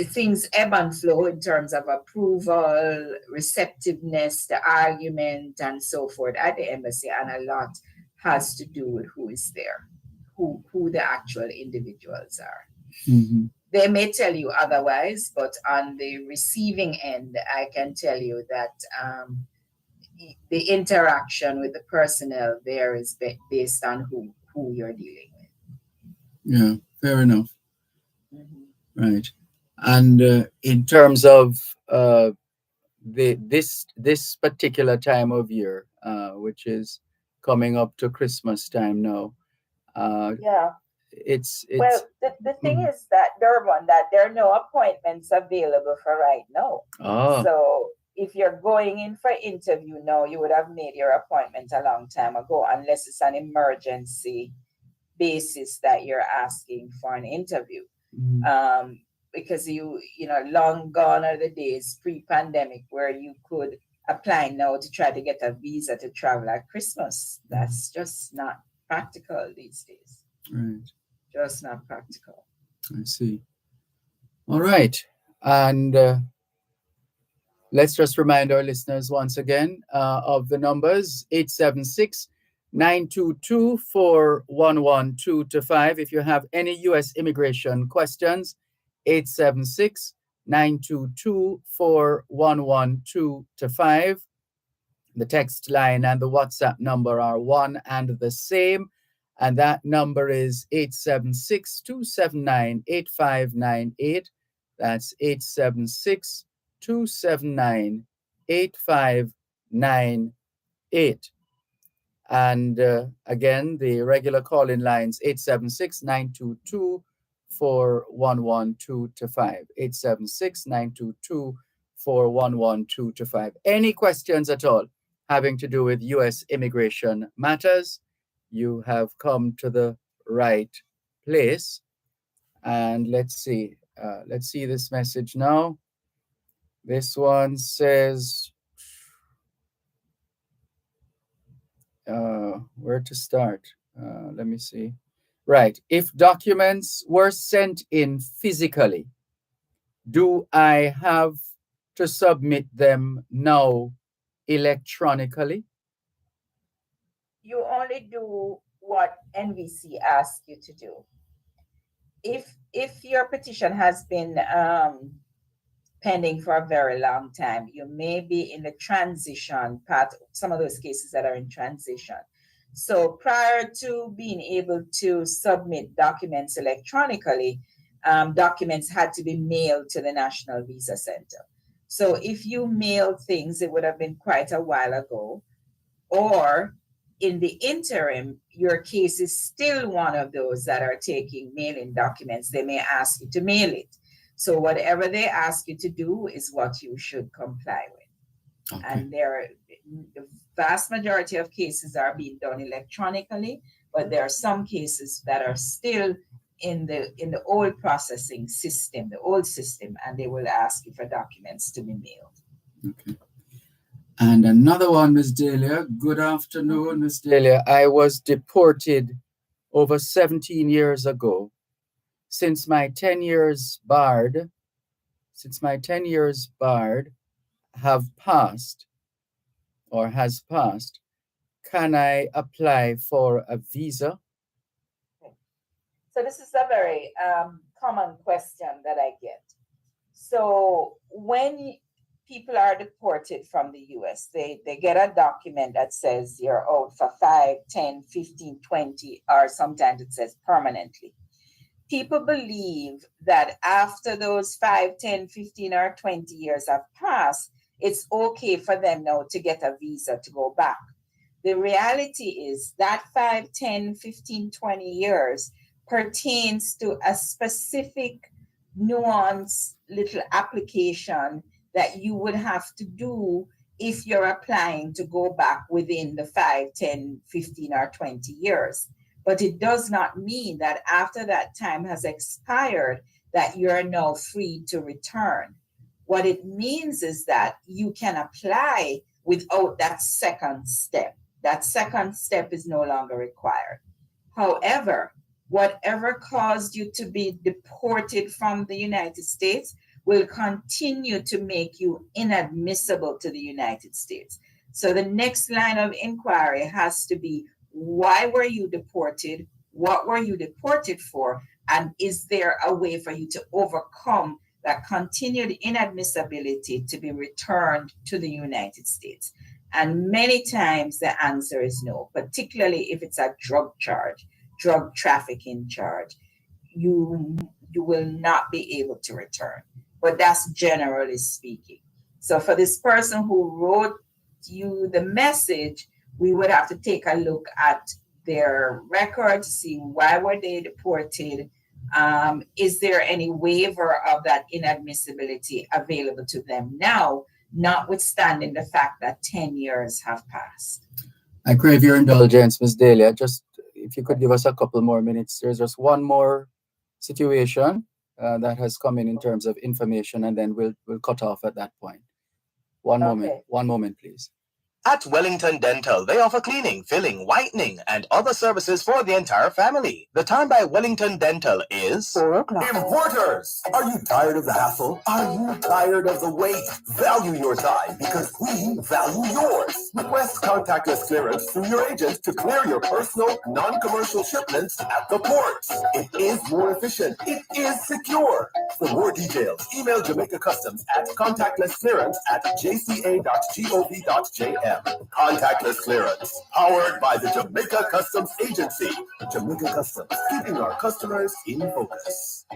things ebb and flow in terms of approval, receptiveness, the argument, and so forth at the embassy, and a lot has to do with who is there, who the actual individuals are. They may tell you otherwise, but on the receiving end, I can tell you that the interaction with the personnel there is based on who you're dealing with. Yeah, fair enough. Right. And in terms of this particular time of year, which is coming up to Christmas time now, it's well, the thing is that Dervan, that there are no appointments available for right now. So if you're going in for interview now, you would have made your appointment a long time ago, unless it's an emergency basis that you're asking for an interview. Because long gone are the days pre-pandemic where you could apply now to try to get a visa to travel at Christmas. That's just not practical these days. Right. Just not practical. I see. All right. And let's just remind our listeners once again of the numbers: 876-922-4112-5. If you have any U.S. immigration questions, 876-922-4112-5. The text line and the WhatsApp number are one and the same. And that number is 876-279-8598. That's 876-279-8598. And again, the regular call-in lines, 876-922-4112-5. 876-922-4112-5. Any questions at all having to do with U.S. immigration matters, you have come to the right place. And let's see this message now. This one says, where to start? Let me see. Right. If documents were sent in physically, do I have to submit them now electronically? You only do what NVC asks you to do. If your petition has been pending for a very long time, you may be in the transition part, some of those cases that are in transition. So prior to being able to submit documents electronically, documents had to be mailed to the National Visa Center. So if you mailed things, it would have been quite a while ago, or in the interim, your case is still one of those that are taking mailing documents. They may ask you to mail it. So whatever they ask you to do is what you should comply with. Okay. And the vast majority of cases are being done electronically, but there are some cases that are still in the old processing system, the old system, and they will ask you for documents to be mailed. Okay. And another one, Ms. Delia. Good afternoon, Ms. Delia. I was deported over 17 years ago. Since my 10 years barred have passed or has passed, can I apply for a visa? So this is a very common question question that I get. So when people are deported from the US, they get a document that says you're out for 5, 10, 15, 20, or sometimes it says permanently. People believe that after those 5, 10, 15, or 20 years have passed, it's okay for them now to get a visa to go back. The reality is that 5, 10, 15, 20 years pertains to a specific nuanced little application that you would have to do if you're applying to go back within the 5, 10, 15, or 20 years. But it does not mean that after that time has expired that you're now free to return. What it means is that you can apply without that second step. That second step is no longer required. However, whatever caused you to be deported from the United States will continue to make you inadmissible to the United States. So the next line of inquiry has to be, why were you deported? What were you deported for? And is there a way for you to overcome that continued inadmissibility to be returned to the United States? And many times the answer is no, particularly if it's a drug charge, drug trafficking charge. You will not be able to return. But that's generally speaking. So for this person who wrote you the message, we would have to take a look at their record to see why were they deported. Is there any waiver of that inadmissibility available to them now, notwithstanding the fact that 10 years have passed? I crave your indulgence, Ms. Dahlia. Just if you could give us a couple more minutes. There's just one more situation that has come in terms of information, and then we'll cut off at that point. One moment, please. At Wellington Dental, they offer cleaning, filling, whitening, and other services for the entire family. The time by Wellington Dental is 4 o'clock. Importers, are you tired of the hassle? Are you tired of the wait? Value your time because we value yours. Request contactless clearance through your agent to clear your personal, non-commercial shipments at the ports. It is more efficient. It is secure. For more details, email Jamaica Customs at contactlessclearance@jca.gov.jm. Contactless clearance, powered by the Jamaica Customs Agency. Jamaica Customs, keeping our customers in focus.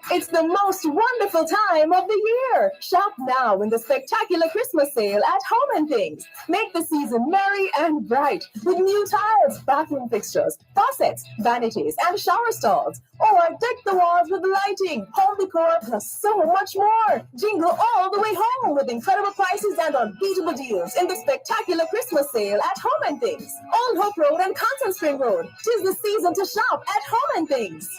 It's the most wonderful time of the year. Shop now in the spectacular Christmas sale at Home and Things. Make the season merry and bright with new tiles, bathroom fixtures, faucets, vanities, and shower stalls. Or deck the walls with lighting, home decor, plus so much more. Jingle all the way home with incredible prices and unbeatable deals in the spectacular Christmas sale at Home and Things. Old Hope Road and Constant Spring Road. 'Tis the season to shop at Home and Things.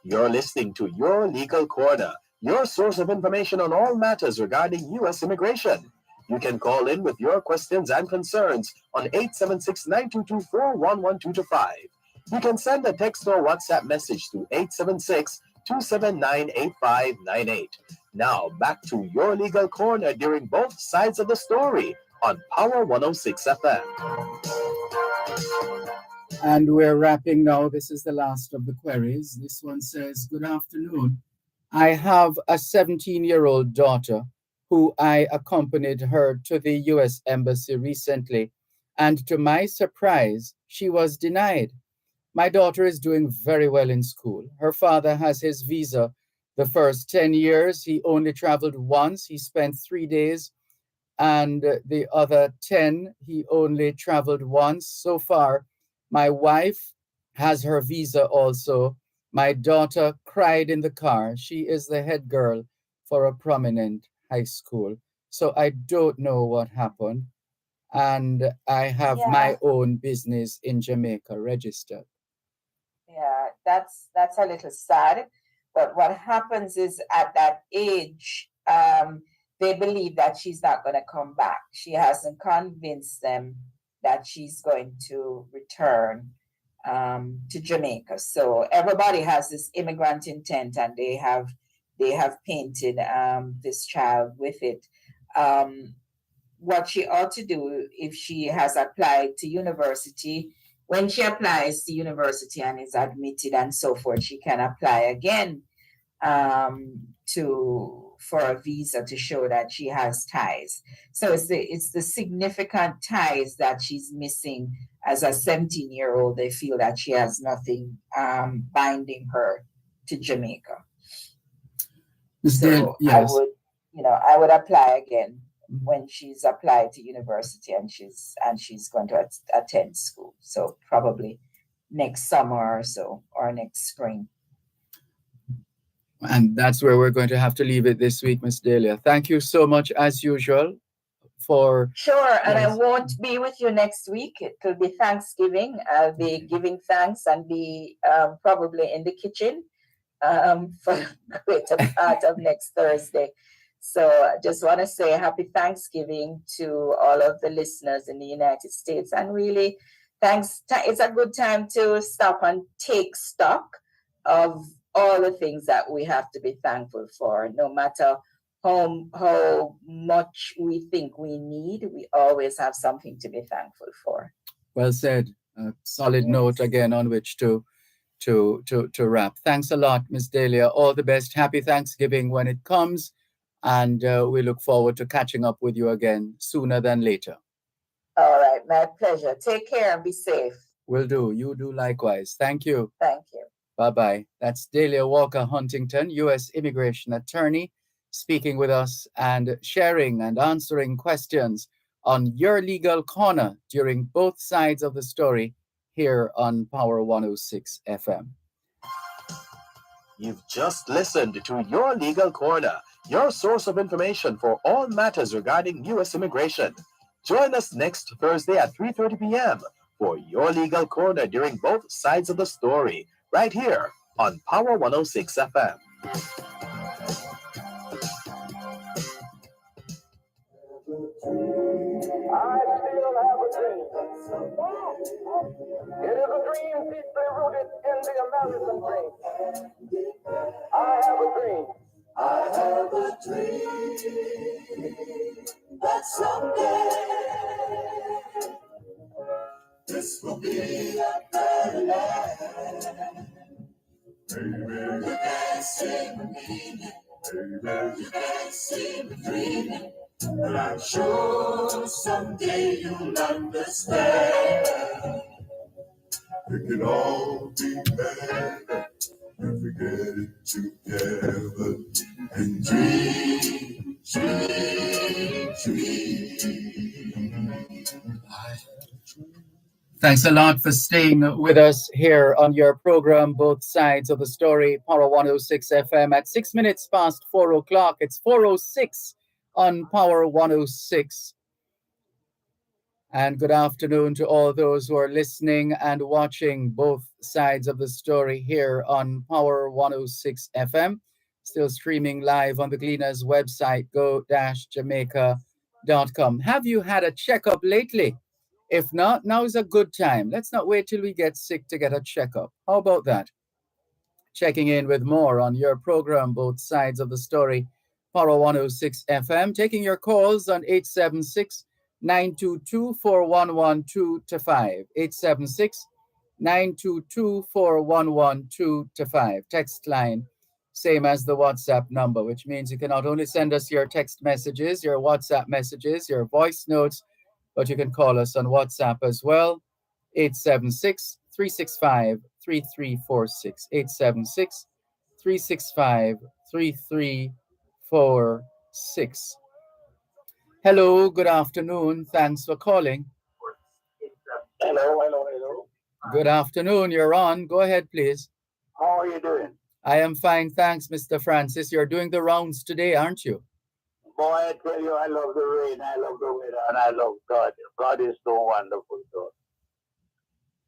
You're listening to Your Legal Corner, your source of information on all matters regarding U.S. immigration. You can call in with your questions and concerns on 876-922-411225. You can send a text or WhatsApp message to 876-279-8598. Now, back to Your Legal Corner during both sides of the story on Power 106 FM. And we're wrapping now. This is the last of the queries. This one says, good afternoon. I have a 17-year-old daughter who I accompanied her to the U.S. Embassy recently. And to my surprise, she was denied. My daughter is doing very well in school. Her father has his visa. The first 10 years, he only traveled once. He spent 3 days. And the other 10, he only traveled once. So far, my wife has her visa also. My daughter cried in the car. She is the head girl for a prominent high school. So I don't know what happened. And I have my own business in Jamaica registered. Yeah, that's a little sad. But what happens is at that age, they believe that she's not going to come back. She hasn't convinced them that she's going to return to Jamaica. So everybody has this immigrant intent, and they have painted this child with it. What she ought to do, if she has applied to university, when she applies to university and is admitted and so forth, she can apply again for a visa to show that she has ties. So it's the significant ties that she's missing as a 17-year-old. They feel that she has nothing binding her to Jamaica. So yes. I would apply again when she's applied to university and she's going to attend school. So probably next summer or so, or next spring. And that's where we're going to have to leave it this week, Miss Delia. Thank you so much, as usual, for... Sure, and I won't be with you next week. It will be Thanksgiving. I'll be giving thanks and be probably in the kitchen for the greater part of next Thursday. So I just want to say happy Thanksgiving to all of the listeners in the United States. And really, thanks. It's a good time to stop and take stock of all the things that we have to be thankful for. No matter how much we think we need, we always have something to be thankful for. Well said. A solid note again on which to wrap. Thanks a lot, Miss Delia. All the best. Happy Thanksgiving when it comes. And we look forward to catching up with you again sooner than later. All right. My pleasure. Take care and be safe. Will do. You do likewise. Thank you. Thank you. Bye-bye. That's Delia Walker Huntington, U.S. immigration attorney, speaking with us and sharing and answering questions on Your Legal Corner during both sides of the story here on Power 106 FM. You've just listened to Your Legal Corner, your source of information for all matters regarding U.S. immigration. Join us next Thursday at 3:30 p.m. for Your Legal Corner during both sides of the story, right here on Power 106 FM. I still have a dream. It is a dream deeply rooted in the American dream. I have a dream. I have a dream that someday this will be a better land. Baby, you can't see me meaning. Baby, you can't see me dreaming. But I'm sure someday you'll understand. It can all be better if we get it together and dream, dream, dream. Thanks a lot for staying with us here on your program, Both Sides of the Story, Power 106 FM at 6 minutes past 4 o'clock. It's 4:06 on Power 106. And good afternoon to all those who are listening and watching Both Sides of the Story here on Power 106 FM. Still streaming live on the Gleaners website, go-jamaica.com. Have you had a checkup lately? If not, now is a good time. Let's not wait till we get sick to get a checkup. How about that? Checking in with more on your program, Both Sides of the Story, Power 106 FM. Taking your calls on 876-922-4112-5. 876-922-4112-5. Text line, same as the WhatsApp number, which means you can not only send us your text messages, your WhatsApp messages, your voice notes, but you can call us on WhatsApp as well, 876-365-3346, 876-365-3346. Hello, good afternoon. Thanks for calling. Hello. Good afternoon. You're on. Go ahead, please. How are you doing? I am fine. Thanks, Mr. Francis. You're doing the rounds today, aren't you? Boy, I tell you, I love the rain, I love the weather, and I love God. God is so wonderful to us.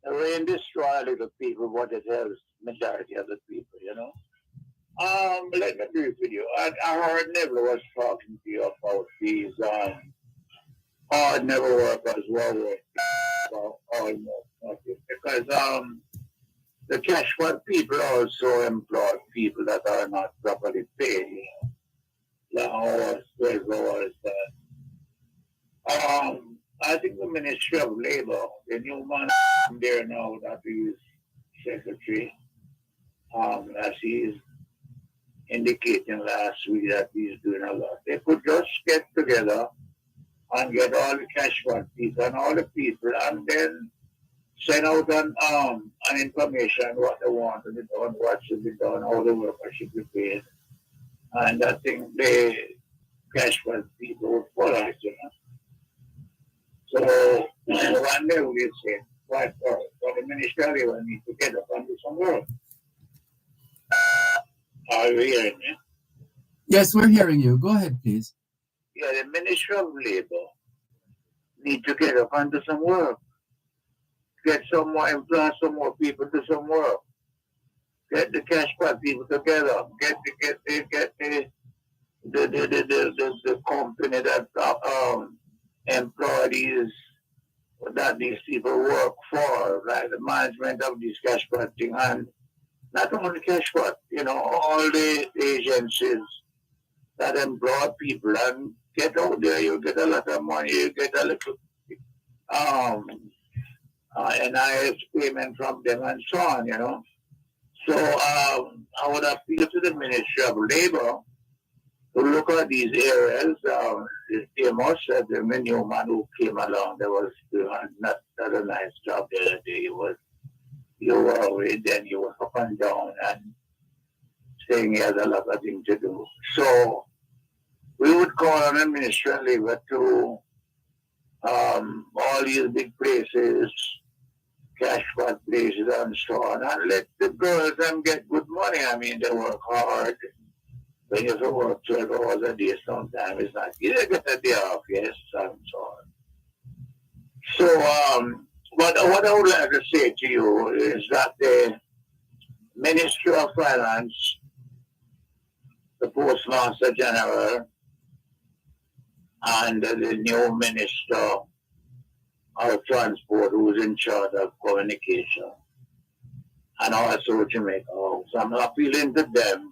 The rain destroys little people, but it helps majority of the people, you know. Let me brief with you. I heard Neville was talking to you about these hard never workers, because the cash for people also employ people that are not properly paid. Long hours, 12 hours. I think the Ministry of Labor, the new man there now that is secretary, as he's indicating last week that he's doing a lot. They could just get together and get all the cash parties and all the people and then send out an information what they want to be done, what should be done, how the workers should be paid. And I think the cash fund people would follow it, you know. So one day we said, what for the ministry will need to get up and do some work. Are you hearing me? Yes, we're hearing you. Go ahead, please. Yeah, the Ministry of Labor need to get up and do some work. Get some more employees, some more people to some work. Get the cash part people together. Get the company that employees that these people work for, like the management of these cash part thing, and not only cash part, you know, all the agencies that employ people and get out there, you get a lot of money, you get a little NIS payment from them and so on, you know. So I would appeal to the Ministry of Labor to look at these areas. They must have the new man who came along, there was not a nice job the other day. You were away, then you were up and down and saying he has a lot of things to do. So we would call on the Ministry of Labor to all these big places, cash pot places and so on, and let the girls them get good money. I mean, they work hard. When you work 12 hours a day, sometimes it's not. You get a day off, yes, and so on. So, but what I would like to say to you is that the Ministry of Finance, the Postmaster General, and the new Minister of Transport, who's in charge of communication, and also Jamaica House. I'm appealing to them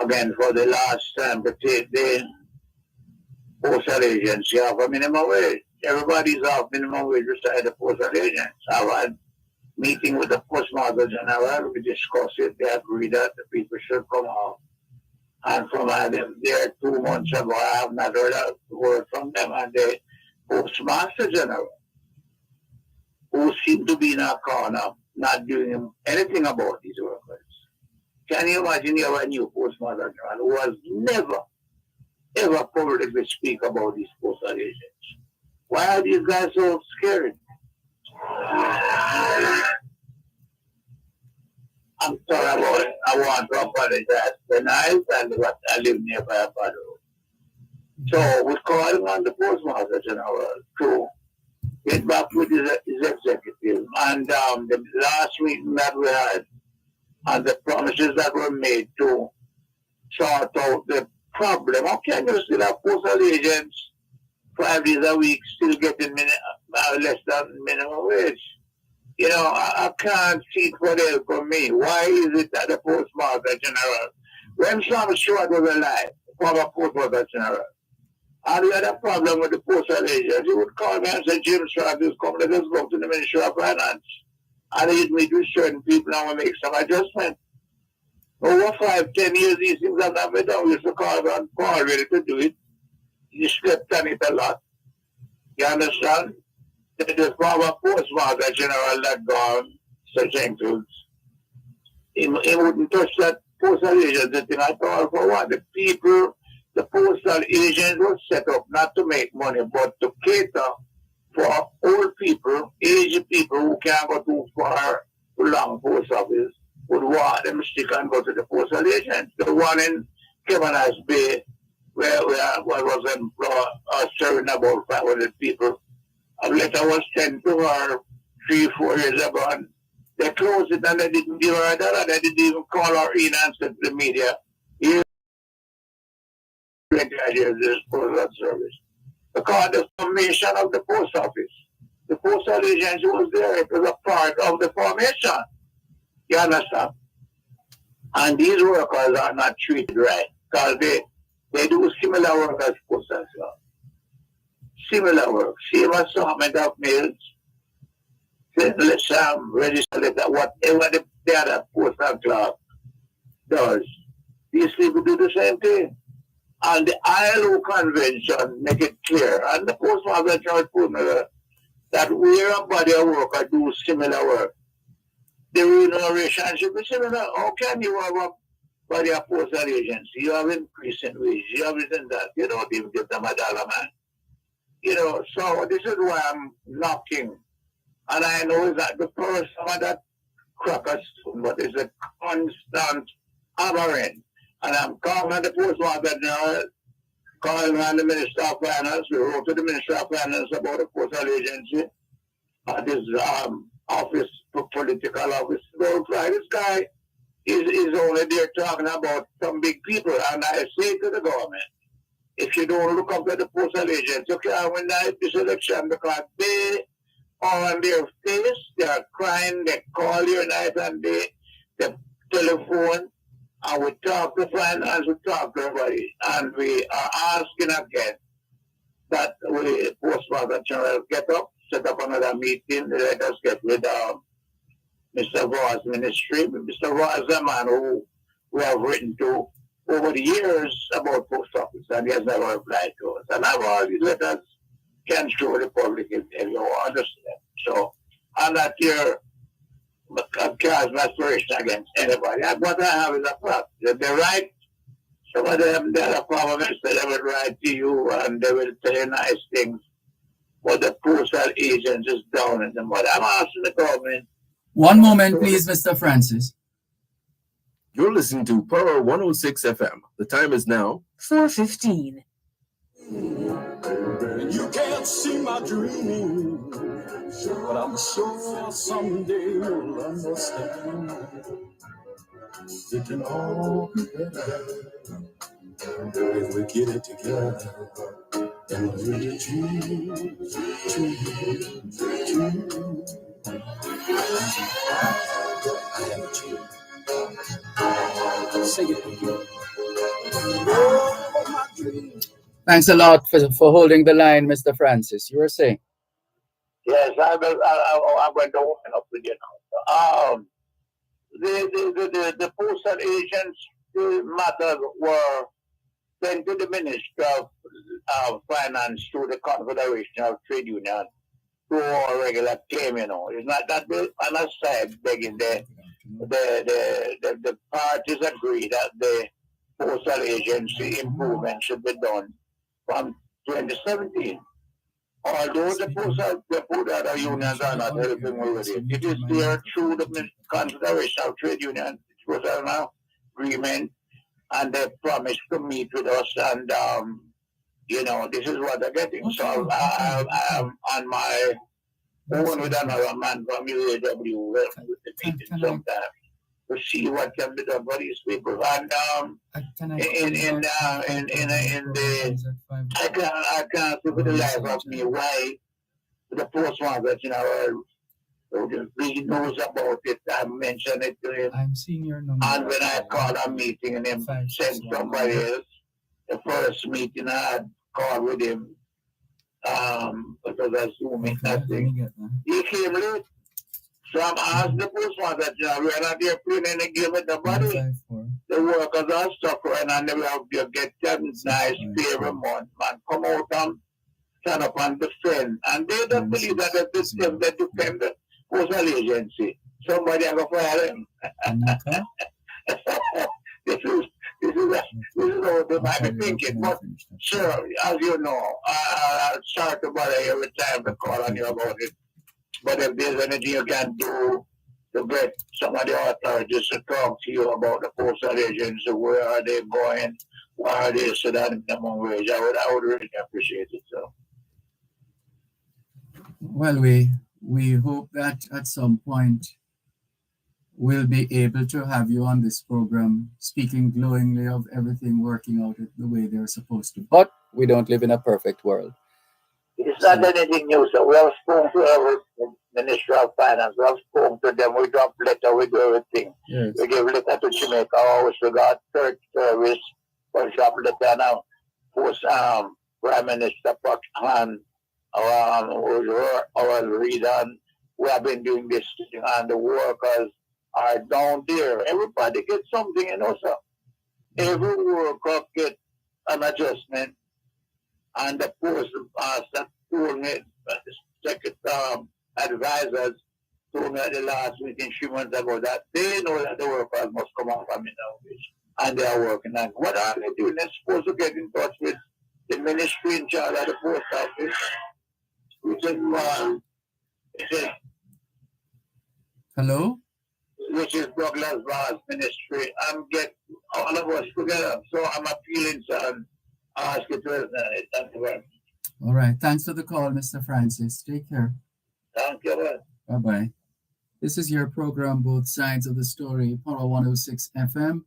again for the last time to take the postal agency off a minimum wage. Everybody's off minimum wage beside the postal agents. I had a meeting with the Postmaster General. We discussed it. They agreed that the people should come off. And from there 2 months ago, I have not heard a word from them. And the Postmaster General, who seemed to be in a corner, not doing anything about these workers. Can you imagine you have a new Postmaster General who has never, ever publicly speak about these postal agents? Why are these guys so scared? I'm sorry about it. I want to apologize. When I live nearby a bad road. So we're calling on the Postmaster General to get back with his executive. And the last meeting that we had and the promises that were made to sort out the problem. How can you still have postal agents 5 days a week still getting less than minimum wage? You know, I can't see it for them for me. Why is it that the Postmaster General, when Sam Stewart was alive, former Postmaster General, and we had a problem with the postal agents, he would call me and say, Jim Stewart is coming, let us go to the Ministry of Finance. And he'd meet with certain people and we make some adjustment. Over 5, 10 years, these things have not been done. We used to call and call ready to do it. He slept on it a lot. You understand? The former Postmaster General that gone, Sir Jenkins, he wouldn't touch that postal agency thing at all for what? The people, the postal agents were set up not to make money, but to cater for old people, aged people who can't go too far to long post office, would want them stick and go to the postal agent. The one in Kevin's Bay, where was employed, serving about 500 people. A letter was sent to her 3-4 years ago, and they closed it and they didn't give her a dollar. They didn't even call her in and said to the media, here's 20 years this postal service. Because the formation of the post office, the postal agency was there. It was a part of the formation. You understand? And these workers are not treated right because they do similar work as postal. similar work. Same assortment of mails. Let's register letter, whatever the other postal clerk does. These people do the same thing. And the ILO convention make it clear, and the postmaster general put that where a body of worker do similar work, the remuneration should be similar. How can you have a body of postal agency? You have increase in wage, you have this and that. You don't even give them $1, man. You know, so this is why I'm knocking. And I know that the first some of that crackers, but it's a constant hammering. And I'm calling on the postmaster general, calling on the Minister of Finance. We wrote to the Minister of Finance about the postal agency at his office, political office. Well, this guy is only there talking about some big people. And I say to the government, if you don't look up at the postal agency, you can't win this election because they are on their face, they are crying, they call you night and day, the telephone. And we talk to finance, we talk to everybody, and we are asking again that we postmaster general get up, set up another meeting, let us get with Mr. Vaugh's ministry. Mr. Vaugh is a man who we have written to over the years about post office, and he has never replied to us. And I've always let us can show the public if you understand. So I'm not here cast aspiration against anybody. What I have is a fact. If they're right, some of them, they're a prime minister, they will write to you and they will say nice things. But the postal agent is down in the mud. I'm asking the government. One moment, please, Mr. Francis. You're listening to Power 106 FM. The time is now 4:15. You can't see my dreaming, but I'm sure someday you'll understand. It can all be better if we get it together and really choose. I have a dream. Sing it with me. Oh, my dream. Thanks a lot for holding the line, Mr. Francis. You were saying? Yes, I'm going to open up with you now. The postal agents matters were sent to the Ministry of Finance through the Confederation of Trade Unions through a regular claim, you know. It's not that on a side begging the parties agree that the postal agency improvement should be done from 2017. Although the postal unions are not helping with it, it is there through the Confederation of Trade Unions. It was an agreement, and they promised to meet with us, and you know, this is what they're getting. So I'm on my own with another man from UAW with the meeting sometime to see what can be done for these people. And I can't see for the life of me why the postmaster general he knows about it. I mentioned it to him. I'm seeing your number. And when I called a meeting and him sent somebody else, the first meeting I had called with him, because I assuming nothing. He came late. So I'm asking the postmaster general, we're not here playing any game with the body. The workers are suffering and they will have to get them nice pay every month and come out and stand up and defend. And they don't believe that the system that defend the postal agency. Somebody has to fire them. This is how they might be thinking. But sure, as you know, I'll start to bother you every time to call on you about it. But if there's anything you can do to get some of the authorities to talk to you about the postal agency, where are they going, why are they so that minimum wage, I would really appreciate it. So. Well, we hope that at some point we'll be able to have you on this program speaking glowingly of everything working out the way they're supposed to. But we don't live in a perfect world. It's not anything new, so we have spoken to our Ministry of Finance, we have spoken to them, we drop letter, we do everything. Yes. We give letter to Jamaica, always we got third service, we drop letter now, post Prime Minister Park and our reader, we have been doing this thing, and the workers are down there. Everybody gets something, sir. Every worker get an adjustment, and the post that told me, advisors told me at the last meeting 3 months ago that they know that the workers must come out from it, and they are working. And what are they doing? They're supposed to get in touch with the ministry in charge of the post office, which is Hello? which is Douglas Barr's ministry, and get all of us together. So I'm appealing, sir, and ask you to thank you very much. All right. Thanks for the call, Mr. Francis. Take care. Thank you, man. Bye-bye. This is your program, Both Sides of the Story, Power 106 FM.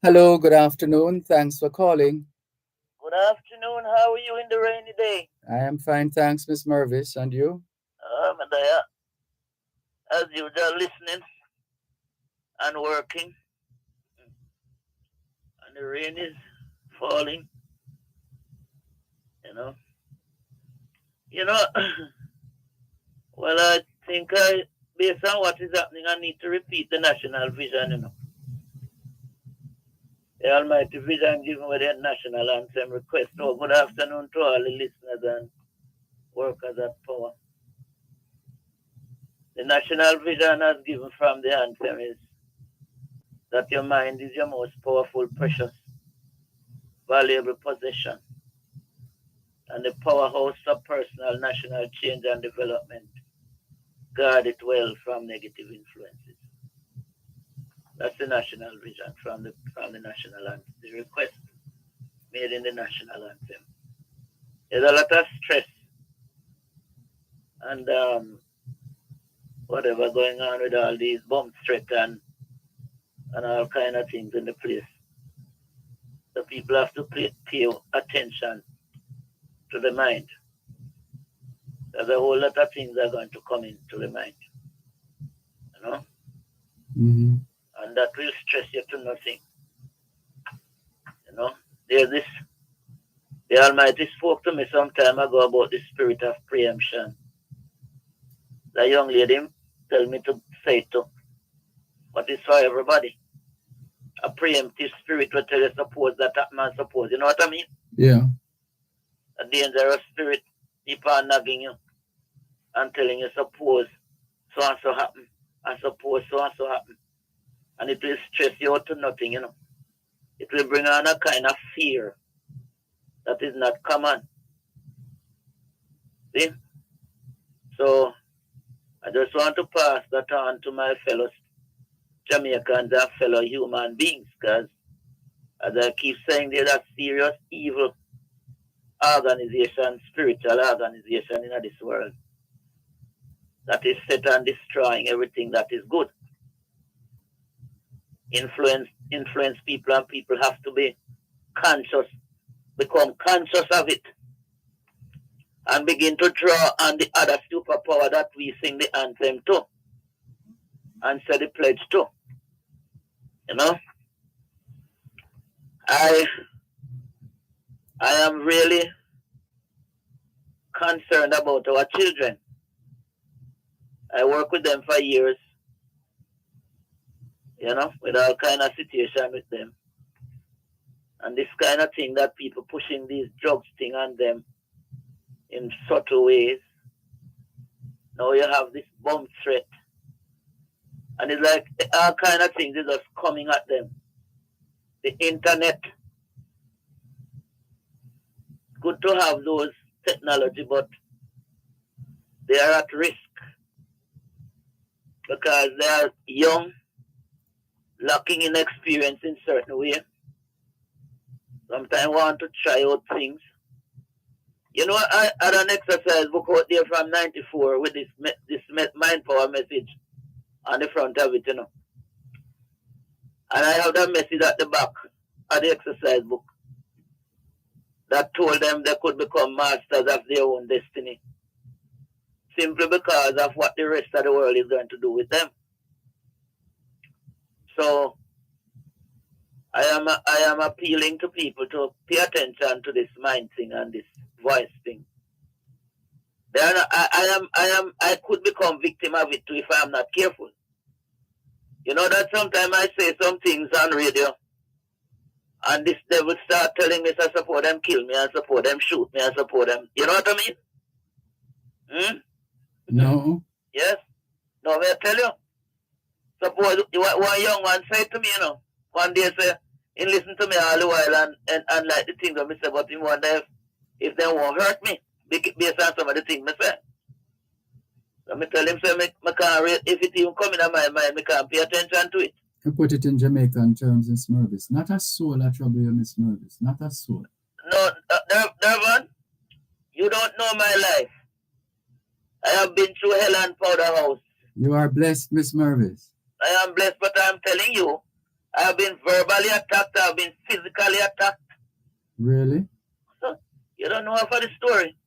Hello, good afternoon. Thanks for calling. Good afternoon. How are you in the rainy day? I am fine, thanks, Miss Mervis. And you? I'm there. As usual, listening and working. And the rain is falling. Well, I think based on what is happening, I need to repeat the national vision, The Almighty Vision given with the national anthem request. Oh, good afternoon to all the listeners and workers at Power. The national vision as given from the anthem is that your mind is your most powerful, precious, valuable possession, and the powerhouse of personal, national change and development. Guard it well from negative influences. That's the national vision from the national anthem. The request made in the national anthem. There's a lot of stress and whatever going on with all these bomb threats and all kind of things in the place. So people have to pay attention to the mind. There's a whole lot of things that are going to come into the mind. Mm-hmm. And that will stress you to nothing. There's this. The Almighty spoke to me some time ago about the spirit of preemption. The young lady tell me to say it to. But it's for everybody. A preemptive spirit will tell you suppose that man suppose. You know what I mean? Yeah. A dangerous spirit keep on nagging you and telling you suppose so and so happen. And suppose so and so happen. And it will stress you out to nothing, It will bring on a kind of fear that is not common. See? So I just want to pass that on to my fellow Jamaicans and fellow human beings, because as I keep saying, there's a serious evil organization, spiritual organization in this world that is set on destroying everything that is good. Influence people, and people have to be conscious, become conscious of it, and begin to draw on the other superpower that we sing the anthem to and say the pledge to. I am really concerned about our children. I work with them for years, with all kind of situation with them. And this kind of thing that people pushing these drugs thing on them in subtle ways. Now you have this bomb threat. And it's like all kind of things is just coming at them. The internet. Good to have those technology, but they are at risk because they are young, lacking in experience in certain way. Sometimes want to try out things. I had an exercise book out there from 94 with this mind power message on the front of it, And I have that message at the back of the exercise book that told them they could become masters of their own destiny, simply because of what the rest of the world is going to do with them. So I am appealing to people to pay attention to this mind thing and this voice thing. They are not, I could become victim of it too if I'm not careful. You know that sometimes I say some things on radio, and this devil start telling me I support them kill me, I support them shoot me, I support them. You know what I mean? No. Yes. No, may I tell you? Suppose one young man said to me, you know, one day say, he listened to me all the while and like the things that I say, but he wonder if they won't hurt me based on some of the things I say. So I tell him, say, I can't, if it even come in my mind, I can't pay attention to it. You put it in Jamaican terms, Miss Mervis. Not a soul that trouble you, Miss Mervis. Not a soul. No, Dervan, you don't know my life. I have been through hell and powder house. You are blessed, Miss Mervis. I am blessed, but I'm telling you, I have been verbally attacked, I have been physically attacked. Really? You don't know half of the story.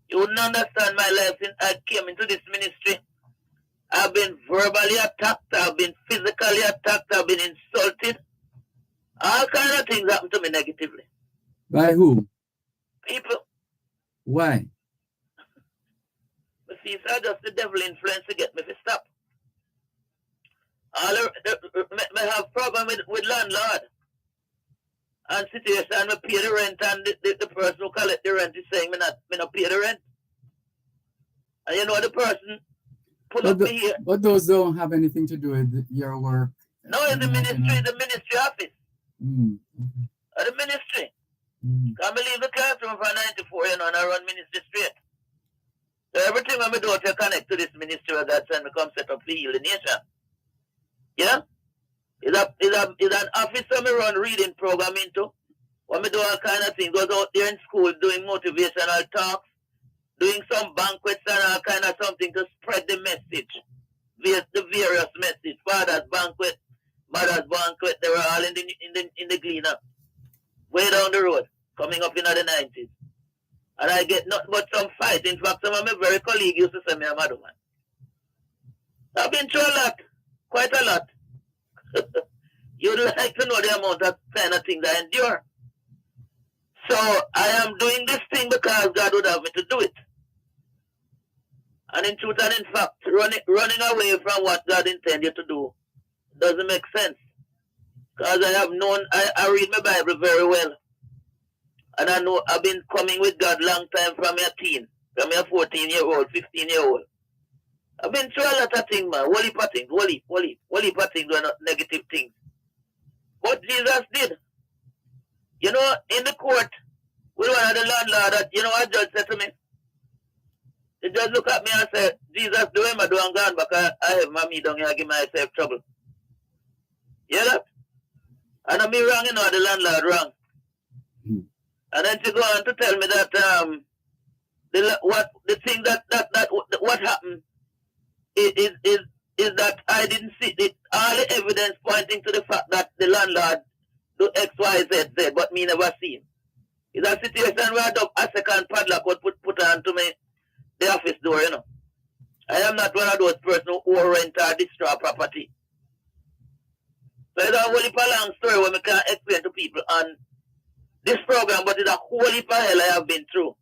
You wouldn't understand my life since I came into this ministry. I've been verbally attacked, I've been physically attacked, I've been insulted. All kinds of things happen to me negatively. By who? People. Why? But see, it's just the devil influence to get me to stop. I have problem with landlord and situation. I pay the rent, and the person who collect the rent is saying me not pay the rent. And you know the person pull up me here. But those don't have anything to do with your work. No, it's the ministry office. Mm-hmm. The ministry. Mm-hmm. I leave the classroom for 94, you know, and I run ministry straight. So everything I do to connect to this ministry where God sent me come set up to heal the nation. Yeah? Is an office that me run reading program into. When me do all kind of things, goes out there in school doing motivational talks, doing some banquets and all kind of something to spread the message. The various message. Father's banquet, mother's banquet, they were all in the cleanup. Way down the road, coming up in the 90s. And I get nothing but some fight. In fact, some of my very colleagues used to say me a mad man. I've been through a lot. Quite a lot. You'd like to know the amount of kind of things I endure. So I am doing this thing because God would have me to do it. And in truth and in fact, running away from what God intended to do doesn't make sense. Because I have known, I read my Bible very well. And I know I've been coming with God long time from a teen, from a 14-year-old, 15-year-old. I've been through a lot of things, man. Whole heap of things, whole heap of things were not negative things. But Jesus did. You know, in the court, with one of the landlord, that, you know what judge said to me? He just look at me and said, Jesus, do him, I do I'm gone, because I have my me down here, I give myself trouble. You hear that? And I'm me wrong, you know, the landlord wrong. And then she go on to tell me that what happened is that I didn't see it. All the evidence pointing to the fact that the landlord do X, Y, Z, but me never see him. It's a situation where a second padlock was put on to me, the office door, you know. I am not one of those persons who rent or destroy property. So it's a whole heap of long story where we can't explain to people on this program, but it's a whole heap of hell I have been through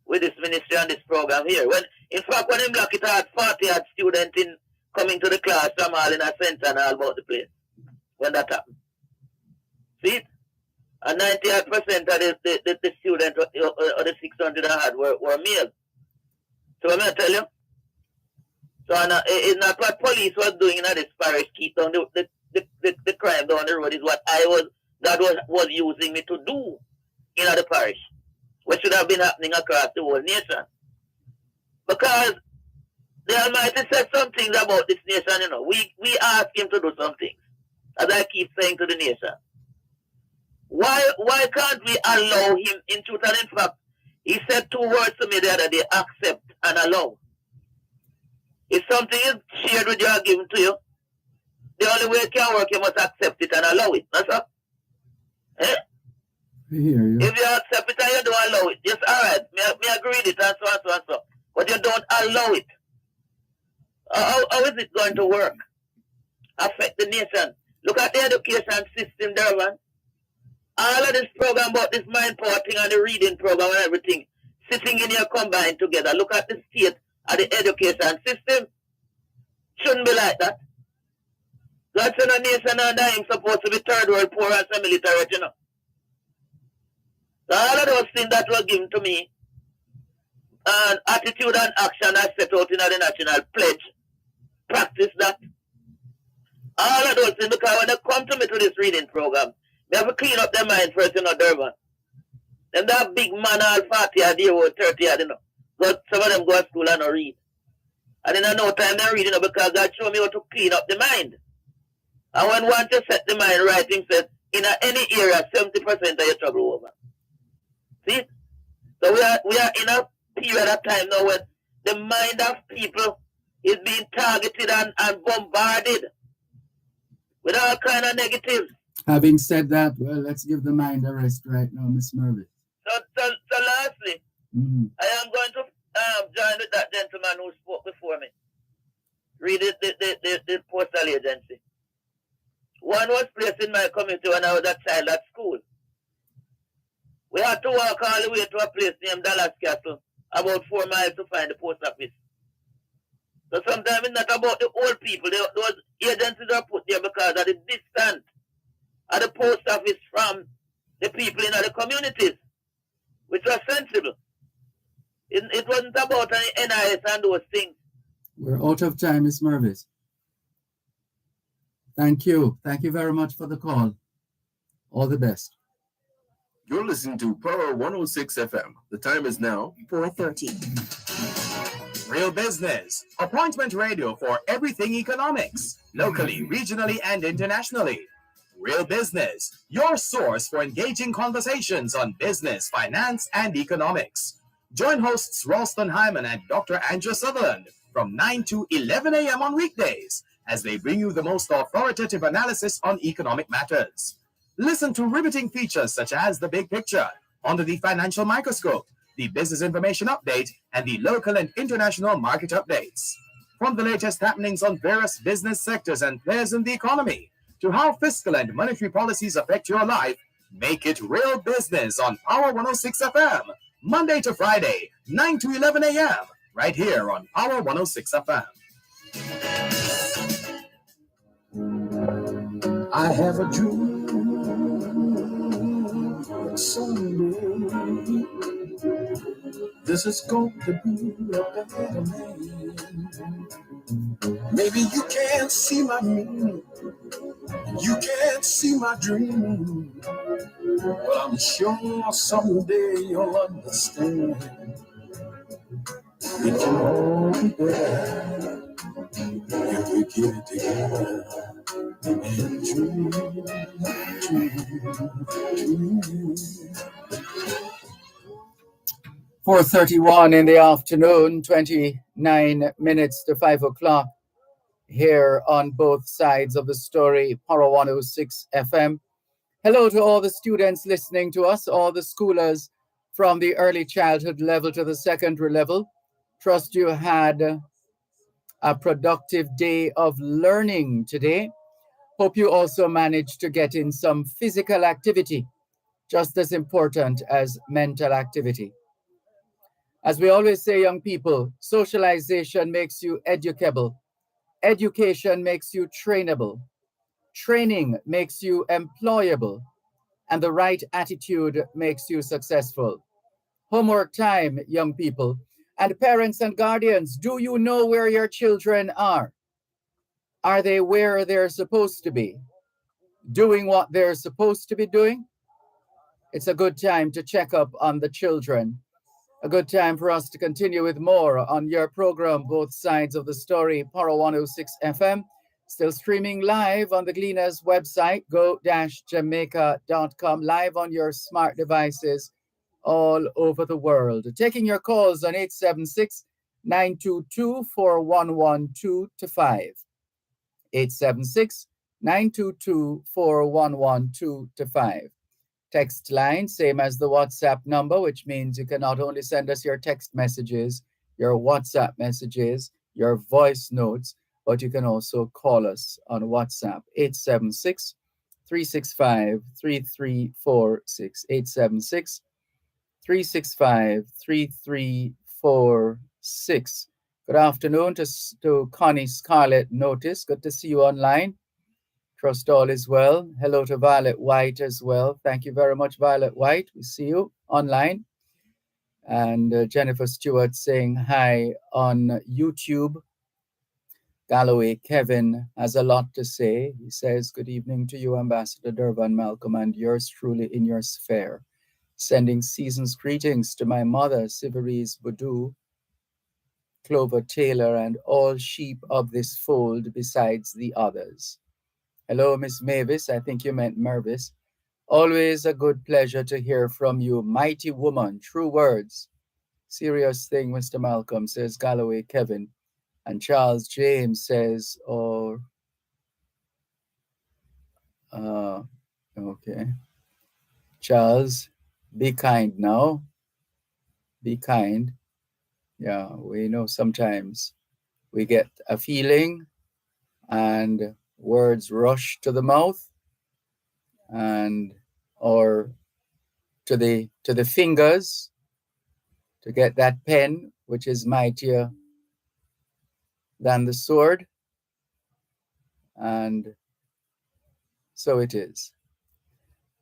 with this ministry and this program here. In fact, when him lock it had 40 odd students in coming to the class from all in a center and all about the place. When that happened. See it? And 98% of the students or the 600 I had were male. So I'm going to tell you. So it's not what police was doing in this parish, keep down the crime down the road is what God was using me to do in the parish. What should have been happening across the whole nation. Because the Almighty said some things about this nation, you know. We ask him to do some things. As I keep saying to the nation. Why can't we allow him in truth and in fact? He said 2 words to me the other day, accept and allow. If something is shared with you or given to you, the only way it can work, you must accept it and allow it. That's all. Eh? I hear you. If you accept it and you don't allow it, yes, all right, me agree with it and so and so and so. But you don't allow it. How is it going to work? Affect the nation. Look at the education system, Dervan. All of this program about this mind power thing and the reading program and everything sitting in here combined together. Look at the state of the education system. Shouldn't be like that. God said a nation and I'm supposed to be third world poor and semi-literate, you know. So all of those things that were given to me, and attitude and action I set out in the national pledge, practice that. All of those things, because when they come to me to this reading program, they have to clean up their mind first, you know, Dervan. Them that big man all 40 a day or 30 a day, you know. But some of them go to school and not read. And in no time they read, you know, because God showed me how to clean up the mind. And when one to set the mind right, he said, in any area, 70% of your trouble over. See? So we are in a period of time now when the mind of people is being targeted and bombarded with all kind of negatives. Having said that, well, let's give the mind a rest right now, Miss Mervis. So lastly, I am going to join with that gentleman who spoke before me. Read the postal agency. One was placed in my community when I was a child at school. We had to walk all the way to a place named Dallas Castle, about 4 miles to find the post office. So sometimes it's not about the old people. Those agencies are put there because of the distance of the post office from the people in the communities, which was sensible. It wasn't about any NIS and those things. We're out of time, Miss Mervis. Thank you. Thank you very much for the call. All the best. You're listening to Power 106 FM. The time is now 4:30. Real Business, appointment radio for everything economics, locally, regionally, and internationally. Real Business, your source for engaging conversations on business, finance, and economics. Join hosts Ralston Hyman and Dr. Andrew Sutherland from 9 to 11 a.m. on weekdays as they bring you the most authoritative analysis on economic matters. Listen to riveting features such as The Big Picture, Under the Financial Microscope, the Business Information Update, and the local and international market updates. From the latest happenings on various business sectors and players in the economy, to how fiscal and monetary policies affect your life, make it Real Business on Power 106 FM, Monday to Friday, 9 to 11 a.m., right here on Power 106 FM. I have a dream that someday this is going to be a better man. Maybe you can't see my meaning, you can't see my dream, but I'm sure someday you'll understand. It can all be better if we get it together. 4:31 in the afternoon, 29 minutes to 5 o'clock here on both sides of the story, Power 106 FM. Hello to all the students listening to us, all the schoolers from the early childhood level to the secondary level. Trust you had a productive day of learning today. Hope you also managed to get in some physical activity, just as important as mental activity. As we always say, young people, socialization makes you educable. Education makes you trainable. Training makes you employable. And the right attitude makes you successful. Homework time, young people. And parents and guardians, do you know where your children are? Are they where they're supposed to be? Doing what they're supposed to be doing? It's a good time to check up on the children. A good time for us to continue with more on your program, Both Sides of the Story, Power 106 FM. Still streaming live on the Gleaners website, go-jamaica.com, live on your smart devices all over the world. Taking your calls on 876-922-4112-5. 876-922-4112-5. Text line, same as the WhatsApp number, which means you can not only send us your text messages, your WhatsApp messages, your voice notes, but you can also call us on WhatsApp, 876-365-3346, 365-3346. Good afternoon to Connie Scarlett Notice. Good to see you online. Trust all is well. Hello to Violet White as well. Thank you very much, Violet White. We see you online. And Jennifer Stewart saying hi on YouTube. Galloway Kevin has a lot to say. He says, good evening to you, Ambassador Dervan Malcolm, and yours truly in your sphere. Sending season's greetings to my mother, Siveries Boudou, Clover Taylor, and all sheep of this fold besides the others. Hello, Miss Mavis. I think you meant Mervis. Always a good pleasure to hear from you, mighty woman. True words. Serious thing, Mr. Malcolm, says Galloway Kevin. And Charles James says, okay. Charles, be kind now. Be kind. Yeah, we know sometimes we get a feeling and words rush to the mouth and or to the fingers to get that pen, which is mightier than the sword. And so it is.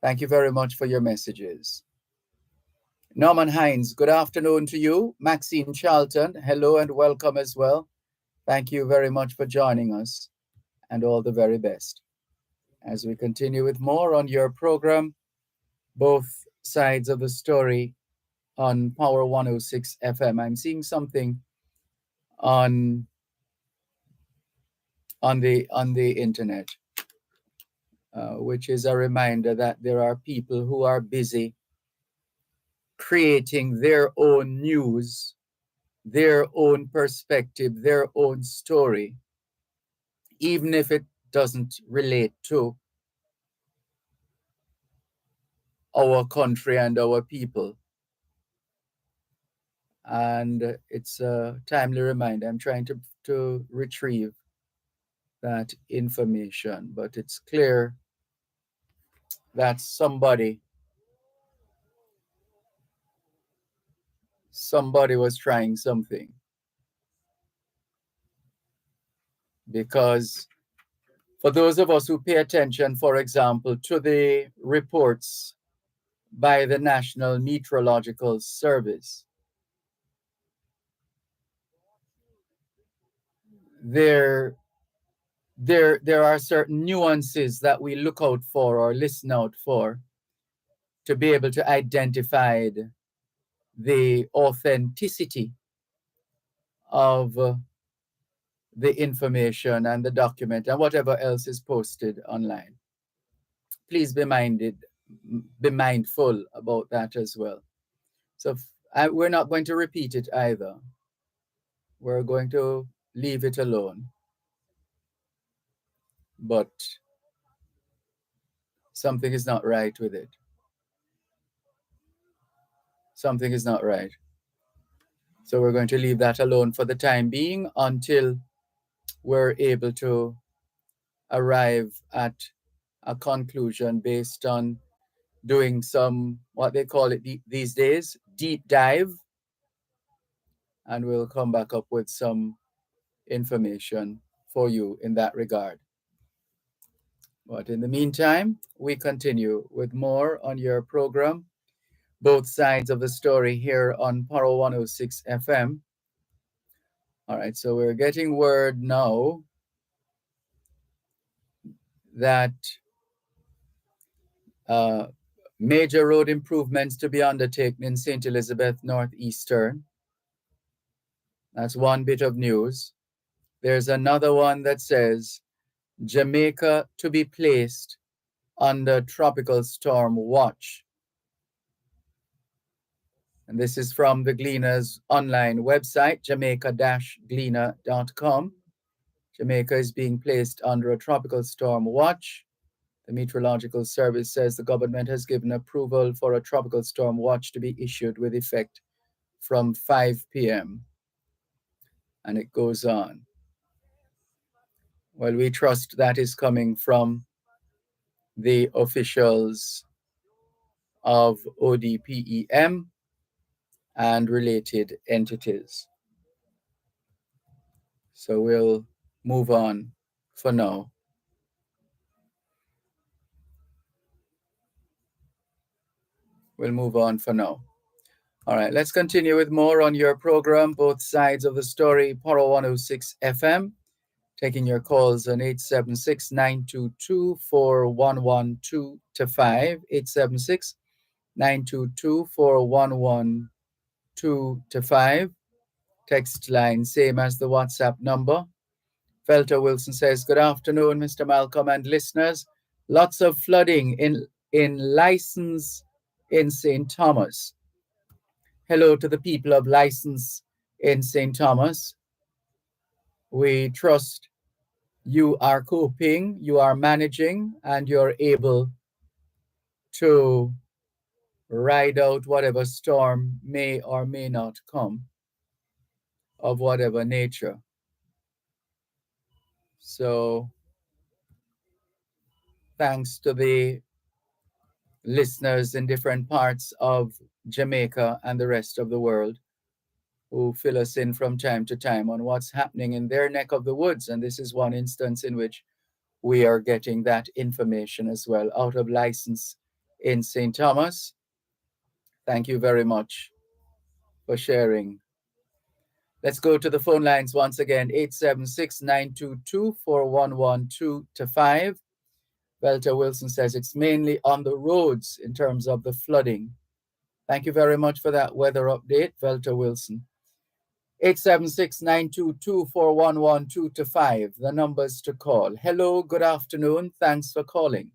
Thank you very much for your messages. Norman Hines, good afternoon to you. Maxine Charlton, hello and welcome as well. Thank you very much for joining us, and all the very best. As we continue with more on your program, both sides of the story on Power 106 FM. I'm seeing something on the internet, which is a reminder that there are people who are busy creating their own news, their own perspective, their own story, even if it doesn't relate to our country and our people. And it's a timely reminder. I'm trying to retrieve that information, but it's clear that somebody was trying something. Because for those of us who pay attention, for example, to the reports by the National Meteorological Service, there are certain nuances that we look out for or listen out for to be able to identify the authenticity of the information and the document and whatever else is posted online. Please be mindful about that as well. So we're not going to repeat it either. We're going to leave it alone. But something is not right with it. Something is not right. So we're going to leave that alone for the time being until we're able to arrive at a conclusion based on doing some, what they call it these days, deep dive. And we'll come back up with some information for you in that regard. But in the meantime, we continue with more on your program, both sides of the story here on Power 106 FM. All right, so we're getting word now that major road improvements to be undertaken in St. Elizabeth Northeastern. That's one bit of news. There's another one that says Jamaica to be placed under tropical storm watch. And this is from the Gleaner's online website, jamaica-gleaner.com. Jamaica is being placed under a tropical storm watch. The Meteorological Service says the government has given approval for a tropical storm watch to be issued with effect from 5 p.m. And it goes on. Well, we trust that is coming from the officials of ODPEM and related entities. So we'll move on for now. We'll move on for now. All right, let's continue with more on your program, Both Sides of the Story, Poro 106 FM. Taking your calls on 876-922-4112 to 5, 876-922-4112 to 5. Text line, same as the WhatsApp number. Felter Wilson says, good afternoon, Mr. Malcolm and listeners. Lots of flooding in License in St. Thomas. Hello to the people of License in St. Thomas. We trust you are coping, you are managing, and you're able to ride out whatever storm may or may not come of whatever nature. So thanks to the listeners in different parts of Jamaica and the rest of the world who fill us in from time to time on what's happening in their neck of the woods. And this is one instance in which we are getting that information as well out of License in St. Thomas. Thank you very much for sharing. Let's go to the phone lines once again, 876-922-4112 to 5. Belter Wilson says it's mainly on the roads in terms of the flooding. Thank you very much for that weather update, Belter Wilson. 876-922-4112 to 5, the numbers to call. Hello, good afternoon. Thanks for calling.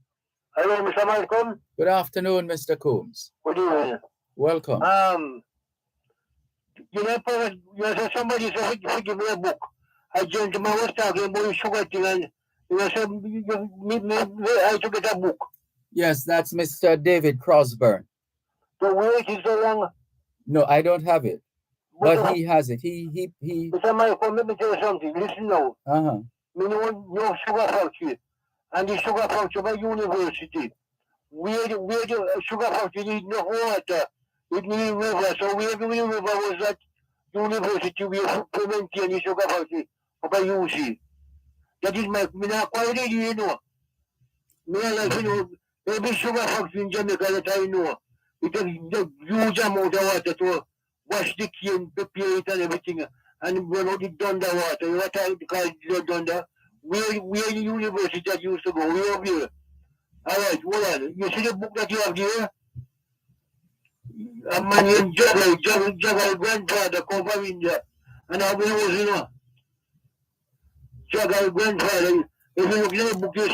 Hello, Mr. Malcolm. Good afternoon, Mr. Coombs. Good evening. Welcome. You know, somebody said to give me a book. A gentleman was talking about sugar thing, and you know, said I to get a book. Yes, that's Mr. David Crosburn. So where it is so long? No, I don't have it. But he has it. He. Mr. Malcolm, let me tell you something. Listen now. Me no sugar factory. And the sugar factory by university. Where the sugar factory need no water. It need river. So where the river was that university we maintain the sugar factory by UC. That is my me not quite ready, you know. Me like you know, every sugar factory in Jamaica that I know. It takes the huge amount of water to wash the cane, prepare it and everything. And when it done the water, what I call it done the where the university that used to go, where over here. Alright, hold on. You see the book that you have there? A man named Jagal grandfather come from India. And I was, you know, Jagal grandfather. If you look at the book, you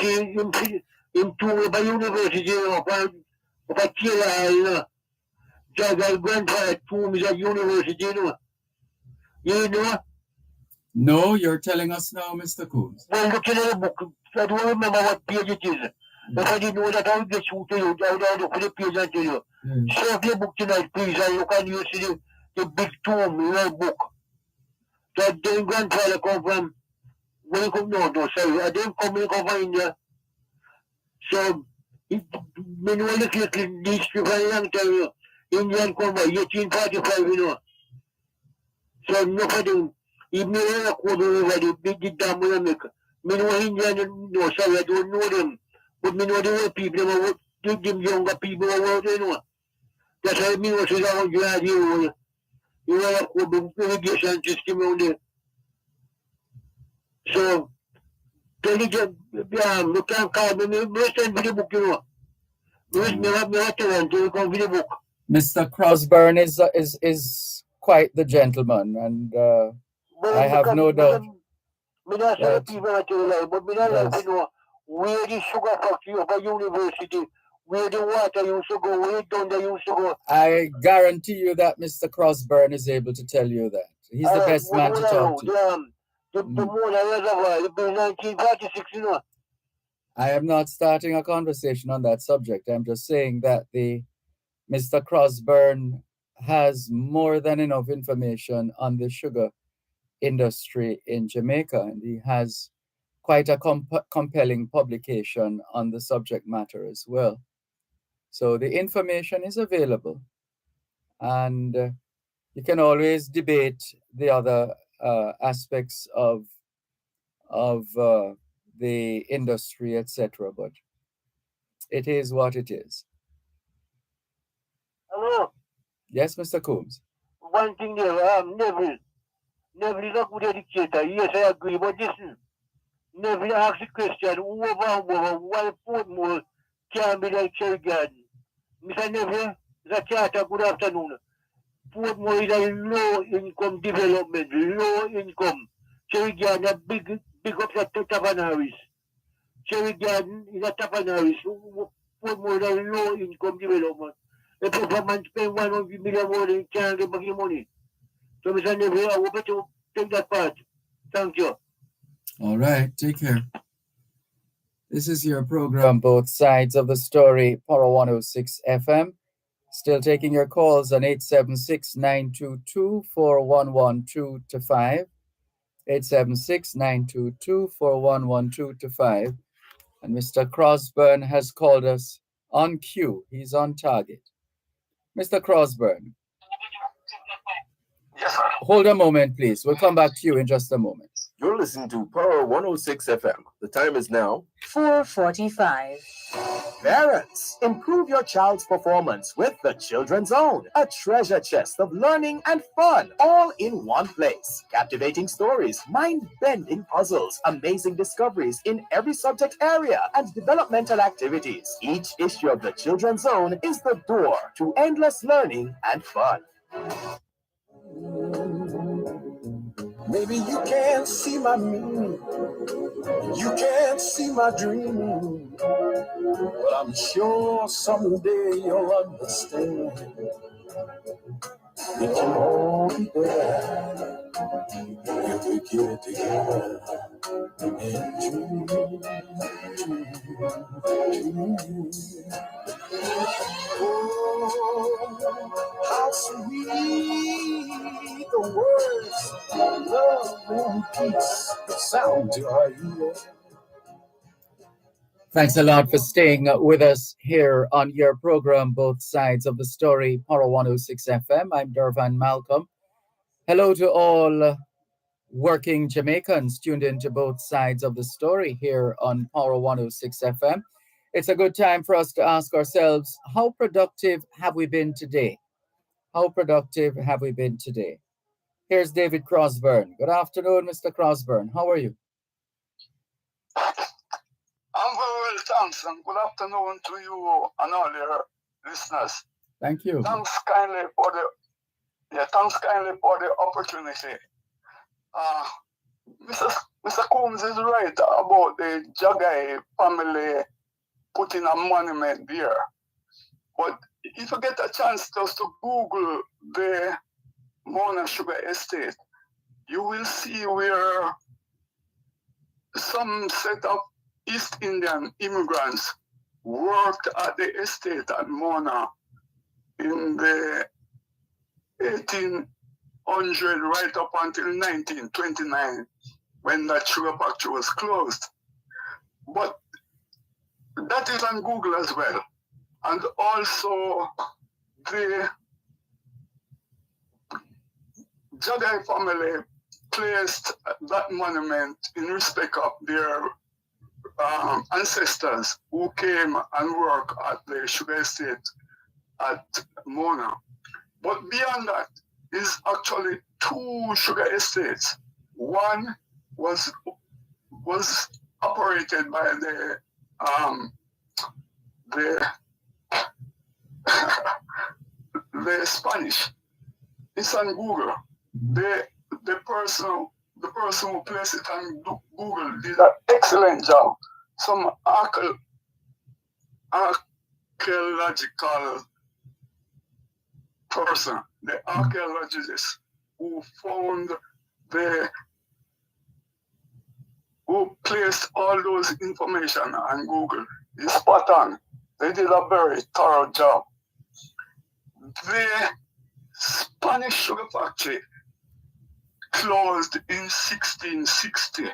see him two by university, you know, of a killer, you know. Jagal grandfather tomb is at university, you know. You know? No, you're telling us now, Mr. Coombs. Well, looking at the book, I don't remember what page it is. If I didn't know that, I would get you to you. I would look for the page and tell you. Share the book tonight, please, and look and you see the big tomb in your book. That then grandfather come from, when he come, no, sorry, I didn't come when he come from India. So, me know look at this for a long time, you know. Indian come by 1845, you know. So, nobody, even though I could over the dam will make. Me know Indian, no, sorry, I don't know them. But me know the old people, them younger people over there, you know. That's why me was around you had you. You know, I could be irrigation system around there. So, tell you, you can't call me, me send me the book, you know. Me have to run to come with the book. Mr. Crosburn is quite the gentleman, and I have no doubt. Me not say people are tell lie, but me not like to know where the sugar factory of a university, where the water used to go, where the thunder used to go. I guarantee you that Mr. Crosburn is able to tell you that. He's the best man to talk to. The Mona Reservoir, it was 1946, you know. I am not starting a conversation on that subject. I'm just saying that Mr. Crosburn has more than enough information on the sugar industry in Jamaica, and he has quite a compelling publication on the subject matter as well. So the information is available, and You can always debate the other aspects of the industry, etc. But it is what it is. Hello. Yes, Mr. Coombs. One thing there, Neville. Neville is a good educator. Yes, I agree. But listen, Neville asked the question, why Portmore can't be like Cherry Garden? Mr. Neville, the charter, good afternoon. Portmore is a low-income development, low-income. Cherry Garden, a big up the Tapanaris. Cherry Garden is a Tapanaris. Portmore is a low-income development. If a man spend 100 million more, he can't get back his money. So, Mr. Neville, I hope you take that part. Thank you. All right, take care. This is your program, Both Sides of the Story, Power 106 FM. Still taking your calls on 876-922-4112-5. 876-922-4112-5. And Mr. Crosburn has called us on cue. He's on target. Mr. Crosburn. Yes, sir. Hold a moment, please. We'll come back to you in just a moment. You're listening to Power 106 FM. The time is now 4:45. Parents, improve your child's performance with the Children's Zone, a treasure chest of learning and fun, all in one place. Captivating stories, mind-bending puzzles, amazing discoveries in every subject area, and developmental activities. Each issue of the Children's Zone is the door to endless learning and fun. Maybe you can't see my meaning, you can't see my dream, but I'm sure someday you'll understand. It can all be there if we get it together and dream. Oh, how sweet the words of love and peace sound to our ears. Thanks a lot for staying with us here on your program, Both Sides of the Story, Power 106 FM. I'm Dervan Malcolm. Hello to all working Jamaicans tuned into Both Sides of the Story here on Power 106 FM. It's a good time for us to ask ourselves, how productive have we been today? How productive have we been today? Here's David Crosburn. Good afternoon, Mr. Crosburn. How are you? I'm very well, thanks, and good afternoon to you and all your listeners. Thank you. Thanks kindly for the opportunity. Mr. Coombs is right about the Jagai family putting a monument there. But if you get a chance just to Google the Mona Sugar Estate, you will see where some set of East Indian immigrants worked at the estate at Mona in the 1800 right up until 1929 when that sugar factory was closed. But that is on Google as well. And also the Jagai family placed that monument in respect of their ancestors who came and worked at the sugar estate at Mona. But beyond that is actually two sugar estates. One was operated by the Spanish. It's on Google. The person who placed it on Google did an excellent job. Some archaeological person, the archaeologist who placed all those information on Google is spot on. They did a very thorough job. The Spanish sugar factory closed in 1660.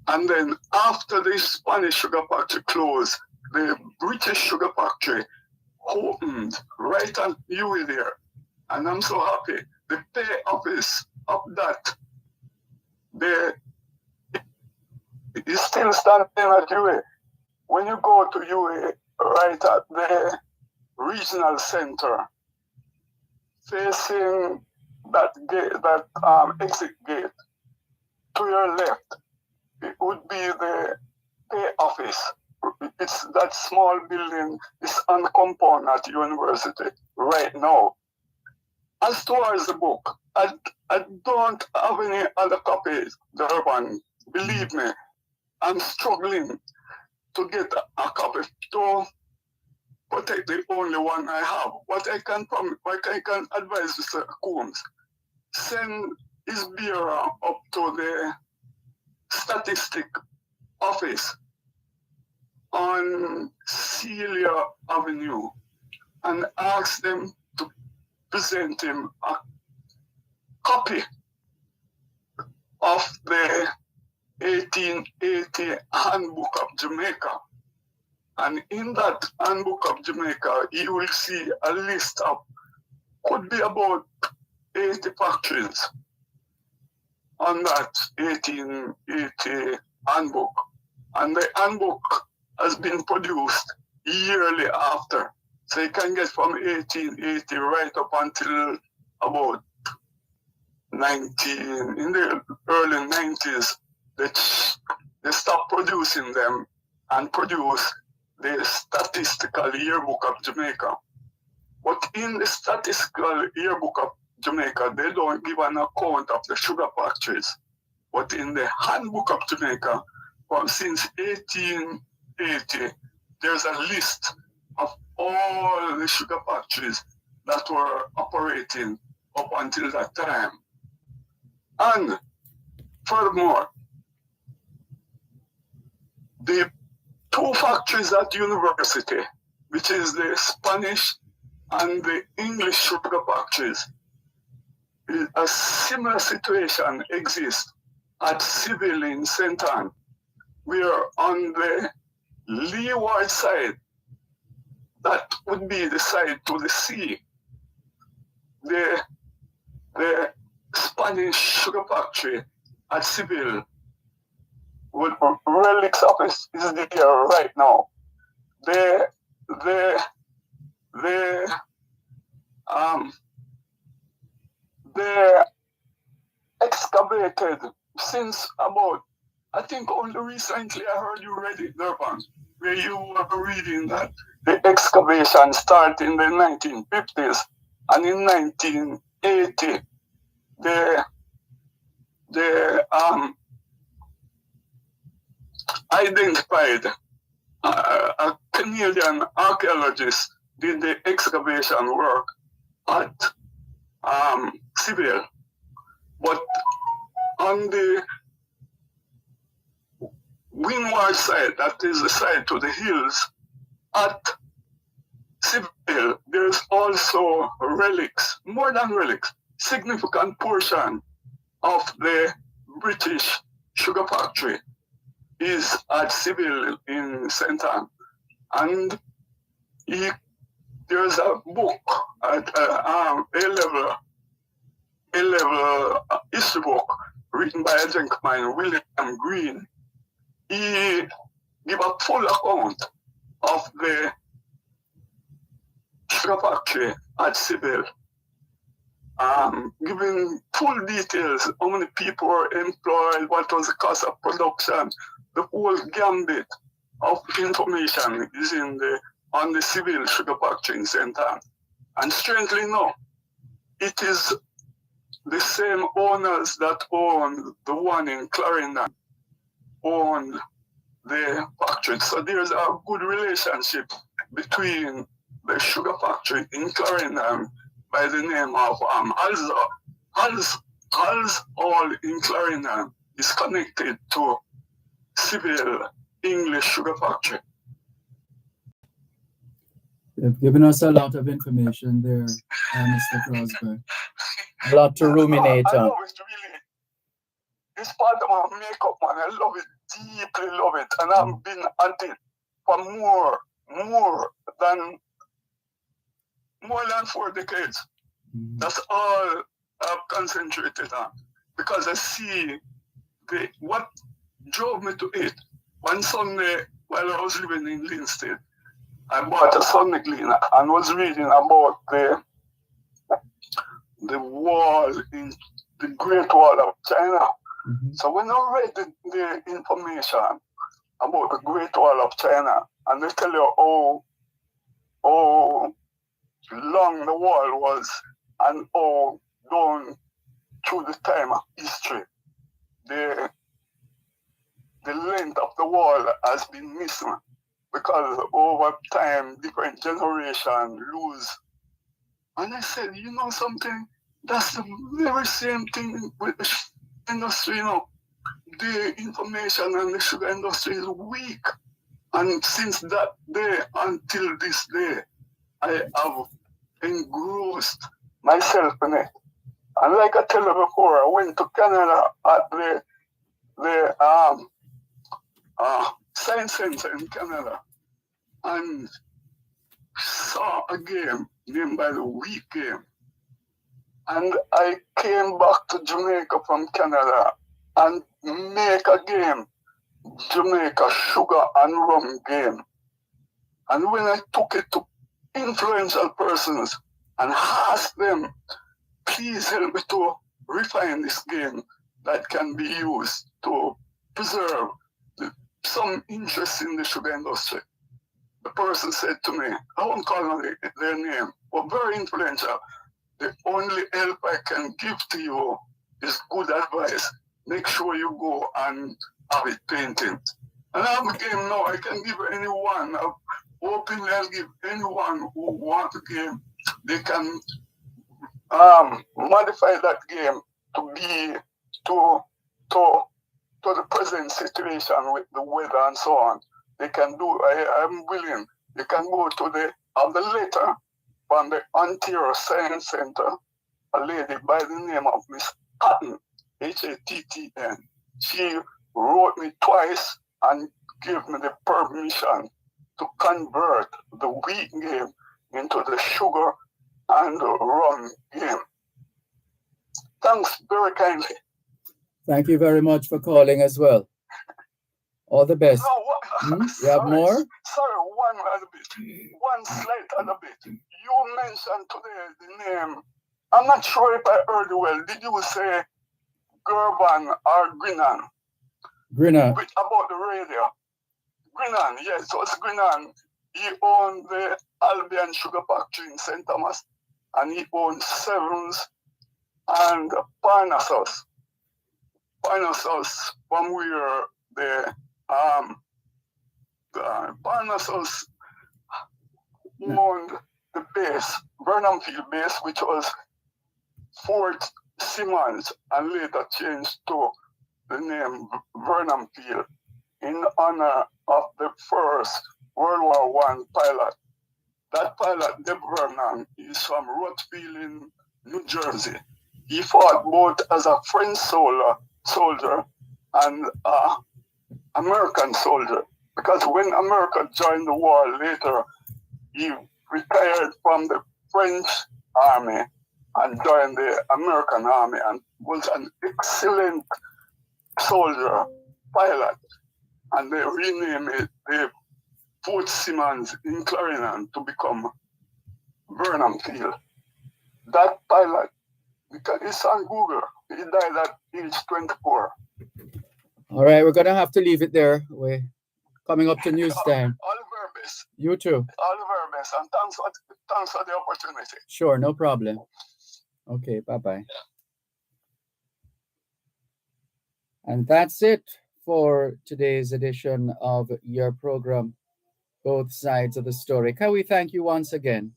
And then after the Spanish sugar factory closed, the British sugar factory opened right on Huey there And I'm so happy. The pay office of that, is still standing at UA. When you go to UA, right at the regional center, facing that gate, that exit gate, to your left, it would be the pay office. It's that small building. It's on the compound at university right now. As towards the book, I don't have any other copies, Dervan. Believe me, I'm struggling to get a copy to protect the only one I have. What I can advise Mr. Combs, send his bureau up to the statistic office on Celia Avenue and ask them to present him a copy of the 1880 Handbook of Jamaica. And in that Handbook of Jamaica, you will see a list of, could be about 80 factories on that 1880 handbook. And the handbook has been produced yearly after. So you can get from 1880 right up until about in the early 90s, they stopped producing them and produced the Statistical Yearbook of Jamaica. But in the Statistical Yearbook of Jamaica, they don't give an account of the sugar factories. But in the Handbook of Jamaica, since 1880, there's a list of all the sugar factories that were operating up until that time. And furthermore, the two factories at university, which is the Spanish and the English sugar factories, a similar situation exists at Civil in St. Anne. We are on the leeward side. That would be the side to the sea. The Spanish sugar factory at Civil, with relics of it, is there right now. They excavated since about, I think only recently I heard you read it, Dervan, where you were reading that the excavation started in the 1950s, and in 1980 they identified a Canadian archaeologist did the excavation work at Civil. But on the windward side, that is the side to the hills, at Civil, there's also relics, more than relics, significant portion of the British sugar factory is at Civil in St. Anne. And there's a book at A-level history book written by a gentleman, William Green. He gave a full account of the sugar factory at Civil, giving full details, how many people were employed, what was the cost of production. The whole gambit of information is on the Civil sugar factory in St. Anne. And strangely enough, it is the same owners that own the one in Clarendon own the factory. So there's a good relationship between the sugar factory in Clarendon by the name of Hall's Hall in Clarendon is connected to Civil English sugar factory. You've given us a lot of information there, Mr. Crosby. A lot to ruminate on. I love it, really. It's part of my makeup, man. I love it, deeply love it. And I've been at it for more than 4 decades. That's all I've concentrated on, because I see what drove me to it. One Sunday, while I was living in Linstead, I bought a Sunday Gleaner and was reading about the wall in the Great Wall of China. So when I read the information about the Great Wall of China, and they tell you how long the wall was and how down through the time of history, the length of the wall has been missing, because over time different generations lose. And I said, you know something, that's the very same thing with the industry, you know. The information and the sugar industry is weak. And since that day until this day, I have engrossed myself in it. And like I told you before, I went to Canada at the Science Center in Canada and saw a game named by the Week game. And I came back to Jamaica from Canada and make a game, Jamaica Sugar and Rum game. And when I took it to influential persons and asked them, please help me to refine this game that can be used to preserve some interest in the sugar industry. The person said to me, I won't call on their name, but very influential. The only help I can give to you is good advice. Make sure you go and have it painted. And I have a game now, I can give anyone, openly I'll give anyone who wants a game, they can modify that game to be to the present situation with the weather and so on. They can do, I'm willing, they can go to the letter from the Ontario Science Center, a lady by the name of Miss Hatton, Hattn. She wrote me twice and gave me the permission to convert the wheat game into the sugar and the rum game. Thanks very kindly. Thank you very much for calling as well. All the best. No, You have more? Sorry, one slight other bit. You mentioned today the name. I'm not sure if I heard you well. Did you say Dervan or Grinan? Grinan. About the radio. Grinan, yes, so it's Grinan. He owned the Albion Sugar Factory in St. Thomas, and he owned Sevens and Parnassus. Parnassus, from where the Parnassus owned the base, Burnhamfield base, which was Fort Simmons, and later changed to the name Burnhamfield in honor of the first World War I pilot. That pilot, Dervan, is from Rothfield in New Jersey. He fought both as a French soldier and American soldier, because when America joined the war later, he retired from the French army and joined the American army and was an excellent soldier, pilot, and they renamed it the Fort Simmons in Clarendon to become Burnhamfield. That pilot, because it's on Google, he died at age 24. All right, we're going to have to leave it there. We're coming up to news time. All the very best. You too. All the very best, and thanks for the opportunity. Sure, no problem. Okay, bye-bye. And that's it for today's edition of your program, Both Sides of the Story. Can we thank you once again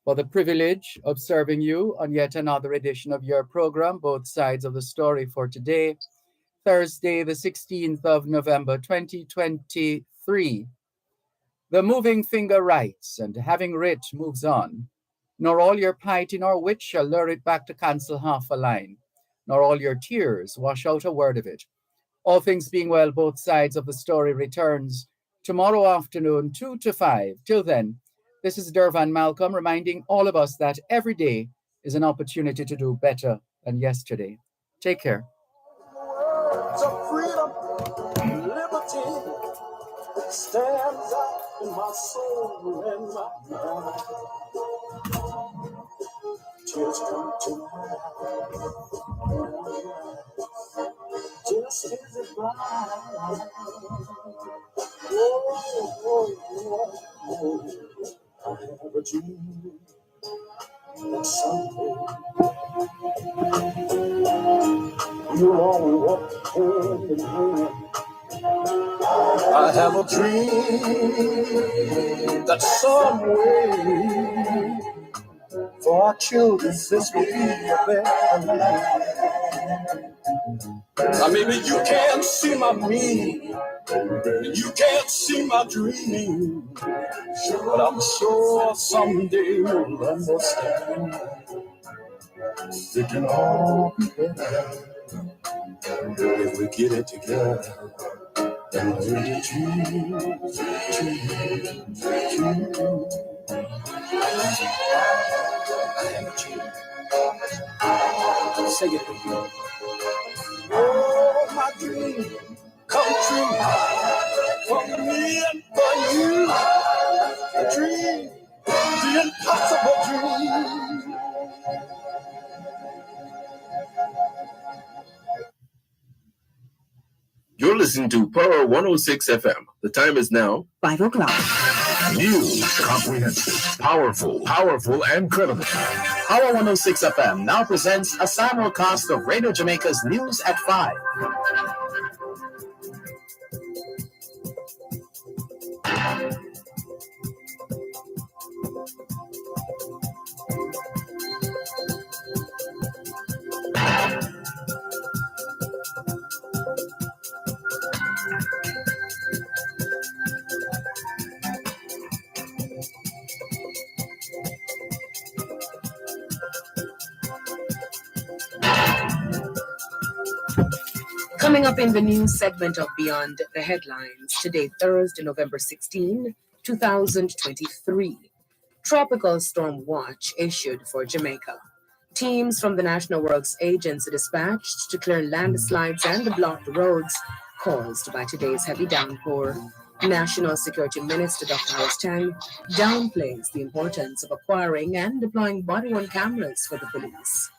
for the privilege of serving you on yet another edition of your program, Both Sides of the Story, for today, Thursday, the 16th of November, 2023. The moving finger writes, and having writ moves on. Nor all your piety nor wit shall lure it back to cancel half a line, nor all your tears wash out a word of it. All things being well, Both Sides of the Story returns tomorrow afternoon, 2 to 5. Till then, This is Dervan Malcolm reminding all of us that every day is an opportunity to do better than yesterday. Take care. Words of freedom, liberty stands out in my soul and my mind. Tears come to my eyes, just as it bright. Oh, I have a dream that someday you'll all walk hand in hand. I have a dream that some way for our children this will be a better life. Now maybe you can't see my meaning, you can't see my dream, but I'm sure someday you'll understand. It can all be better if we get it together. And learn to choose. I am a dream. Sing it with me. Oh, my dream come true for me and for you. A dream, the impossible dream. You're listening to Power 106 FM. The time is now 5 o'clock. News, comprehensive, powerful, and credible. Power 106 FM now presents a simulcast of Radio Jamaica's News at 5. Coming up in the news segment of Beyond the Headlines, today, Thursday, November 16, 2023. Tropical Storm Watch issued for Jamaica. Teams from the National Works Agency dispatched to clear landslides and blocked roads caused by today's heavy downpour. National Security Minister Dr. Horace Tang downplays the importance of acquiring and deploying body-worn cameras for the police.